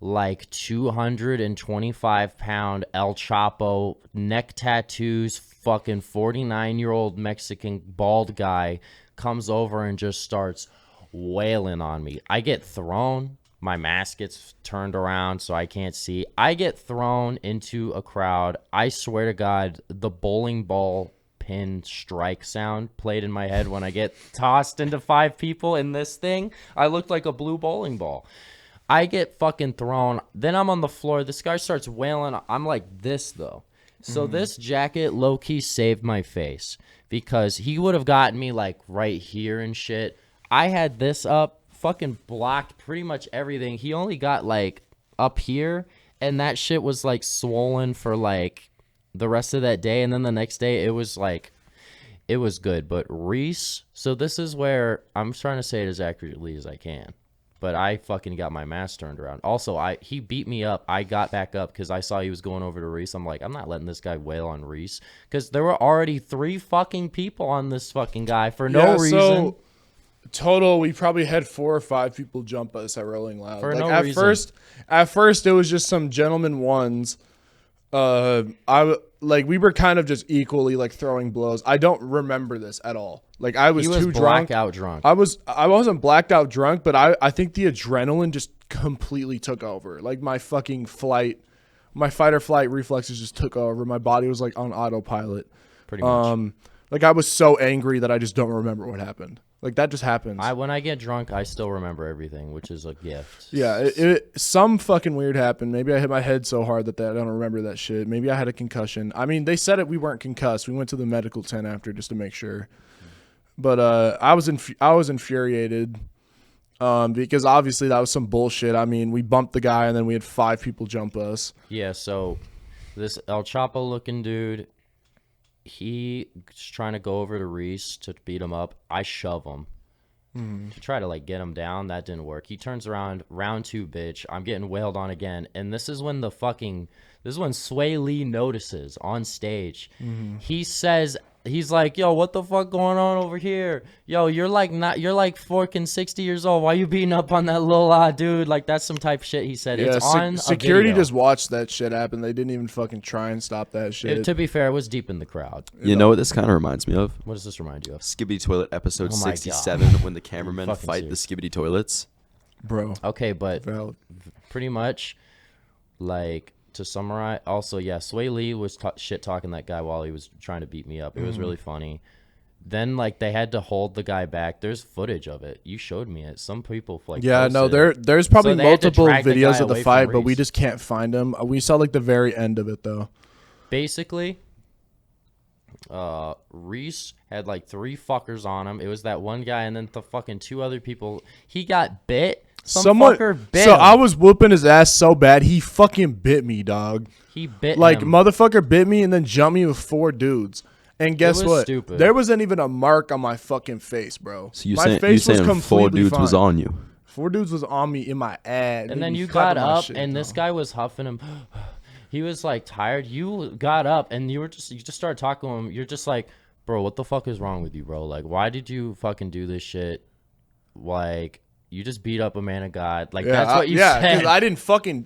like 225-pound El Chapo, neck tattoos, fucking 49-year-old Mexican bald guy comes over and just starts wailing on me. I get thrown. My mask gets turned around so I can't see. I get thrown into a crowd. I swear to God, the bowling ball pin strike sound played in my head when I get tossed into 5 people in this thing. I looked like a blue bowling ball. I get fucking thrown. Then I'm on the floor. This guy starts wailing. I'm like this, though. So this jacket low-key saved my face because he would have gotten me, like, right here and shit. I had this up, fucking blocked pretty much everything. He only got, like, up here, and that shit was, like, swollen for, like, the rest of that day. And then the next day, it was, like, it was good. But Reese, so this is where I'm trying to say it as accurately as I can. But I fucking got my mask turned around. Also, he beat me up. I got back up because I saw he was going over to Reese. I'm like, I'm not letting this guy wail on Reese. Because there were already 3 fucking people on this fucking guy for no reason. So, total, we probably had 4 or 5 people jump us at RollingLoud. For like, no at reason. At first, it was just some gentleman ones. We were kind of just equally like throwing blows. I don't remember this at all. Like he was too drunk. Blackout drunk. I wasn't blacked out drunk, but I think the adrenaline just completely took over. Like my fucking fight or flight reflexes just took over. My body was like on autopilot. Pretty much. Like I was so angry that I just don't remember what happened. Like that just happens. When I get drunk, I still remember everything, which is a gift. Yeah, some fucking weird happened. Maybe I hit my head so hard that I don't remember that shit. Maybe I had a concussion. I mean, they said we weren't concussed. We went to the medical tent after just to make sure. But I was infuriated because obviously that was some bullshit. I mean, we bumped the guy and then we had 5 people jump us. Yeah, so this El Chapo looking dude, he's trying to go over to Reese to beat him up. I shove him to try to like get him down. That didn't work. He turns around, round 2, bitch. I'm getting wailed on again. And this is when Sway Lee notices on stage. He says, he's like, yo, what the fuck going on over here? Yo, you're like fucking 60 years old. Why you beating up on that little dude? Like that's some type of shit he said. Yeah, it's on security a video. just watched that shit happen. They didn't even fucking try and stop that shit. To be fair, it was deep in the crowd. You know what this kind of reminds me of? What does this remind you of? Skibbity Toilet episode Oh my 67 when the cameramen Fucking fight the serious. Skibbity Toilets. Bro. Okay, but Valid. pretty much, like, to summarize, also, yeah, Sway Lee was shit talking that guy while he was trying to beat me up. It was really funny. Then, like, they had to hold the guy back. There's footage of it. You showed me it. Some people, like, Yeah, no, posted it. there's probably So they had to multiple drag the videos guy of the away fight, from but we Reese. just can't find them. We saw like the very end of it though. Basically, Reese had like 3 fuckers on him. It was that one guy and then the fucking 2 other people. He got bit. Fucker bit So him. I was whooping his ass so bad he fucking bit me, dog. He bit Like him. motherfucker bit me and then jumped me with 4 dudes. And guess was what? stupid. There wasn't even a mark on my fucking face, bro. So you my saying face was 4 completely dudes was fine. on you? 4 dudes was on me in my ass. And then you got up, and this guy was huffing him. He was like tired. You got up, and you just started talking to him. You're just like, bro, what the fuck is wrong with you, bro? Like, why did you fucking do this shit? Like, you just beat up a man of God. Like, that's what you said. Yeah, because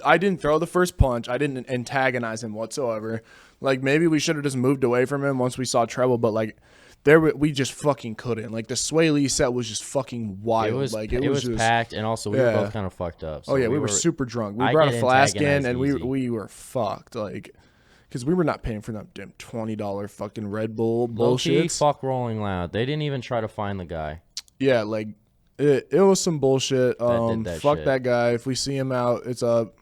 I didn't throw the first punch. I didn't antagonize him whatsoever. Like, maybe we should have just moved away from him once we saw trouble, but like, we just fucking couldn't. Like, the Sway Lee set was just fucking wild. It was, like, it was just packed, and also we were both kind of fucked up. So oh yeah, we were super drunk. We I brought a get flask in, antagonized and easy. we were fucked. Like, because we were not paying for that damn $20 fucking Red Bull Low-key, bullshit. fuck Rolling Loud. They didn't even try to find the guy. Yeah, like it was some bullshit. did that Fuck shit. that guy. If we see him out, it's up.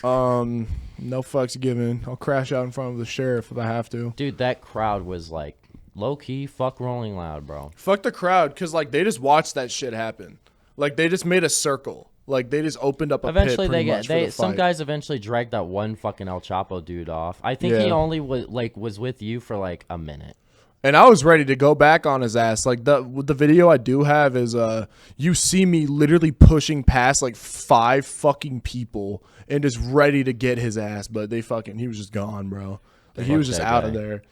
No fucks given. I'll crash out in front of the sheriff if I have to. Dude, that crowd was like, low-key, fuck Rolling Loud, bro. Fuck the crowd, because like they just watched that shit happen. Like they just made a circle. Like they just opened up a Eventually, pit some guys eventually dragged that one fucking El Chapo dude off. I think he Yeah. only was with you for like a minute. And I was ready to go back on his ass. Like the video I do have is you see me literally pushing past like 5 fucking people and just ready to get his ass, but he was just gone, bro. Like, he Fuck was just that out guy. of there.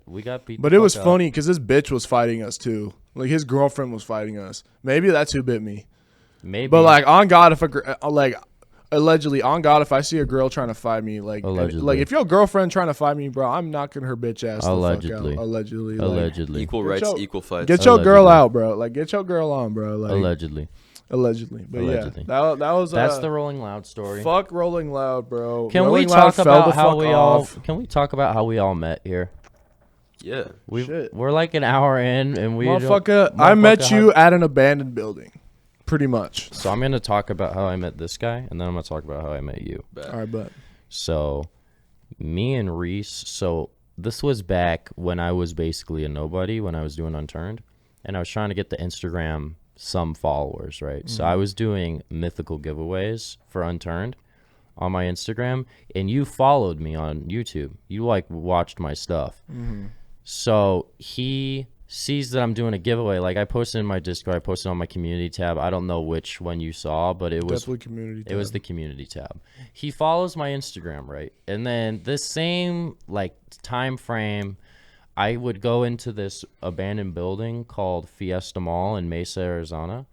We got beat. But the it was fuck up. funny because this bitch was fighting us too. Like his girlfriend was fighting us. Maybe that's who bit me. Maybe. But like on God, allegedly on God, if I see a girl trying to fight me, like if your girlfriend trying to fight me, bro, I'm knocking her bitch ass. Allegedly. The fuck out. Allegedly. Allegedly. Equal rights, equal fights. Get your girl Allegedly. out, bro. Like get your girl on, bro. Like Allegedly. But Allegedly. yeah, that was That's the Rolling Loud story. fuck Rolling Loud, bro. Can Rolling we Loud talk fell about the how fuck we off. Can we talk about how we all met here? Yeah. We're like an hour in, and we Motherfucker, I met you at an abandoned building, pretty much. So I'm gonna talk about how I met this guy, and then I'm gonna talk about how I met you. All right, but So, me and Reese. So this was back when I was basically a nobody when I was doing Unturned, and I was trying to get the Instagram some followers, right? So I was doing mythical giveaways for Unturned on my Instagram, and you followed me on YouTube. You like watched my stuff. So he sees that I'm doing a giveaway. Like I posted in my Discord, I posted on my community tab. I don't know which one you saw, but it was definitely community. it was the community tab. He follows my Instagram, right? And then this same like time frame, I would go into this abandoned building called Fiesta Mall in Mesa, Arizona,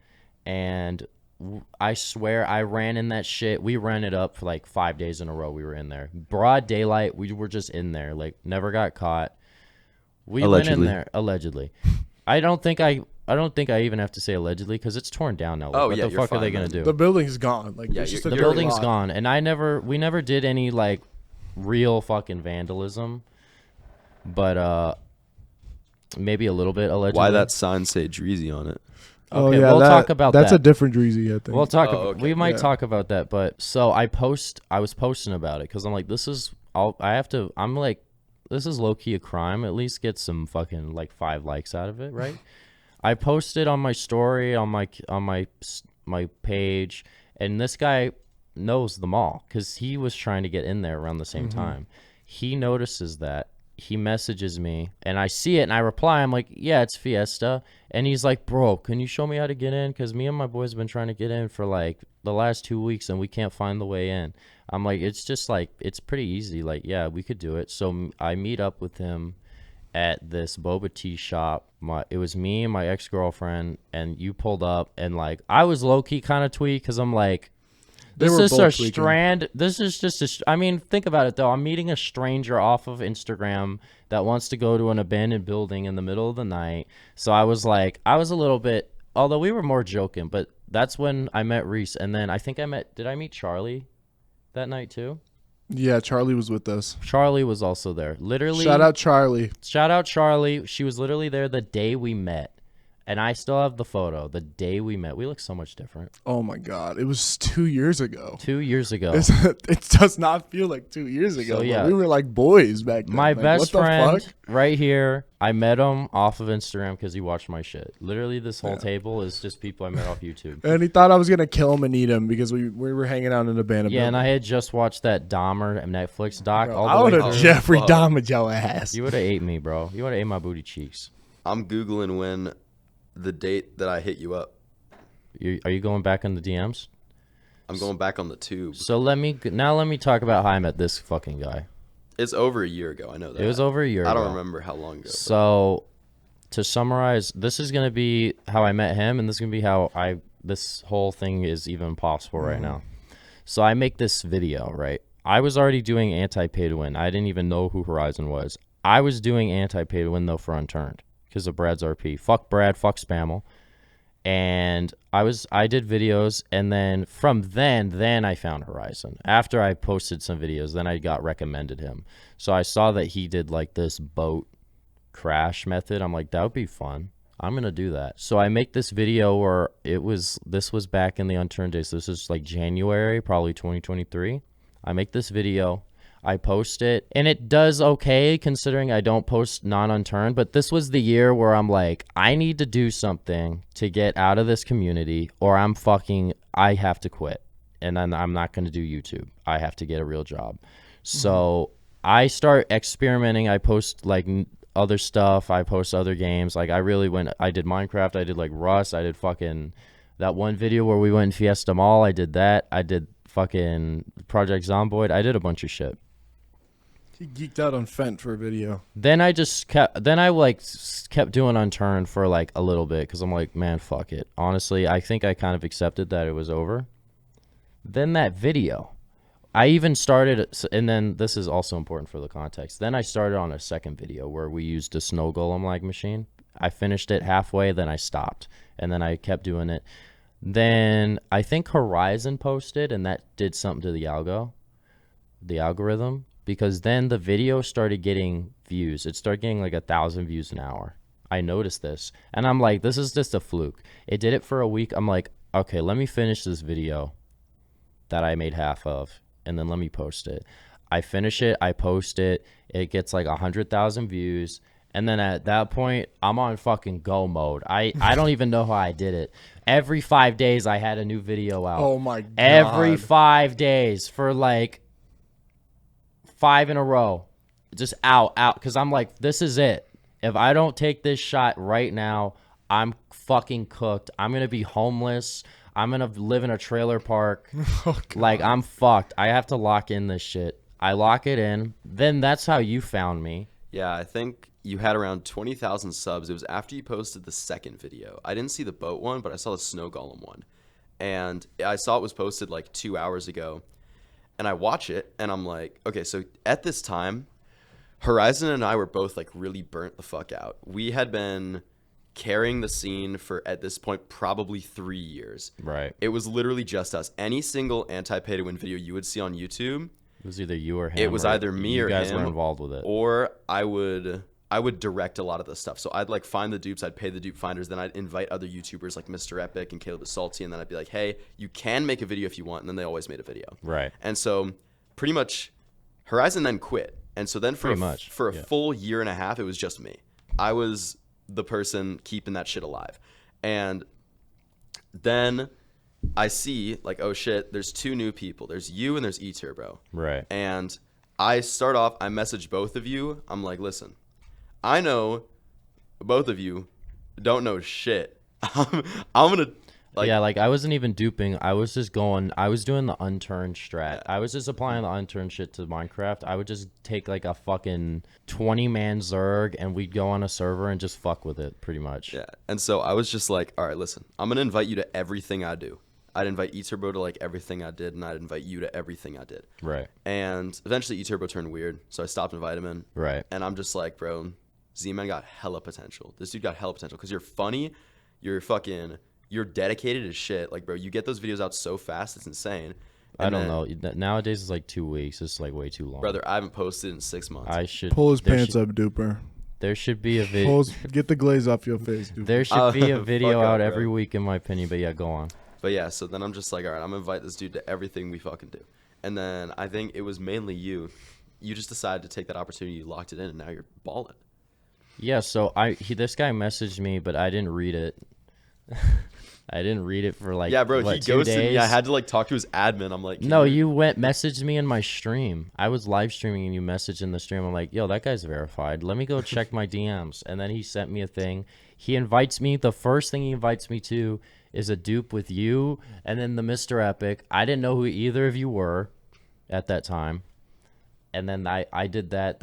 and I swear I ran in that shit. We ran it up for like 5 days in a row. We were in there, broad daylight. We were just in there, like never got caught. We went in there allegedly. I don't think I don't think I even have to say allegedly because it's torn down now. Oh, What yeah, the you're fuck are they fine, gonna man. do? The building's gone. Like, Yeah, it's just you're- a The dirt building's lot. gone, and we never did any like real fucking vandalism, but maybe a little bit allegedly. Why that sign say DREASY on it? Okay, we'll talk about that's that. a different DREASY, I think. We'll talk. Oh, okay. We might Yeah. talk about that, but so I was posting about it because I'm like, this is. I'm like, this is low key a crime. At least get some fucking like 5 likes out of it, right? I posted on my story on my page, and this guy knows them all because he was trying to get in there around the same time. He notices that. He messages me, and I see it, and I reply. I'm like, yeah, it's Fiesta. And he's like, bro, can you show me how to get in? Because me and my boys have been trying to get in for, like, the last 2 weeks, and we can't find the way in. I'm like, it's just, like, it's pretty easy. Like, yeah, we could do it. So I meet up with him at this boba tea shop. It was me and my ex-girlfriend, and you pulled up, and, like, I was low-key kind of tweaked because I'm like, this were is both a tweaking. strand. This is just I mean, think about it, though. I'm meeting a stranger off of Instagram that wants to go to an abandoned building in the middle of the night. So I was like, I was a little bit, although we were more joking, but that's when I met Reese. And then I think did I meet Charlie that night too? Yeah, Charlie was with us. Charlie was also there. Literally. Shout out Charlie. Shout out Charlie. She was literally there the day we met. And I still have the photo. The day we met, we look so much different. Oh my God, it was 2 years ago. 2 years ago. It does not feel like 2 years ago. So, but yeah. we were like boys back then. My Like, best what the friend fuck? right here, I met him off of Instagram because he watched my shit. Literally, this whole table is just people I met off YouTube. And he thought I was gonna kill him and eat him because we were hanging out in a abandoned Yeah, and I building. had just watched that Dahmer Netflix doc. Bro, all I the would way have through. Jeffrey Fuck. Dahmed your ass. You would have ate me, bro. You would have ate my booty cheeks. I'm Googling when the date that I hit you up. Are you going back in the DMs? I'm going back on the tube. So let me talk about how I met this fucking guy. It's over a year ago. I know that. It was over a year I ago. don't remember how long ago. but- So, to summarize, this is gonna be how I met him, and this is gonna be how this whole thing is even possible right now. So I make this video, right? I was already doing anti-pay to win. I didn't even know who Horizon was. I was doing anti-pay to win though for Unturned because of Brad's RP. Fuck Brad, fuck Spammel. And I did videos, and then from then I found Horizon. After I posted some videos, then I got recommended him. So I saw that he did like this boat crash method. I'm like, that would be fun. I'm gonna do that. So I make this video where this was back in the Unturned days. This is like January, probably 2023. I make this video. I post it, and it does okay considering I don't post non-unturned, but this was the year where I'm like, I need to do something to get out of this community or I have to quit, and then I'm not going to do YouTube. I have to get a real job. So I start experimenting. I post like other stuff. I post other games. Like I did Minecraft. I did like Rust. I did fucking that one video where we went in Fiesta Mall. I did that. I did fucking Project Zomboid. I did a bunch of shit. He geeked out on Fent for a video. Then I kept doing Unturned for like a little bit because I'm like, man, fuck it. Honestly, I think I kind of accepted that it was over. Then that video, I even started, and then this is also important for the context. Then I started on a second video where we used a snow golem like machine. I finished it halfway, then I stopped, and then I kept doing it. Then I think Horizon posted, and that did something to the algorithm. Because then the video started getting views. It started getting like 1,000 views an hour. I noticed this. And I'm like, this is just a fluke. It did it for a week. I'm like, okay, let me finish this video that I made half of. And then let me post it. I finish it. I post it. It gets like 100,000 views. And then at that point, I'm on fucking go mode. I don't even know how I did it. Every 5 days, I had a new video out. Oh my God. Every 5 days for like 5 in a row, just out, because I'm like, this is it. If I don't take this shot right now, I'm fucking cooked. I'm going to be homeless. I'm going to live in a trailer park. Like, I'm fucked. I have to lock in this shit. I lock it in. Then that's how you found me. Yeah, I think you had around 20,000 subs. It was after you posted the second video. I didn't see the boat one, but I saw the snow golem one. And I saw it was posted like 2 hours ago. And I watch it, and I'm like, okay, so at this time, Horizon and I were both like really burnt the fuck out. We had been carrying the scene for, at this point, probably 3 years. Right. It was literally just us. Any single anti-pay-to-win video you would see on YouTube, It was either you or him. it was either me or him. You guys were involved with it. Or I would direct a lot of the stuff. So I'd like find the dupes, I'd pay the dupe finders, then I'd invite other YouTubers like Mr. Epic and Caleb is Salty, and then I'd be like, hey, you can make a video if you want, and then they always made a video. Right. And so pretty much Horizon then quit. And so then for a full year and a half, it was just me. I was the person keeping that shit alive. And then I see like, oh shit, there's 2 new people. There's you and there's eTurbo. Right. And I start off, I message both of you. I'm like, listen, I know both of you don't know shit. I'm gonna like I wasn't even duping. I was just doing the unturned strat. I was just applying the unturned shit to Minecraft. I would just take like a fucking 20-man Zerg and we'd go on a server and just fuck with it pretty much. Yeah. And so I was just like, all right, listen, I'm gonna invite you to everything I do. I'd invite eTurbo to like everything I did, and I'd invite you to everything I did. Right. And eventually eTurbo turned weird, so I stopped inviting him in. Right. And I'm just like, bro, Z-Man got hella potential. This dude got hella potential because you're funny, you're dedicated as shit. Like, bro, you get those videos out so fast, it's insane. And I don't know. Nowadays it's like 2 weeks. It's like way too long. Brother, I haven't posted in 6 months. I should pull his pants up, Duper. There should be a video. Get the glaze off your face, Duper. There should be a video out bro. every week, in my opinion. But yeah, go on. But yeah, so then I'm just like, all right, I'm gonna invite this dude to everything we fucking do. And then I think it was mainly you. You just decided to take that opportunity, you locked it in, and now you're balling. Yeah, so this guy messaged me, but I didn't read it. I didn't read it for like, yeah, bro, what, he 2 ghosted days? me. I had to like talk to his admin. I'm like, no, you messaged me in my stream. I was live streaming and you messaged in the stream. I'm like, yo, that guy's verified. Let me go check my DMs. And then he sent me a thing. He invites me. The first thing he invites me to is a dupe with you and then the Mr. Epic. I didn't know who either of you were at that time. And then I did that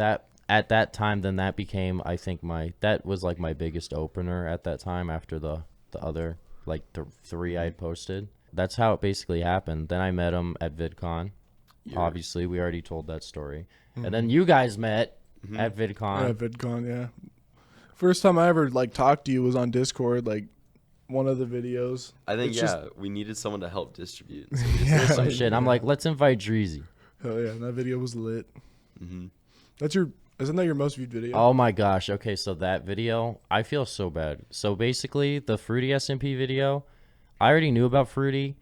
at that time. Then that became, I think, that was like my biggest opener at that time after the other like the 3 I had posted. That's how it basically happened. Then I met him at VidCon. Obviously, we already told that story. And then you guys met at VidCon. Yeah, VidCon, yeah. First time I ever like talked to you was on Discord, like one of the videos. I think we needed someone to help distribute. So some shit. I'm like, let's invite DREASY. Hell yeah, that video was lit. Isn't that your most viewed video? Oh my gosh. Okay, so that video, I feel so bad. So basically, the FruitySMP video, I already knew about Fruity.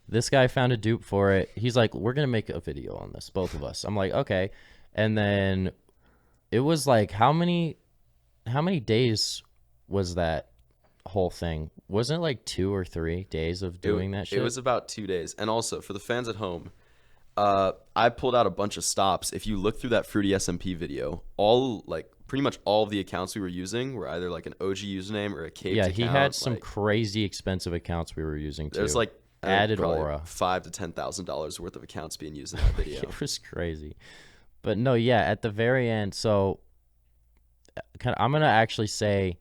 This guy found a dupe for it. He's like, we're gonna make a video on this, both of us. I'm like, okay. And then it was like, how many days was that whole thing? Wasn't it like 2 or 3 days of doing that shit? It was about 2 days. And also, for the fans at home, I pulled out a bunch of stops. If you look through that FruitySMP video, pretty much all of the accounts we were using were either like an OG username or a caged account. Yeah, he had some crazy expensive accounts we were using too. There's like added aura, $5,000 to $10,000 worth of accounts being used in that video. It was crazy. But no, yeah, at the very end, so I'm gonna actually say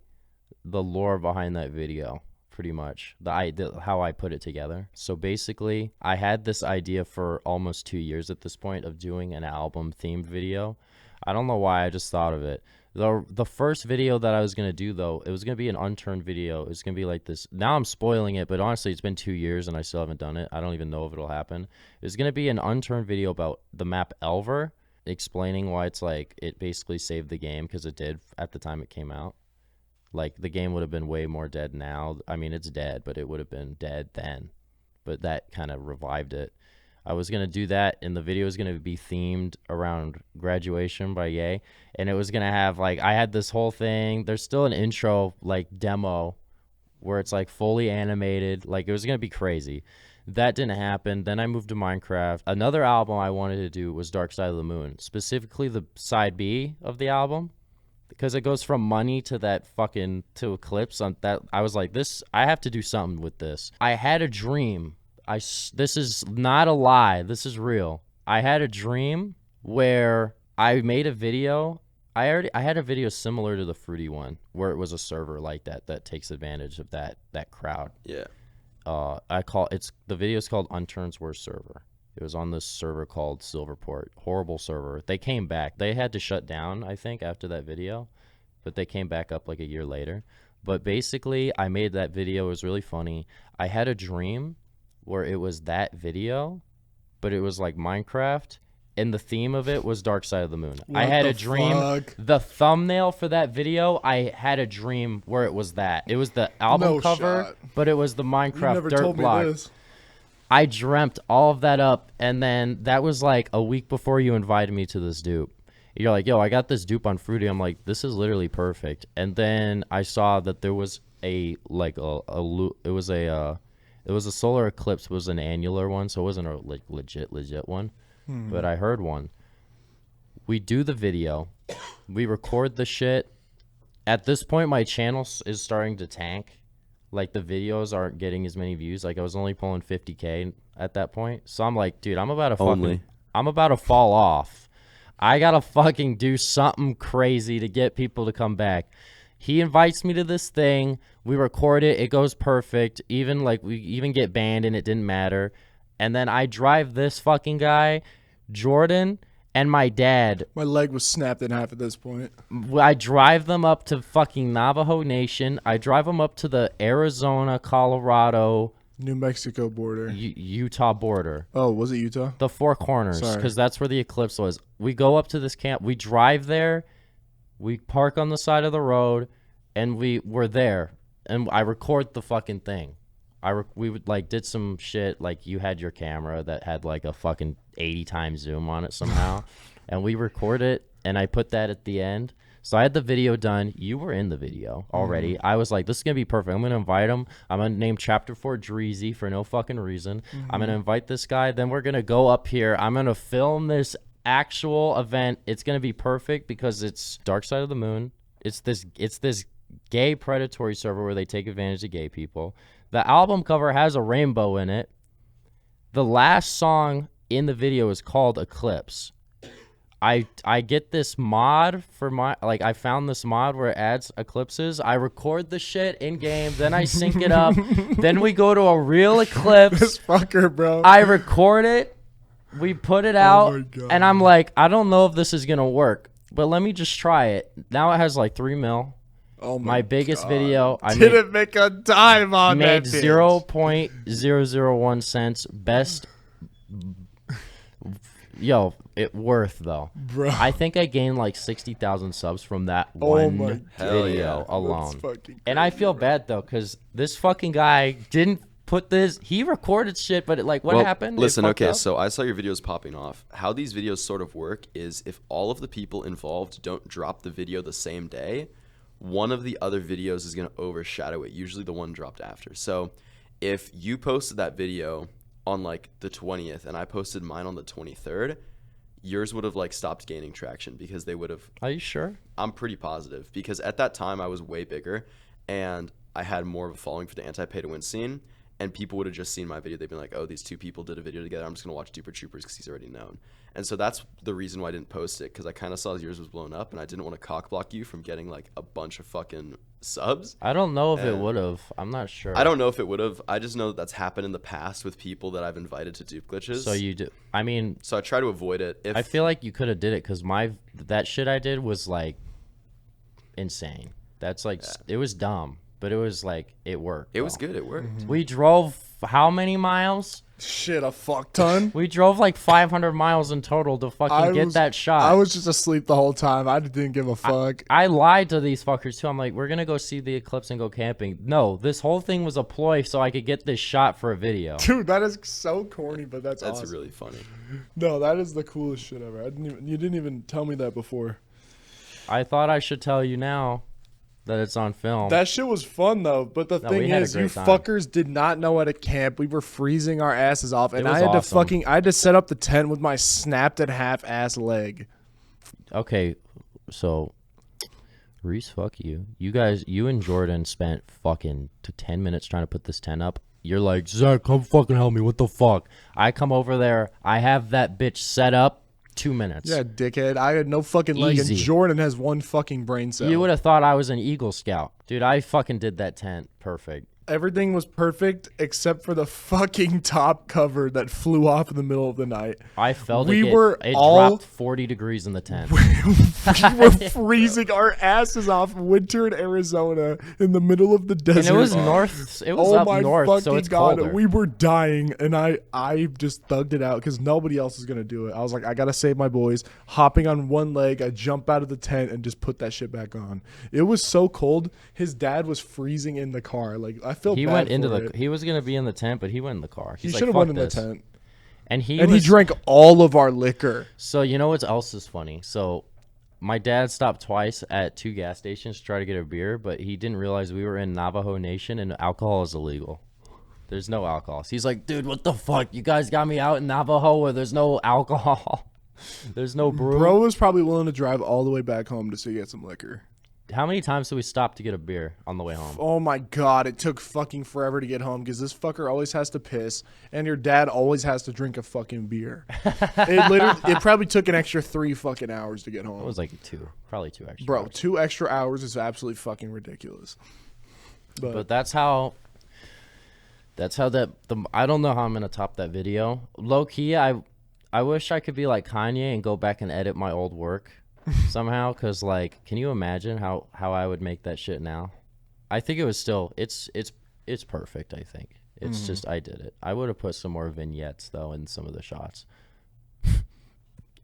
the lore behind that video. Pretty much how I put it together. So basically, I had this idea for almost 2 years at this point of doing an album themed video. I don't know why, I just thought of it. The first video that I was gonna do though, it was gonna be an unturned video. It was gonna be like this. Now I'm spoiling it, but honestly, it's been 2 years and I still haven't done it. I don't even know if it'll happen. It's gonna be an unturned video about the map Elver, explaining why it's like it basically saved the game, because it did at the time it came out. Like, the game would have been way more dead now. I mean, it's dead, but it would have been dead then. But that kind of revived it. I was going to do that, and the video was going to be themed around Graduation by Ye. And it was going to have, like, I had this whole thing. There's still an intro, like, demo where it's, like, fully animated. Like, it was going to be crazy. That didn't happen. Then I moved to Minecraft. Another album I wanted to do was Dark Side of the Moon. Specifically, the side B of the album. Because it goes from Money to that fucking to Eclipse on that. I was like, I have to do something with this. I had a dream. This is not a lie. This is real. I had a dream where I made a video. I had a video similar to the Fruity one, where it was a server like that takes advantage of that crowd. Yeah. The video is called Unturned's Worst Server. It was on this server called Silverport. Horrible server. They came back. They had to shut down, I think, after that video. But they came back up like a year later. But basically, I made that video. It was really funny. I had a dream where it was that video, but it was like Minecraft, and the theme of it was Dark Side of the Moon. I had a dream. Fuck? The thumbnail for that video, I had a dream where it was that. It was the album No cover, shot. but it was the You Minecraft never dirt told me block. this. I dreamt all of that up, and then that was like a week before you invited me to this dupe. You're like, yo, I got this dupe on Fruity. I'm like, this is literally perfect. And then I saw that there was it was a solar eclipse. It was an annular one, so it wasn't a legit one. But I heard one. We do the video. We record the shit. At this point, my channel is starting to tank. Like, the videos aren't getting as many views. Like, I was only pulling 50K at that point. So I'm like, dude, I'm about to fall off. I gotta fucking do something crazy to get people to come back. He invites me to this thing. We record it. It goes perfect. Even like we even get banned and it didn't matter. And then I drive this fucking guy, Jordan, and my dad. My leg was snapped in half at this point. I drive them up to fucking Navajo Nation. I drive them up to the Arizona, Colorado, New Mexico border. Utah border. Oh, was it Utah? The Four Corners, Sorry. because that's where the eclipse was. We go up to this camp. We drive there. We park on the side of the road, and we're there. And I record the fucking thing. We would like did some shit. Like, you had your camera that had like a fucking 80 times zoom on it somehow, and we record it. And I put that at the end. So I had the video done. You were in the video already. I was like, this is going to be perfect. I'm going to invite him. I'm going to name Chapter 4 DREASY for no fucking reason. I'm going to invite this guy. Then we're going to go up here. I'm going to film this actual event. It's going to be perfect because it's Dark Side of the Moon. It's this gay predatory server where they take advantage of gay people. The album cover has a rainbow in it. The last song in the video is called Eclipse. I get this mod for I found this mod where it adds eclipses. I record the shit in game, then I sync it up. Then we go to a real eclipse. This fucker, bro. I record it. We put it out, my God. and I'm like, I don't know if this is gonna work, but let me just try it. Now it has like 3 mil. Oh My biggest video, I didn't make a dime on made that. 0.001 cents. Best. Yo, it worth though. Bro. I think I gained like 60,000 subs from that Oh one my video God. alone. That's And I feel bad though, because this fucking guy didn't put this. He recorded shit, but what happened? It Listen, fucked okay, up? so I saw your videos popping off. How these videos sort of work is if all of the people involved don't drop the video the same day, one of the other videos is going to overshadow it, usually the one dropped after. So if you posted that video on like the 20th and I posted mine on the 23rd, yours would have like stopped gaining traction because they would have. Are you sure? I'm pretty positive because at that time I was way bigger and I had more of a following for the anti-pay-to-win scene, and people would have just seen my video. They'd been like, oh, these two people did a video together. I'm just going to watch Duper Troopers because he's already known. And so that's the reason why I didn't post it, because I kind of saw yours was blown up and I didn't want to cock block you from getting like a bunch of fucking subs. I don't know if it would have. I'm not sure. I don't know if it would have. I just know that that's happened in the past with people that I've invited to dupe glitches. So you do. I mean, So I try to avoid it. I feel like you could have did it because that shit I did was like insane. That's like it was dumb, but it was like it worked. It was good. It worked. We drove how many miles? Shit, a fuck ton. We drove like 500 miles in total to fucking get that shot. I was just asleep the whole time. I didn't give a fuck. I lied to these fuckers too. I'm like, we're gonna go see the eclipse and go camping. No, this whole thing was a ploy so I could get this shot for a video. Dude, that is so corny, but that's awesome. really funny. No, that is the coolest shit ever. You didn't even tell me that before. I thought I should tell you now that it's on film. That shit was fun though, but the No, we thing had a is, you great time. fuckers did not know how to camp. We were freezing our asses off, and It was I had awesome. I had to set up the tent with my snapped at half ass leg. Okay, so Reese, fuck you. You and Jordan spent fucking 10 minutes trying to put this tent up. You're like, Zach, come fucking help me. What the fuck? I come over there. I have that bitch set up. 2 minutes. Yeah, dickhead. I had no fucking leg, Easy. and Jordan has one fucking brain cell. You would have thought I was an Eagle Scout. Dude, I fucking did that tent perfect. Everything was perfect except for the fucking top cover that flew off in the middle of the night. I felt We it. were It all- dropped 40 degrees in the tent. We were freezing our asses off winter in Arizona in the middle of the desert. And it was north. It was Oh up my north, fucking so it's god, colder. we were dying, and I just thugged it out because nobody else is gonna do it. I was like, I gotta save my boys. Hopping on one leg, I jump out of the tent and just put that shit back on. It was so cold. His dad was freezing in the car. Like I felt He bad went into for the. it. He was gonna be in the tent, but he went in the car. He He's should like, have went "Fuck in this." the tent, And he and was, he drank all of our liquor. So you know what else is funny? So my dad stopped twice at 2 gas stations to try to get a beer, but he didn't realize we were in Navajo Nation and alcohol is illegal. There's no alcohol. So he's like, dude, what the fuck? You guys got me out in Navajo where there's no alcohol. There's no brew. Bro was probably willing to drive all the way back home just to get some liquor. How many times did we stop to get a beer on the way home? Oh my god, it took fucking forever to get home because this fucker always has to piss, and your dad always has to drink a fucking beer. It probably took an extra 3 fucking hours to get home. It was like 2, probably 2 extra. Bro, hours. 2 extra hours is absolutely fucking ridiculous. But that's how that I don't know how I'm gonna top that video. Low key, I wish I could be like Kanye and go back and edit my old work somehow, cause like, can you imagine how I would make that shit now? I think it was still it's perfect. I think it's just I did it. I would have put some more vignettes though in some of the shots.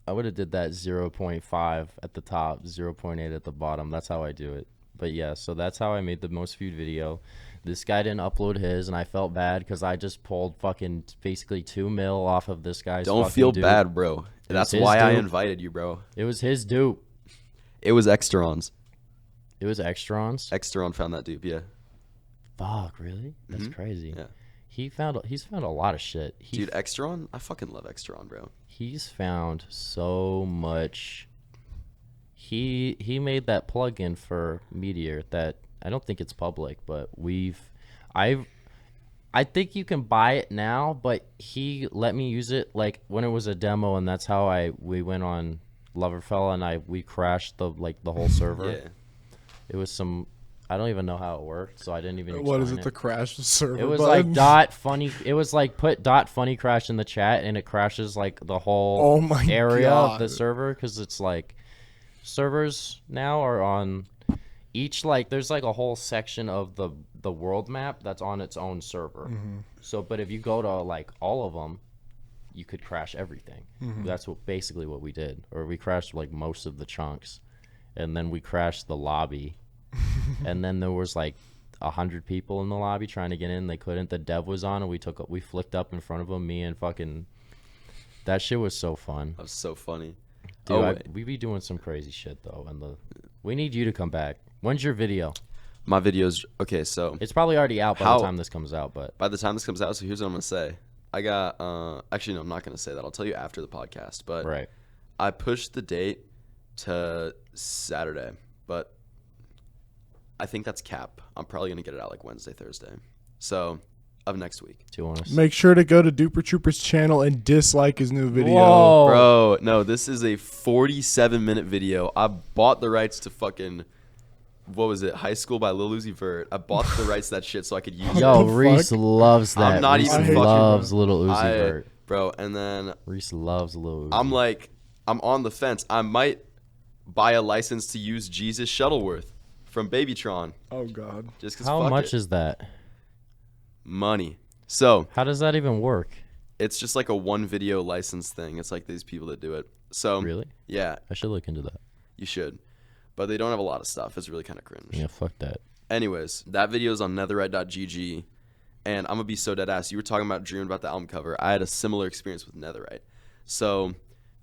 I would have did that 0.5 at the top, 0.8 at the bottom. That's how I do it. But yeah, so that's how I made the most viewed video. This guy didn't upload his, and I felt bad because I just pulled fucking basically 2 mil off of this guy's. Don't fucking feel dupe. bad, bro. That's his why I dupe. invited you, bro. It was his dupe. It was Exteron's. It was Exteron's. Exteron found that dupe, yeah. Fuck, really? That's crazy. Yeah. He's found a lot of shit. Dude, Exteron? I fucking love Exteron, bro. He's found so much. He made that plugin for Meteor that I don't think it's public, but I think you can buy it now, but he let me use it like when it was a demo, and that's how we went on Loverfella and we crashed the whole server. Yeah. It was some, I don't even know how it worked, so I didn't even. What is explain it? The crash server. It was button? like dot funny. It was like put dot funny crash in the chat, and it crashes like the whole Oh my area of the God. server, because it's like servers now are on each, like there's like a whole section of the world map that's on its own server. So, but if you go to like all of them, you could crash everything. That's basically what we did, or we crashed like most of the chunks, and then we crashed the lobby, and then there was like 100 people in the lobby trying to get in. They couldn't. The dev was on, and we flicked up in front of them. Me and fucking, that shit was so fun. That was so funny. Dude, we be doing some crazy shit though, and we need you to come back. When's your video? My videos, okay, so It's probably already out by How- the time this comes out, but by the time this comes out, so here's what I'm going to say. I got, actually, no, I'm not going to say that. I'll tell you after the podcast, but right. I pushed the date to Saturday, but I think that's cap. I'm probably going to get it out like Wednesday, Thursday. So, of next week. Do you want to? Make sure to go to Duper Trooper's channel and dislike his new video. Whoa. Bro, no, this is a 47-minute video. I bought the rights to fucking, what was it, High School by Lil Uzi Vert. I bought the rights to that shit so I could use it. Yo, What the Reese fuck? loves that. I'm not Reese even fucking- loves Little Uzi Vert. Bro, and then Reese loves Lil Uzi. I'm on the fence. I might buy a license to use Jesus Shuttleworth from Babytron. Oh God. Just because How much is that? money? So How does that even work? it's just like a one video license thing. It's like these people that do it. So Really? yeah, I should look into that. you should. But they don't have a lot of stuff. It's really kind of cringe. Yeah, fuck that. Anyways, that video is on netherite.gg. And I'm going to be so dead ass. You were talking about dreaming about the album cover. I had a similar experience with netherite. So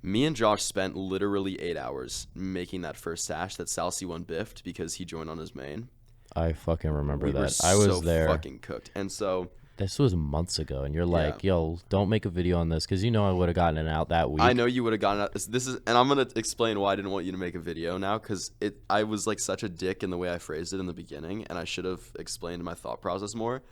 me and Josh spent literally 8 hours making that first stash that Salsi1 biffed because he joined on his main. I fucking remember We were that. I was so there. fucking cooked. And so This was months ago, and you're like, yo, don't make a video on this, because you know I would have gotten it out that week. I know you would have gotten out. This is, and I'm gonna explain why I didn't want you to make a video now, because I was like such a dick in the way I phrased it in the beginning, and I should have explained my thought process more.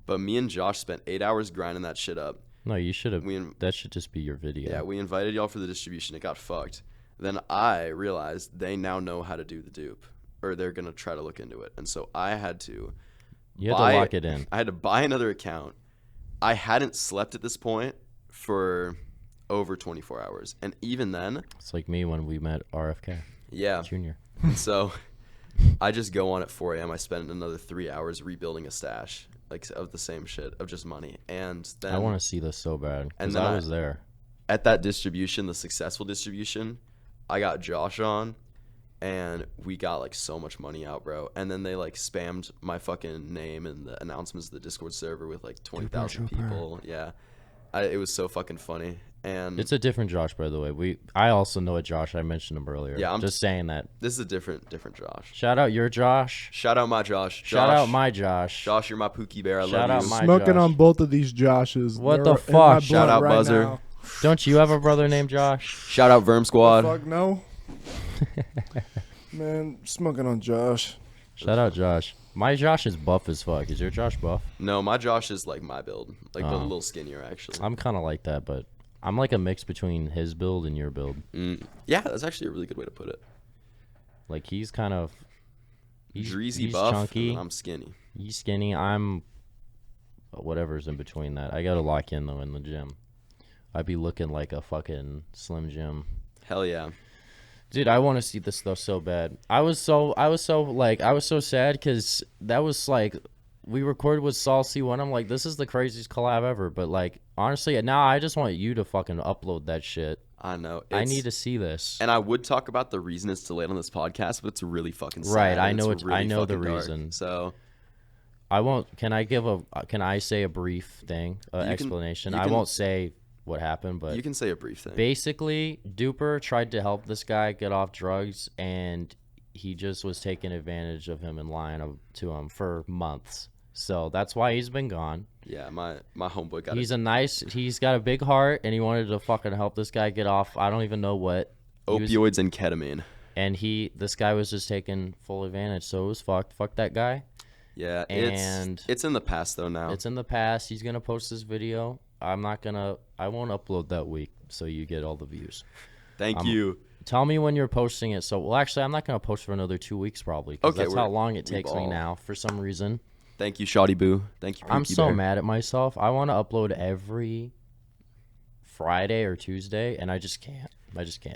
But me and Josh spent 8 hours grinding that shit up. No, you should have. We- That should just be your video. Yeah, we invited y'all for the distribution. It got fucked. Then I realized they now know how to do the dupe, or they're gonna try to look into it, and so I had to You had to lock it in. I had to buy another account. I hadn't slept at this point for over 24 hours. And even then... It's like me when we met RFK Jr. So I just go on at 4 a.m. I spend another 3 hours rebuilding a stash like of the same shit, of just money. And then... I want to see this so bad because I was there. At that distribution, the successful distribution, I got Josh on. And we got like so much money out, bro. And then they like spammed my fucking name and the announcements of the Discord server with like 20,000 people. Yeah, it was so fucking funny. And it's a different Josh, by the way. I also know a Josh. I mentioned him earlier. Yeah, I'm just saying that. This is a different Josh. Shout out your Josh. Shout out my Josh. Shout out my Josh. Josh, you're my Pookie Bear. I love you. Shout out my Smoking Josh. on both of these Joshes. What the fuck? Shout out right Buzzer. now. Don't you have a brother named Josh? Shout out Verm Squad. Fuck no. Man, smoking on Josh. Shout out Josh. My Josh is buff as fuck. Is your Josh buff? No, my Josh is like my build. Like but a little skinnier, actually. I'm kind of like that, but I'm like a mix between his build and your build. Yeah, that's actually a really good way to put it. Like he's kind of... Dreasy buff, chunky. I'm skinny. He's skinny. I'm... Whatever's in between that. I gotta lock in, though, in the gym. I'd be looking like a fucking Slim Jim. Hell yeah. Dude, I want to see this stuff so bad. I was so sad because that was like, we recorded with Saul C1. I'm like, this is the craziest collab ever. But like, honestly, now I just want you to fucking upload that shit. I know. I need to see this. And I would talk about the reason it's delayed on this podcast, but it's really fucking sad. Right, I know really I know the dark. reason. So I won't. Can I say a brief thing, explanation? I won't say what happened, but you can say a brief thing. Basically, Duper tried to help this guy get off drugs, and he just was taking advantage of him and lying to him for months. So that's why he's been gone. Yeah, my homeboy got. He's got a big heart, and he wanted to fucking help this guy get off. I don't even know what. Opioids and ketamine. And this guy was just taking full advantage. So it was fucked. Fuck that guy. Yeah, and it's in the past though now. It's in the past. He's gonna post this video. I won't upload that week, so you get all the views. Thank you. Tell me when you're posting it. So, actually, I'm not gonna post for another 2 weeks probably. Okay, that's how long it takes me now for some reason. Thank you, Shoddy Boo. Thank you. I'm so mad at myself. I want to upload every Friday or Tuesday, and I just can't.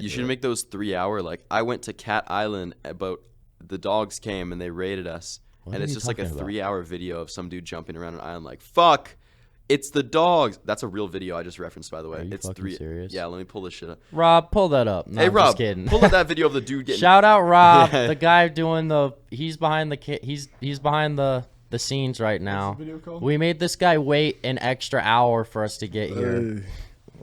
You should make those 3 hour. Like I went to Cat Island, but the dogs came and they raided us. And it's just like a 3 hour video of some dude jumping around an island like, fuck, it's the dogs. That's a real video I just referenced, by the way. Are you it's fucking serious? Yeah, let me pull this shit up. Rob, pull that up. No, hey, I'm Rob, just kidding. pull up that video of the dude getting... Shout out Rob, the guy doing he's behind the scenes right now. What's the video called? We made this guy wait an extra hour for us to get here.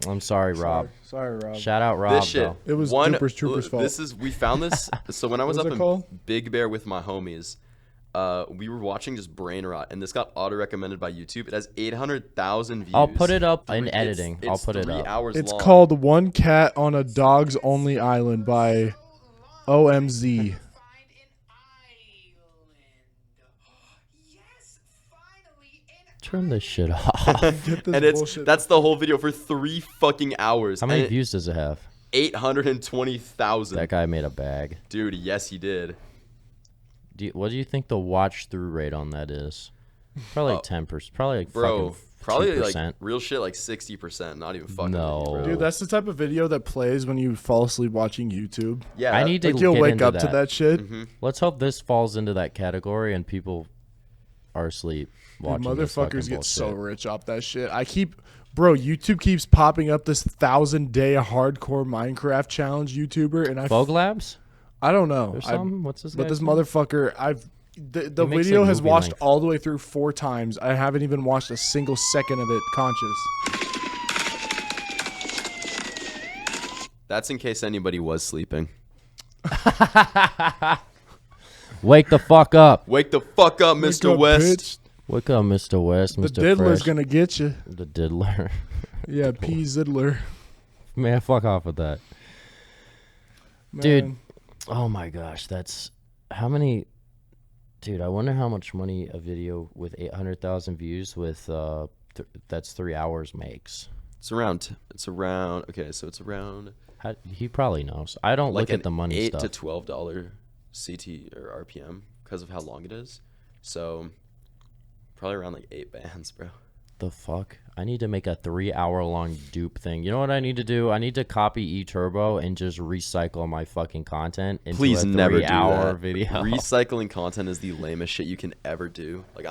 I'm sorry, Rob. Sorry, Rob. Shout out Rob. This shit. Though. It was Duper's Trooper's fault. We found this. So when I was up in called? Big Bear with my homies, we were watching just Brainrot, and this got auto-recommended by YouTube. It has 800,000 views. I'll put it up in editing. I'll put it up. 3 hours It's long. called One Cat on a Dogs Only Island by OMZ. Turn this shit off. And that's the whole video for 3 fucking hours. How many views does it have? 820,000. That guy made a bag. Dude, yes, he did. What do you think the watch through rate on that is? Probably like 10%. Probably like Bro, fucking probably 2%. like real shit, like 60%. Not even fucking. No. with you, bro. Dude, that's the type of video that plays when you fall asleep watching YouTube. Yeah, I need to Like you'll get wake into up to that shit. Let's hope this falls into that category and people are asleep watching. Dude, this fucking motherfuckers get so bullshit. rich off that shit. YouTube keeps popping up this 1,000-day hardcore Minecraft challenge YouTuber, and Fog Labs? I don't know. There's some. What's this? But guy's this name? motherfucker, the makes, video like, has movie watched length. all the way through 4 times. I haven't even watched a single second of it conscious. That's in case anybody was sleeping. Wake the fuck up. Wake the fuck up, Wake Mr. up, West. bitch. Wake up, Mr. West. The Mr. diddler's Fresh. gonna get you. The diddler. Yeah, P. Ziddler. Man, fuck off with that. Man. Dude. Oh my gosh, that's how many. Dude, I wonder how much money a video with 800,000 views with that's 3 hours makes. It's around. Okay, so it's around. He probably knows. I don't Like look at the money $8 stuff. to $12 CT or RPM because of how long it is. So Probably around like 8 bands, bro. The fuck? I need to make a 3-hour-long dupe thing. You know what I need to do? I need to copy eTurbo and just recycle my fucking content into Please a never do 3-hour that. video. Recycling content is the lamest shit you can ever do. Like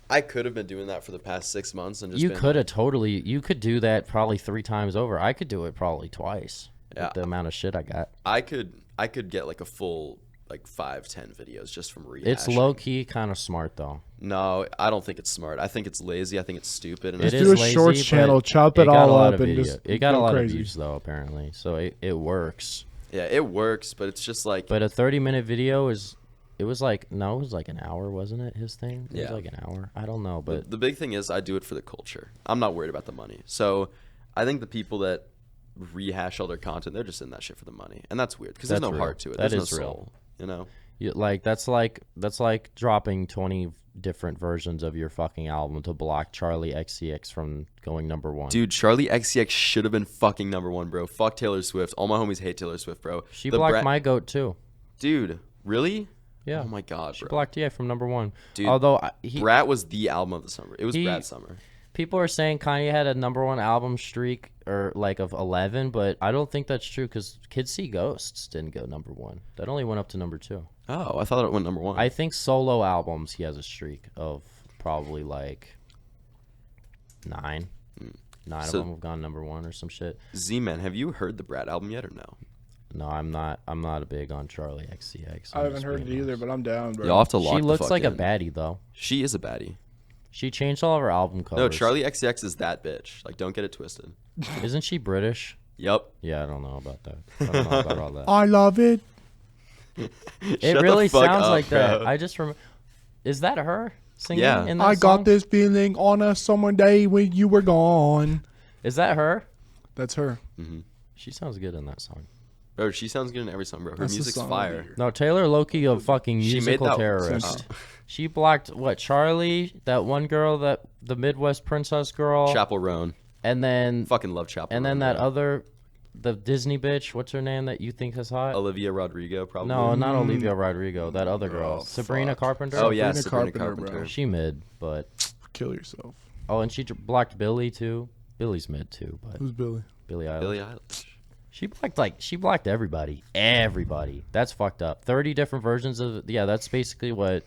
I could have been doing that for the past 6 months and just You been, could have totally. You could do that probably 3 times over. I could do it probably twice. Yeah. With the amount of shit I got. I could get like a full like 5-10 videos just from rehashing. It's low key kind of smart though. No, I don't think it's smart. I think it's lazy. I think it's stupid. And It Just is do a lazy, shorts but channel, chop it it got a all lot up, of and video. just It got a go lot crazy. of views though apparently, so it works. yeah, it works, but it's just like But a 30-minute video is. It was like no, it was like an hour, wasn't it? His thing. It was Yeah. like an hour. I don't know, but the big thing is I do it for the culture. I'm not worried about the money. So I think the people that rehash all their content, they're just in that shit for the money, and that's weird because there's That's no real. heart to it. That There's is no real. soul. You know. that's like dropping 20 different versions of your fucking album to block Charlie XCX from going #1. Dude, Charlie XCX should have been fucking #1, bro. Fuck Taylor Swift. All my homies hate Taylor Swift, bro. She The blocked Brat- my goat too. Dude, really? Yeah. Oh my god, She bro. blocked from #1. Dude, Although Brat was the album of the summer. It was Brat's summer. people are saying Kanye had a #1 album streak or like of 11, but I don't think that's true because Kids See Ghosts didn't go #1. That only went up to #2. Oh, I thought it went #1. I think solo albums he has a streak of probably like 9. 9 So- of them have gone #1 or some shit. Z-Man, have you heard the Brat album yet or no? No, I'm not a big on Charlie XCX. I haven't heard it either, but I'm down, bro. Y'all have to lock She the looks fuck like in. a baddie though. She is a baddie. She changed all of her album covers. No, Charlie XCX is that bitch. Like, don't get it twisted. Isn't she British? Yup. Yeah, I don't know about that. I don't know about all that. I love it. It really sounds like that. I just remember. Is that her singing Yeah. in that I song? got this feeling on a summer day when you were gone. Is that her? That's her. She sounds good in that song. Bro, she sounds good in every song, bro. Her That's the music's song of fire. the year. No, Taylor Loki, a fucking She made musical that- terrorist. Oh. She blocked what? Charlie, that one girl, that the Midwest princess girl, Chapel Roan. and then Fucking love Chapel and then Roan, that bro. other, the Disney bitch. What's her name that you think is hot? Olivia Rodrigo, probably. No, not Olivia Rodrigo. That other girl, Oh, Sabrina fuck. Carpenter. Oh, yeah, Sabrina Sabrina Carpenter, Carpenter. bro. She mid, but Kill yourself. oh, and she blocked Billy too. Billy's mid too, but Who's Billy? Billie Eilish. Billie Eilish. She blocked everybody. Everybody. That's fucked up. 30 different versions of that's basically what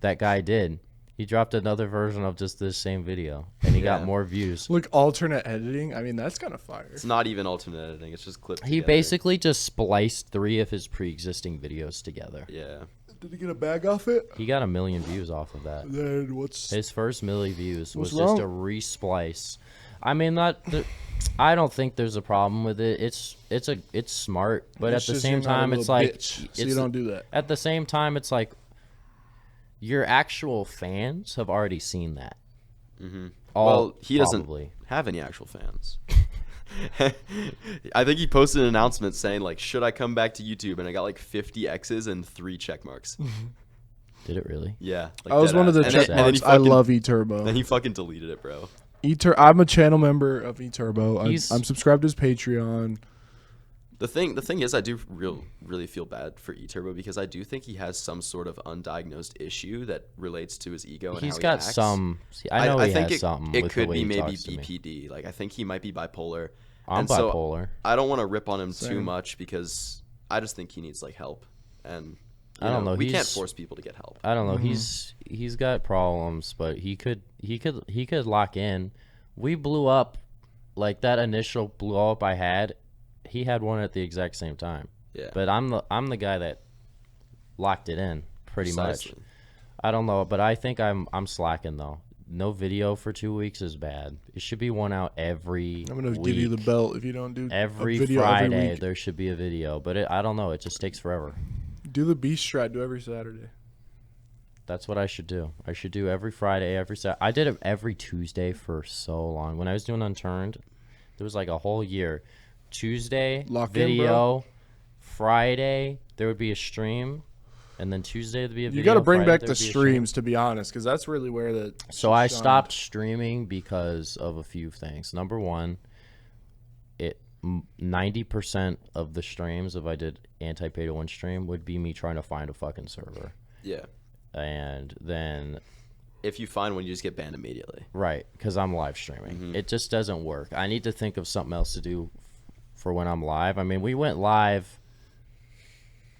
that guy did. He dropped another version of just this same video and he got Yeah. more views. Look, alternate editing. I mean, that's kind of fire. It's not even alternate editing. It's just clipped He together. basically just spliced 3 of his pre-existing videos together. Yeah. Did he get a bag off it? He got 1 million views off of that. Then what's His first million views was What's just a resplice. I mean, I don't think there's a problem with it. It's smart, but It's at the just same you're not a time, little it's like bitch, so you don't do that. At the same time, it's like your actual fans have already seen that. Well, he probably. doesn't have any actual fans. I think he posted an announcement saying, like, should I come back to YouTube? And I got like 50 X's and 3 check marks. Did it really? Yeah. Like I was dead one of the ass. check And then marks. he I fucking- love Then eTurbo. he fucking deleted it, bro. I'm a channel member of eTurbo. He's- I'm subscribed to his Patreon. The thing is, I do really feel bad for eTurbo because I do think he has some sort of undiagnosed issue that relates to his ego. And He's how he got acts. some. I know he think has something. it with could the way be he maybe talks to me. BPD. Like I think he might be bipolar. I'm And so bipolar. I don't want to rip on him too Same. much because I just think he needs like help. And you I don't know, We can't he's- force people to get help. I don't know. Mm-hmm. He's got problems, but he could lock in. We blew up, like that initial blow up I had. He had one at the exact same time. Yeah. But I'm the guy that locked it in pretty Precisely. much. I don't know, but I think I'm slacking though. No video for 2 weeks is bad. It should be one out every I'm gonna week. give you the belt if you don't do Every a video Friday every week. there should be a video, but I don't know. It just takes forever. Do the beast strat. Do every Saturday. That's what I should do. I should do every Friday, every Saturday. I did it every Tuesday for so long. When I was doing Unturned, there was like a whole year. Tuesday, Lock in, video. bro. Friday, there would be a stream. And then Tuesday, there'd be a video. You got to bring Friday, back there the would be a streams, to be honest, because that's really where the. So I shined. stopped streaming because of a few things. Number one, 90% of the streams, if I did anti-pay-to-win stream, would be me trying to find a fucking server. Yeah. And then if you find one, you just get banned immediately. Right, because I'm live streaming. It just doesn't work. I need to think of something else to do for when I'm live. I mean, we went live.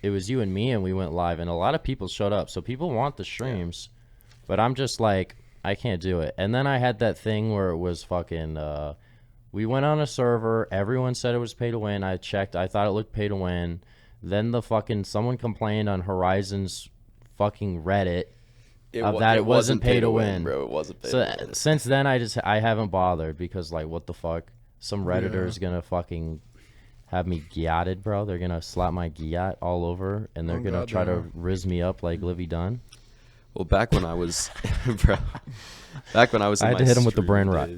It was you and me, and we went live, and a lot of people showed up. So people want the streams, but I'm just like, I can't do it. And then I had that thing where it was fucking, we went on a server. Everyone said it was pay to win. I checked. I thought it looked pay to win. Then someone complained on Horizon's fucking Reddit that it wasn't pay to win, bro. It wasn't pay to win. Since then, I haven't bothered because, like, what the fuck? Some Redditor's gonna fucking have me gyatted, bro. They're gonna slap my gyat all over, and they're gonna try to riz me up like Livy Dunn. Well, back when I was, bro, back when I was, I had to hit him with the brain rot.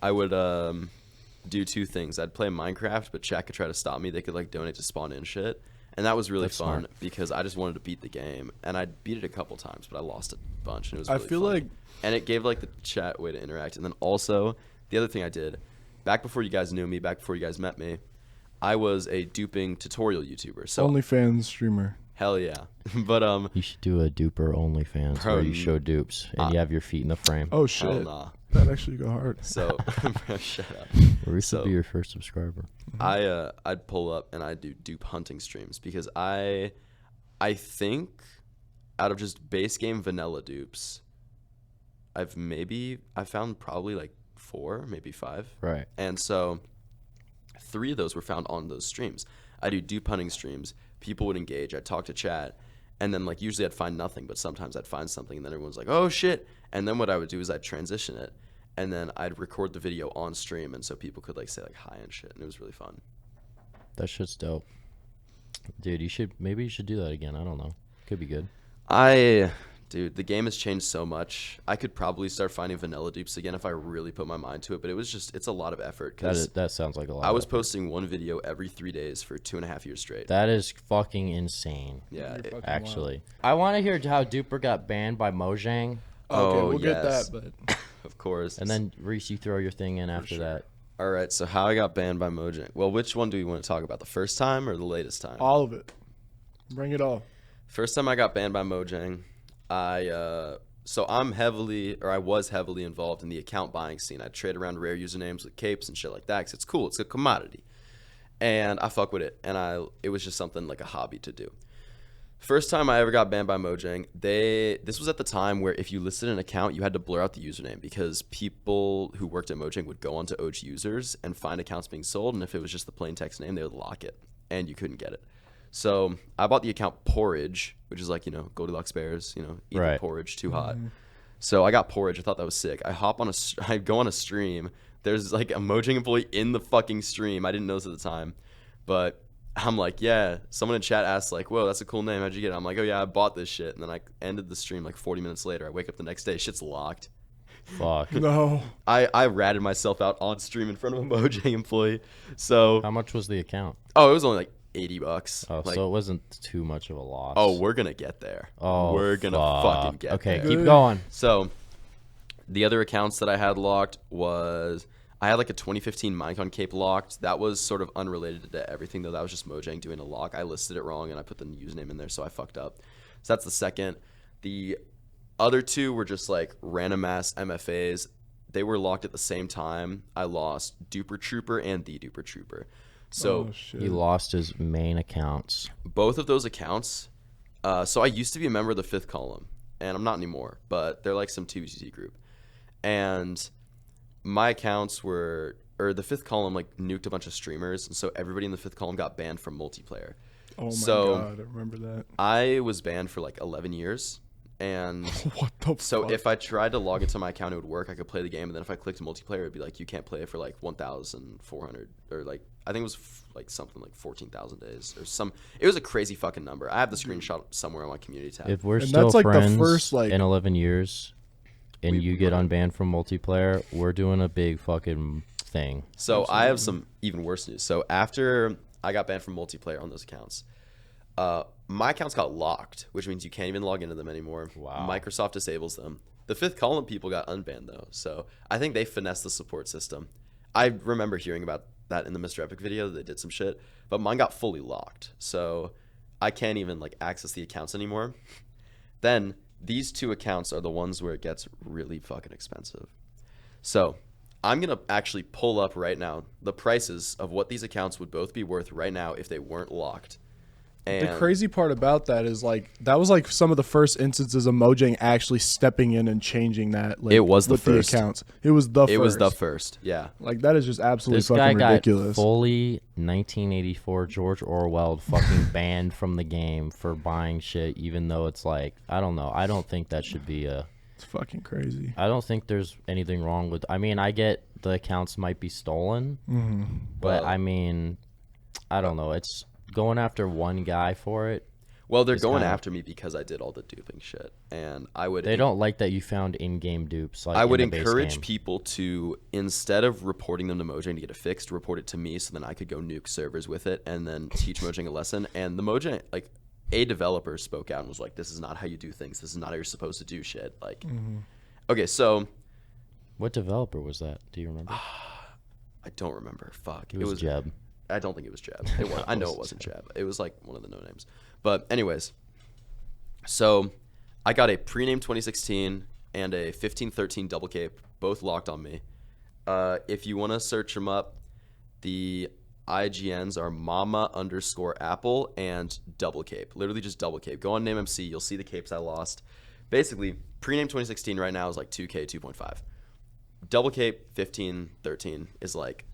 I would do two things. I'd play Minecraft, but chat could try to stop me. They could like donate to spawn in shit, and that was really fun smart. because I just wanted to beat the game, and I beat it a couple times, but I lost a bunch, and it was. Really I feel fun. like, and it gave like the chat way to interact, and then also the other thing I did, back before you guys knew me, back before you guys met me, I was a duping tutorial YouTuber. So OnlyFans streamer. hell yeah, but You should do a duper OnlyFans Bro, where you show dupes and you have your feet in the frame. Oh shit. hell nah. That actually go hard. So bro, shut up. Or you should so- be your first subscriber. I'd pull up and I'd do dupe hunting streams because I think out of just base game vanilla dupes, I found probably like 4, maybe 5. Right. And so 3 of those were found on those streams. I do dupe hunting streams. People would engage. I'd talk to chat. And then like usually I'd find nothing, but sometimes I'd find something and then everyone's like, oh shit. And then what I would do is I'd transition it. And then I'd record the video on stream, and so people could like say like hi and shit, and it was really fun. That shit's dope. Dude, maybe you should do that again. I don't know. Could be good. Dude, the game has changed so much. I could probably start finding vanilla dupes again if I really put my mind to it, but it's a lot of effort. That sounds like a lot. I was posting one video every 3 days for 2.5 years straight. That is fucking insane. Yeah, You're fucking Actually, I want to hear how Duper got banned by Mojang, Okay, we'll yes. get that, but of course. and then Reese, you throw your thing in after that. All right, so how I got banned by Mojang. Well, which one do we want to talk about? The first time or the latest time? all of it. Bring it all. First time I got banned by Mojang, I was heavily involved in the account buying scene. I trade around rare usernames with capes and shit like that because it's cool. It's a commodity, and I fuck with it. And it was just something like a hobby to do. First time I ever got banned by Mojang, this was at the time where if you listed an account, you had to blur out the username because people who worked at Mojang would go onto OG users and find accounts being sold, and if it was just the plain text name, they would lock it, and you couldn't get it. So I bought the account Porridge, which is like, Goldilocks Bears, eat the porridge, too hot. So I got Porridge. I thought that was sick. I go on a stream. There's like a Mojang employee in the fucking stream. I didn't know this at the time, but I'm like, yeah. Someone in chat asked like, whoa, that's a cool name. How'd you get it? I'm like, oh yeah, I bought this shit. And then I ended the stream like 40 minutes later. I wake up the next day. Shit's locked. Fuck. No. I ratted myself out on stream in front of a Mojang employee. So, How much was the account? it was only like $80. Oh, Like, so it wasn't too much of a loss. oh, we're going to get there. Oh, we're going to fucking get Okay, there. keep going. So, the other accounts that I had locked was I had like a 2015 Minecon cape locked. That was sort of unrelated to everything, though. That was just Mojang doing a lock. I listed it wrong and I put the username in there, so I fucked up. So that's the second. The other 2 were just like random ass MFAs. They were locked at the same time. I lost Duper Trooper and the Duper Trooper. So Oh, shit. He lost his main accounts. both of those accounts. So I used to be a member of the 5th column, and I'm not anymore, but they're like some 2GZ group. And my accounts the 5th column like nuked a bunch of streamers, and so everybody in the 5th column got banned from multiplayer. Oh my So- god, I remember that. I was banned for like 11 years, and What the so fuck? if I tried to log into my account, it would work. I could play the game, and then if I clicked multiplayer, it'd be like, you can't play it for like 1,400 or like I think it was like something like 14,000 days or some. It was a crazy fucking number. I have the screenshot somewhere on my community tab. If we're And still that's, like, the friends first, like- in 11 years and you get unbanned from multiplayer, we're doing a big fucking thing. So I have some even worse news. So after I got banned from multiplayer on those accounts, my accounts got locked, which means you can't even log into them anymore. Wow. Microsoft disables them. The 5th column people got unbanned though, so I think they finessed the support system. I remember hearing about that in the Mr. Epic video. They did some shit, but mine got fully locked, so I can't even like access the accounts anymore. Then these two accounts are the ones where it gets really fucking expensive. So I'm going to actually pull up right now the prices of what these accounts would both be worth right now if they weren't locked. And The crazy part about that is like that was like some of the first instances of Mojang actually stepping in and changing that. Like, It was the with first. The accounts. It was the it first. was the first. Yeah. Like that is just absolutely This guy fucking got ridiculous. fully 1984 George Orwell fucking banned from the game for buying shit, even though it's like, I don't know. I don't think that should be a... It's fucking crazy. I don't think there's anything wrong with... I mean, I get the accounts might be stolen, but Well- I mean, I don't know. It's going after one guy for it. Well, they're It's going kinda- after me because I did all the duping shit, and I would. They don't like that you found in-game dupes. Like I would in the base encourage game. people to, instead of reporting them to Mojang to get it fixed, report it to me so then I could go nuke servers with it and then teach Mojang a lesson. And the Mojang, like, a developer spoke out and was like, "This is not how you do things. This is not how you're supposed to do shit." Like, okay, so What developer was that? Do you remember? I don't remember. Fuck, It was Jeb. I don't think it was Jeb. It was, I know it wasn't Jeb. It was like one of the no names. But anyways, so I got a pre-name 2016 and a 1513 double cape, both locked on me. If you want to search them up, the IGNs are mama_apple and double cape. Literally just double cape. Go on NameMC. You'll see the capes I lost. Basically, pre-name 2016 right now is like 2K, 2.5. Double cape 1513 is like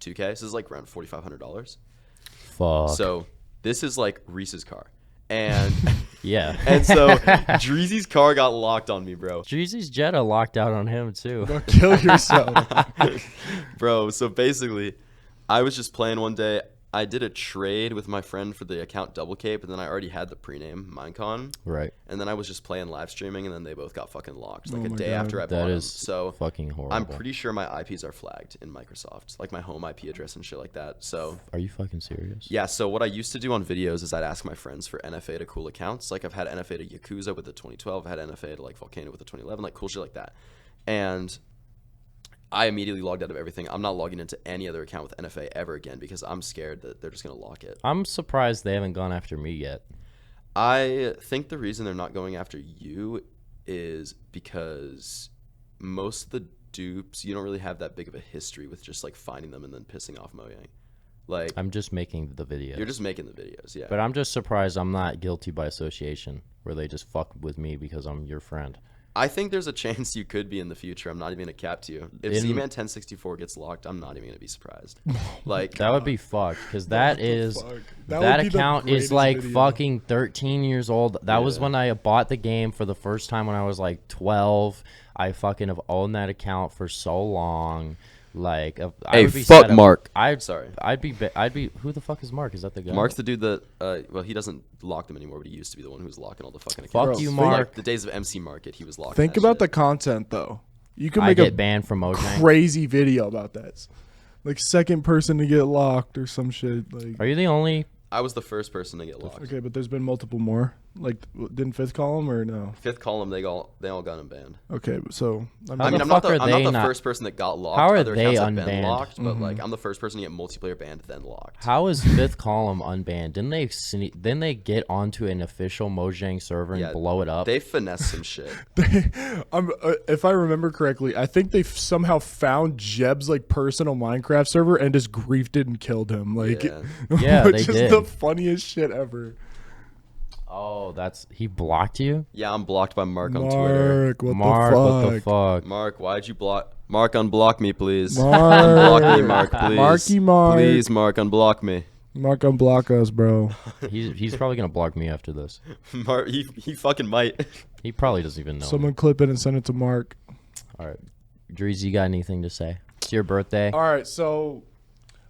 2K. So this is like around $4,500. Fuck. So this is like Reese's car. And yeah. and so DREAZY'S car got locked on me, bro. DREAZY'S Jetta locked out on him too. Go kill yourself. Bro, so basically, I was just playing one day. I did a trade with my friend for the account Double Cape, and then I already had the pre-name Minecon. Right. And then I was just playing live streaming, and then they both got fucking locked like Oh a my day God. after I That bought them. is So fucking horrible. I'm pretty sure my IPs are flagged in Microsoft, like my home IP address and shit like that. So Are you fucking serious? yeah, so what I used to do on videos is I'd ask my friends for NFA to cool accounts. Like I've had NFA to Yakuza with the 2012, I've had NFA to like Volcano with the 2011, like cool shit like that. And I immediately logged out of everything. I'm not logging into any other account with NFA ever again because I'm scared that they're just going to lock it. I'm surprised they haven't gone after me yet. I think the reason they're not going after you is because most of the dupes, you don't really have that big of a history with just like finding them and then pissing off Mojang. Like I'm just making the video. you're just making the videos, yeah. But I'm just surprised I'm not guilty by association where they just fuck with me because I'm your friend. I think there's a chance you could be in the future. I'm not even gonna cap to you. If In- Z-Man 1064 gets locked, I'm not even gonna be surprised. Like That would be fucked because that is fuck? that would be the account is greatest like video. fucking 13 years old. That was Yeah. when I bought the game for the first time when I was like 12. I fucking have owned that account for so long. Like, I Hey, would be fuck set up- Mark. Sorry. I'd be. Who the fuck is Mark? Is that the guy? Mark's the dude that well, he doesn't lock them anymore, but he used to be the one who was locking all the fucking Fuck accounts. you, Think- Mark. The days of MC Market, he was locking. Think that about shit. the content though. You can I make get a banned from Mojang. crazy video about that. Like second person to get locked or some shit. Like Are you the only? I was the first person to get locked. okay, but there's been multiple more. Like didn't fifth column or no? Fifth column, they all got him banned. Okay, so I the mean, I'm not fuck are I'm not they the not- first person that got locked. How are Other they accounts have been unbanned? locked, but like I'm the first person to get multiplayer banned then locked. How is Fifth Column unbanned? Didn't they get onto an official Mojang server and Yeah, blow it up? They finessed some shit. if I remember correctly, I think they somehow found Jeb's like personal Minecraft server and just griefed it and killed him. Like, Yeah. Yeah, which they is did. the funniest shit ever. Oh, he blocked you? Yeah, I'm blocked by Mark on Twitter. Mark, what What the the fuck? fuck? Mark, why'd you block? Mark, unblock me, please. Mark. Unblock me, Mark, please. Marky Mark. Please, Mark, unblock me. Mark, unblock us, bro. He's probably gonna block me after this. Mark, he fucking might. He probably doesn't even know. Someone clip it and send it to Mark. All right, Dreazy, you got anything to say? It's your birthday. All right, so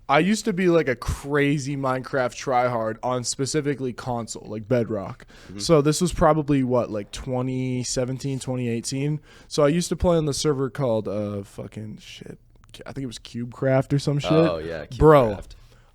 I used to be like a crazy Minecraft tryhard on specifically console, like Bedrock. So this was probably what, like 2017, 2018. So I used to play on the server called fucking shit. I think it was CubeCraft or some shit. Oh yeah, Bro, CubeCraft.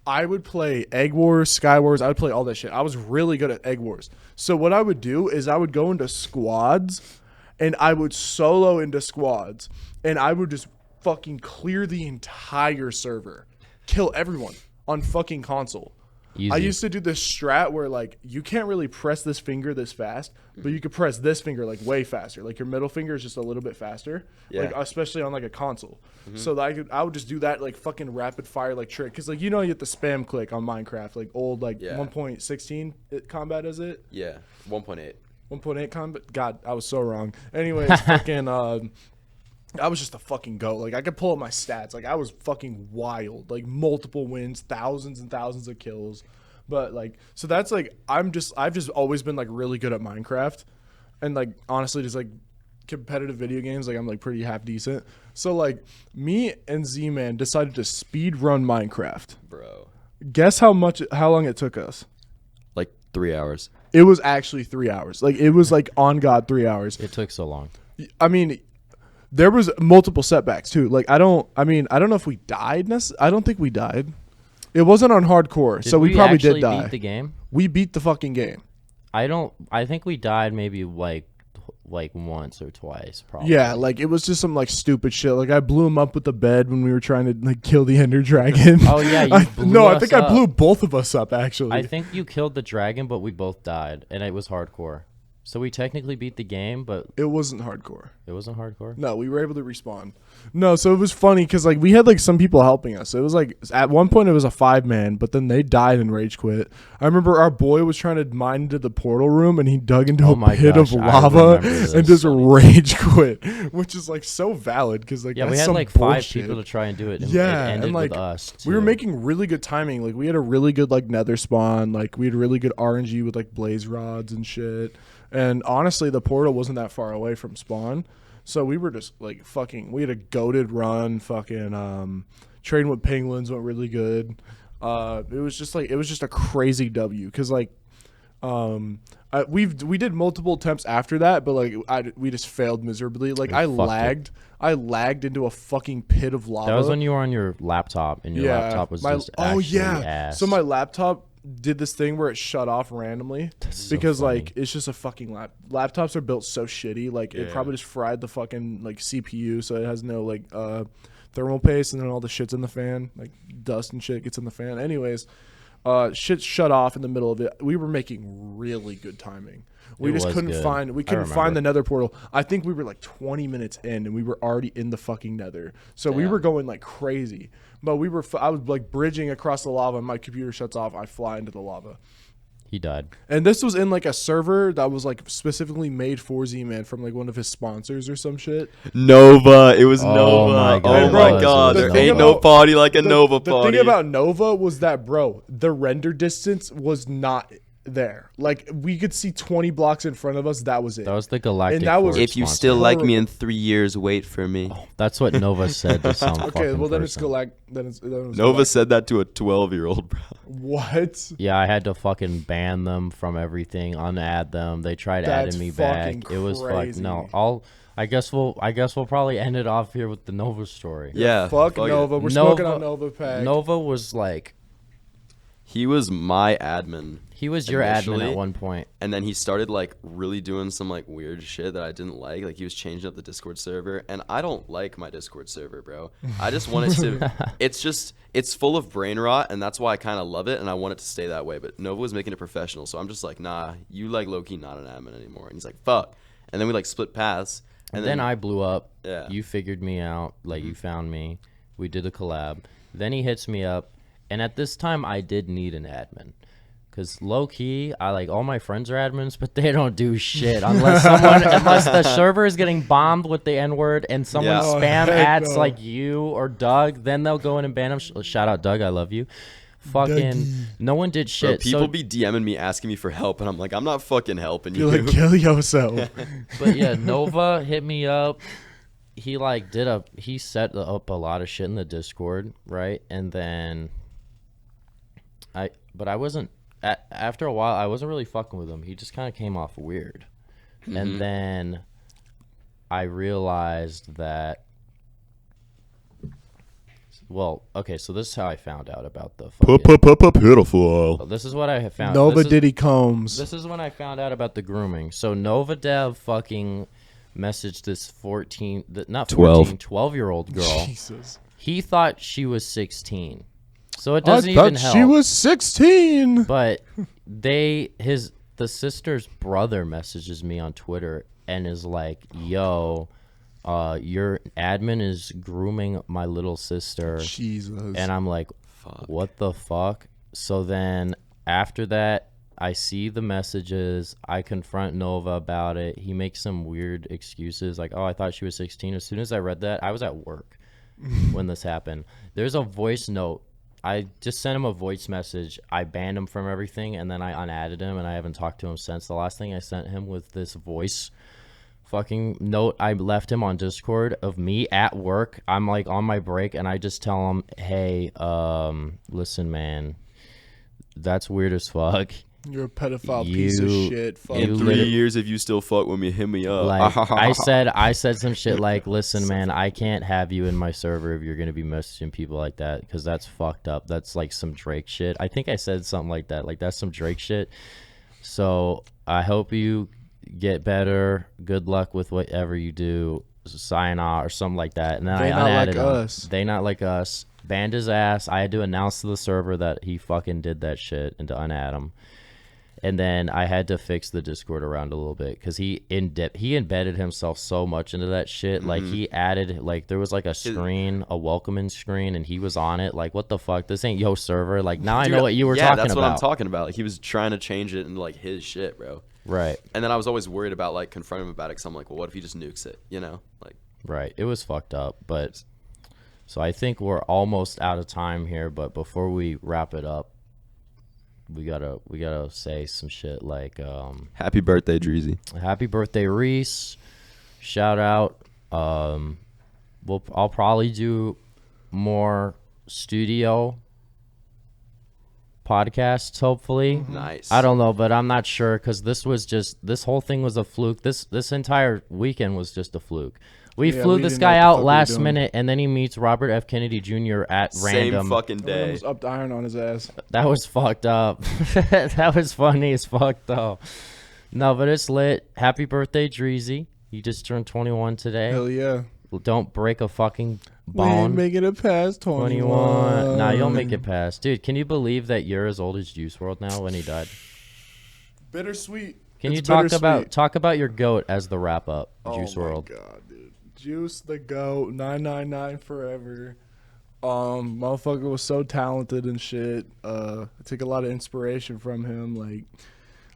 I would play Egg Wars, Sky Wars. I would play all that shit. I was really good at Egg Wars. So what I would do is I would go into squads and I would solo into squads and I would just fucking clear the entire server. Kill everyone on fucking console. Easy. I used to do this strat where like you can't really press this finger this fast, but you could press this finger like way faster. Like your middle finger is just a little bit faster. Yeah. Like especially on like a console. So that I would just do that like fucking rapid fire like trick, because like you know you have to spam click on Minecraft, like old like 1.16 combat is it? Yeah, 1.8. 1.8 combat. God, I was so wrong. Anyways, fucking I was just a fucking goat. Like I could pull up my stats. Like I was fucking wild. Like multiple wins, thousands and thousands of kills. But like, so that's like I've just always been like really good at Minecraft, and like honestly just like competitive video games, like I'm like pretty half decent. So like me and Z-Man decided to speed run Minecraft. Bro. Guess how long it took us? Like 3 hours. It was actually 3 hours. Like it was like on God 3 hours. It took so long. I mean, there was multiple setbacks too. Like I don't know if we died. I don't think we died. It wasn't on hardcore, so we probably did die. Beat the game? We beat the fucking game. I think we died maybe like once or twice probably. Yeah, like it was just some like stupid shit. Like I blew him up with the bed when we were trying to like kill the Ender Dragon. Oh yeah, you blew no, us I think up. I blew both of us up actually. I think you killed the dragon, but we both died, and it was hardcore. So we technically beat the game, but it wasn't hardcore. It wasn't hardcore? No, we were able to respawn. No, so it was funny because like we had like some people helping us. It was like at one point it was a 5-man, but then they died and rage quit. I remember our boy was trying to mine into the portal room and he dug into a pit of lava and just rage quit, which is like so valid because like we had like bullshit. 5 people to try and do it. And yeah, it ended and like with us too. we were making really good timing. Like we had a really good like nether spawn. Like we had really good RNG with like blaze rods and shit. And honestly, the portal wasn't that far away from spawn. So we were just like fucking, we had a goated run, fucking trading with penguins went really good. It was just a crazy W. Cause like, we did multiple attempts after that, but like we just failed miserably. Like I lagged into a fucking pit of lava. That was when you were on your laptop and your laptop was just actually ass. So my laptop did this thing where it shut off randomly because like it's just a fucking laptops are built so shitty. Like it probably just fried the fucking like CPU, so it has no like thermal paste, and then all the shit's in the fan, like dust and shit gets in the fan. Anyways, shit shut off in the middle of it. We were making really good timing. We just couldn't find the nether portal. I think we were like 20 minutes in and we were already in the fucking nether. So we were going like crazy. But I was like bridging across the lava and my computer shuts off. I fly into the lava. He died. And this was in like a server that was like specifically made for Z-Man from like one of his sponsors or some shit. Nova. It was Nova. My God. Oh my God. There ain't no party like a Nova party. The thing about Nova was that, bro, the render distance was not there. Like we could see 20 blocks in front of us. That was it. That was the Galactic. And that was if you still like me in 3 years, wait for me. Oh, that's what Nova said to some okay, well then person. it's Nova said that to a 12-year-old, bro. What? Yeah, I had to fucking ban them from everything, unadd them. They tried adding me back. It was fucking no. I guess we'll probably end it off here with the Nova story. Yeah. Fuck Nova. We're smoking on Nova pack. Nova was like, he was my admin. He was your admin at one point. And then he started like really doing some like weird shit that I didn't like. Like he was changing up the Discord server, and I don't like my Discord server, bro. I just want it to it's full of brain rot, and that's why I kind of love it and I want it to stay that way. But Nova was making it professional, so I'm just like, nah, you like low-key not an admin anymore. And he's like, fuck. And then we like split paths. And then I blew up. Yeah. You figured me out. Like you found me. We did a collab. Then he hits me up. And at this time, I did need an admin. Because low-key, I like all my friends are admins, but they don't do shit. Unless the server is getting bombed with the N-word and someone spam adds like you or Doug, then they'll go in and ban them. Shout out, Doug. I love you. Fucking no one did shit. Bro, people be DMing me asking me for help, and I'm like, I'm not fucking helping you. You're like, kill yourself. But yeah, Nova hit me up. He like he set up a lot of shit in the Discord, right? And then I wasn't after a while I wasn't really fucking with him. He just kind of came off weird. And then I realized that so this is how I found out about the pitiful. This is what I have found. Nova Diddy Combs. This is when I found out about the grooming. So NovaDev fucking messaged this 12-year-old girl. Jesus. He thought she was 16. So it I doesn't even thought help. she was 16. But the sister's brother messages me on Twitter and is like, "Yo, your admin is grooming my little sister." Jesus. And I'm like, what the fuck? So then after that, I see the messages. I confront Nova about it. He makes some weird excuses like, "Oh, I thought she was 16." As soon as I read that, I was at work when this happened. There's a voice note. I just sent him a voice message. I banned him from everything, and then I unadded him, and I haven't talked to him since. The last thing I sent him was this voice fucking note I left him on Discord of me at work. I'm like on my break, and I just tell him, "Hey, listen, man, that's weird as fuck. You're a pedophile piece of shit. Fuck. In 3 years, if you still fuck with me, hit me up." Like I said some shit like, "Listen, man, I can't have you in my server if you're gonna be messaging people like that, because that's fucked up. That's like some Drake shit." I think I said something like that. Like, that's some Drake shit. So I hope you get better. Good luck with whatever you do. Sayonara or something like that. And then They I not unadded like him. us. They not like us. Banned his ass. I had to announce to the server that he fucking did that shit and to unadd him. And then I had to fix the Discord around a little bit because he embedded himself so much into that shit. Like, he added, like, there was like a screen, a welcoming screen, and he was on it. Like, what the fuck? This ain't yo server. Like, now I know what you were talking about. Yeah, that's what I'm talking about. Like, he was trying to change it into like his shit, bro. Right. And then I was always worried about like confronting him about it because I'm like, well, what if he just nukes it? You know, like. Right. It was fucked up, but so I think we're almost out of time here. But before we wrap it up, we gotta say some shit like Happy birthday, Dreasy. happy birthday, Reese. Shout out. I'll probably do more studio podcasts, hopefully. Nice. I don't know, but I'm not sure because this whole thing was a fluke. This entire weekend was just a fluke. We Yeah, flew we this didn't know guy what the out fuck we were last doing. minute, and then he meets Robert F. Kennedy Jr. at random. Same fucking Everyone day. was up to iron on his ass. That was fucked up. That was funny as fuck, though. No, but it's lit. Happy birthday, Dreasy. You just turned 21 today. Hell yeah. Don't break a fucking We ain't bone. making it past 21. Nah, you'll make it past. Dude, can you believe that you're as old as Juice WRLD now when he died? Bittersweet. Can you It's talk bittersweet. about your GOAT as the wrap up, Juice Oh my WRLD? god, dude. Juice the GOAT, 999 forever. Motherfucker was so talented and shit. I take a lot of inspiration from him. Like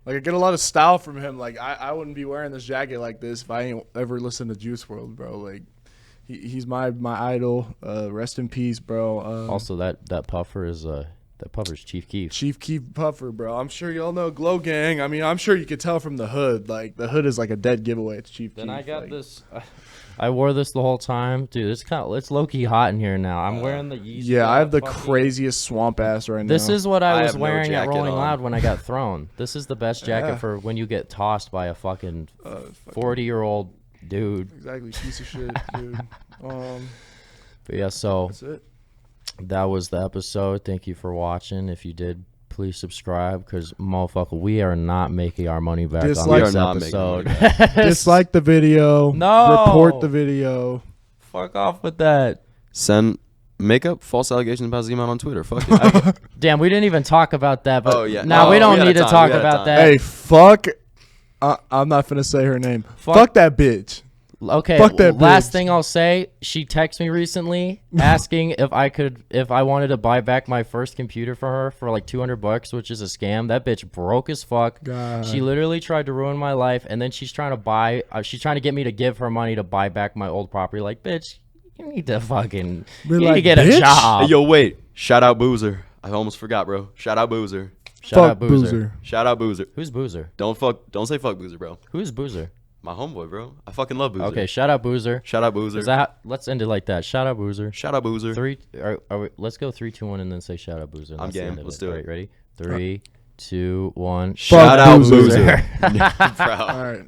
I get a lot of style from him. Like I wouldn't be wearing this jacket like this if I ain't ever listened to Juice WRLD, bro. Like he's my idol. Rest in peace, bro. Also, that puffer is Puffer's Chief Keef. Chief Keef Puffer, bro. I'm sure y'all know Glow Gang. I mean, I'm sure you could tell from the hood. Like the hood is like a dead giveaway. It's Chief Then Keef. I got like, this. I wore this the whole time, dude. It's low key hot in here now. I'm wearing the Yeezy. Yeah, I have the fucking- craziest swamp ass right now. This is what I I was have no wearing at jacket Rolling on. Loud when I got thrown. This is the best jacket Yeah. for when you get tossed by a fucking 40-year-old dude. exactly piece of shit, dude. But yeah, so That's it. that was the episode. Thank you for watching. If you did, please subscribe because motherfucker, we are not making our money back Dislike- on We this are not making episode. money Dislike the video. No. Report the video. Fuck off with that. Make up false allegations about Z-Man on Twitter. Fuck it. Damn, we didn't even talk about that. But Oh, yeah. now Oh, we we don't got need to time. talk We got about time. that. Hey, fuck. I'm not finna say her name. Fuck that bitch. Okay, Fuck that last bitch. thing I'll say, she texted me recently asking if I wanted to buy back my first computer for her for like $200, which is a scam. That bitch broke as fuck. God. She literally tried to ruin my life, and then she's trying to get me to give her money to buy back my old property. Like, bitch, you need to fucking, Be you need to like, get "Bitch?" a job. Hey, yo, wait. Shout out Boozer. I almost forgot, bro. Shout out Boozer. Shout Fuck out Boozer. Shout out Boozer. Who's Boozer? Don't say fuck Boozer, bro. Who's Boozer? My homeboy, bro. I fucking love Boozer. Okay, shout out Boozer. Shout out Boozer. Let's end it like that. Shout out Boozer. Shout out Boozer. Let's go 3, 2, 1, and then say shout out Boozer. I'm That's the game. end of Let's it. do it. Alright, ready? 3, 2, 1. Shout out Boozer. Boozer. Bro. All right.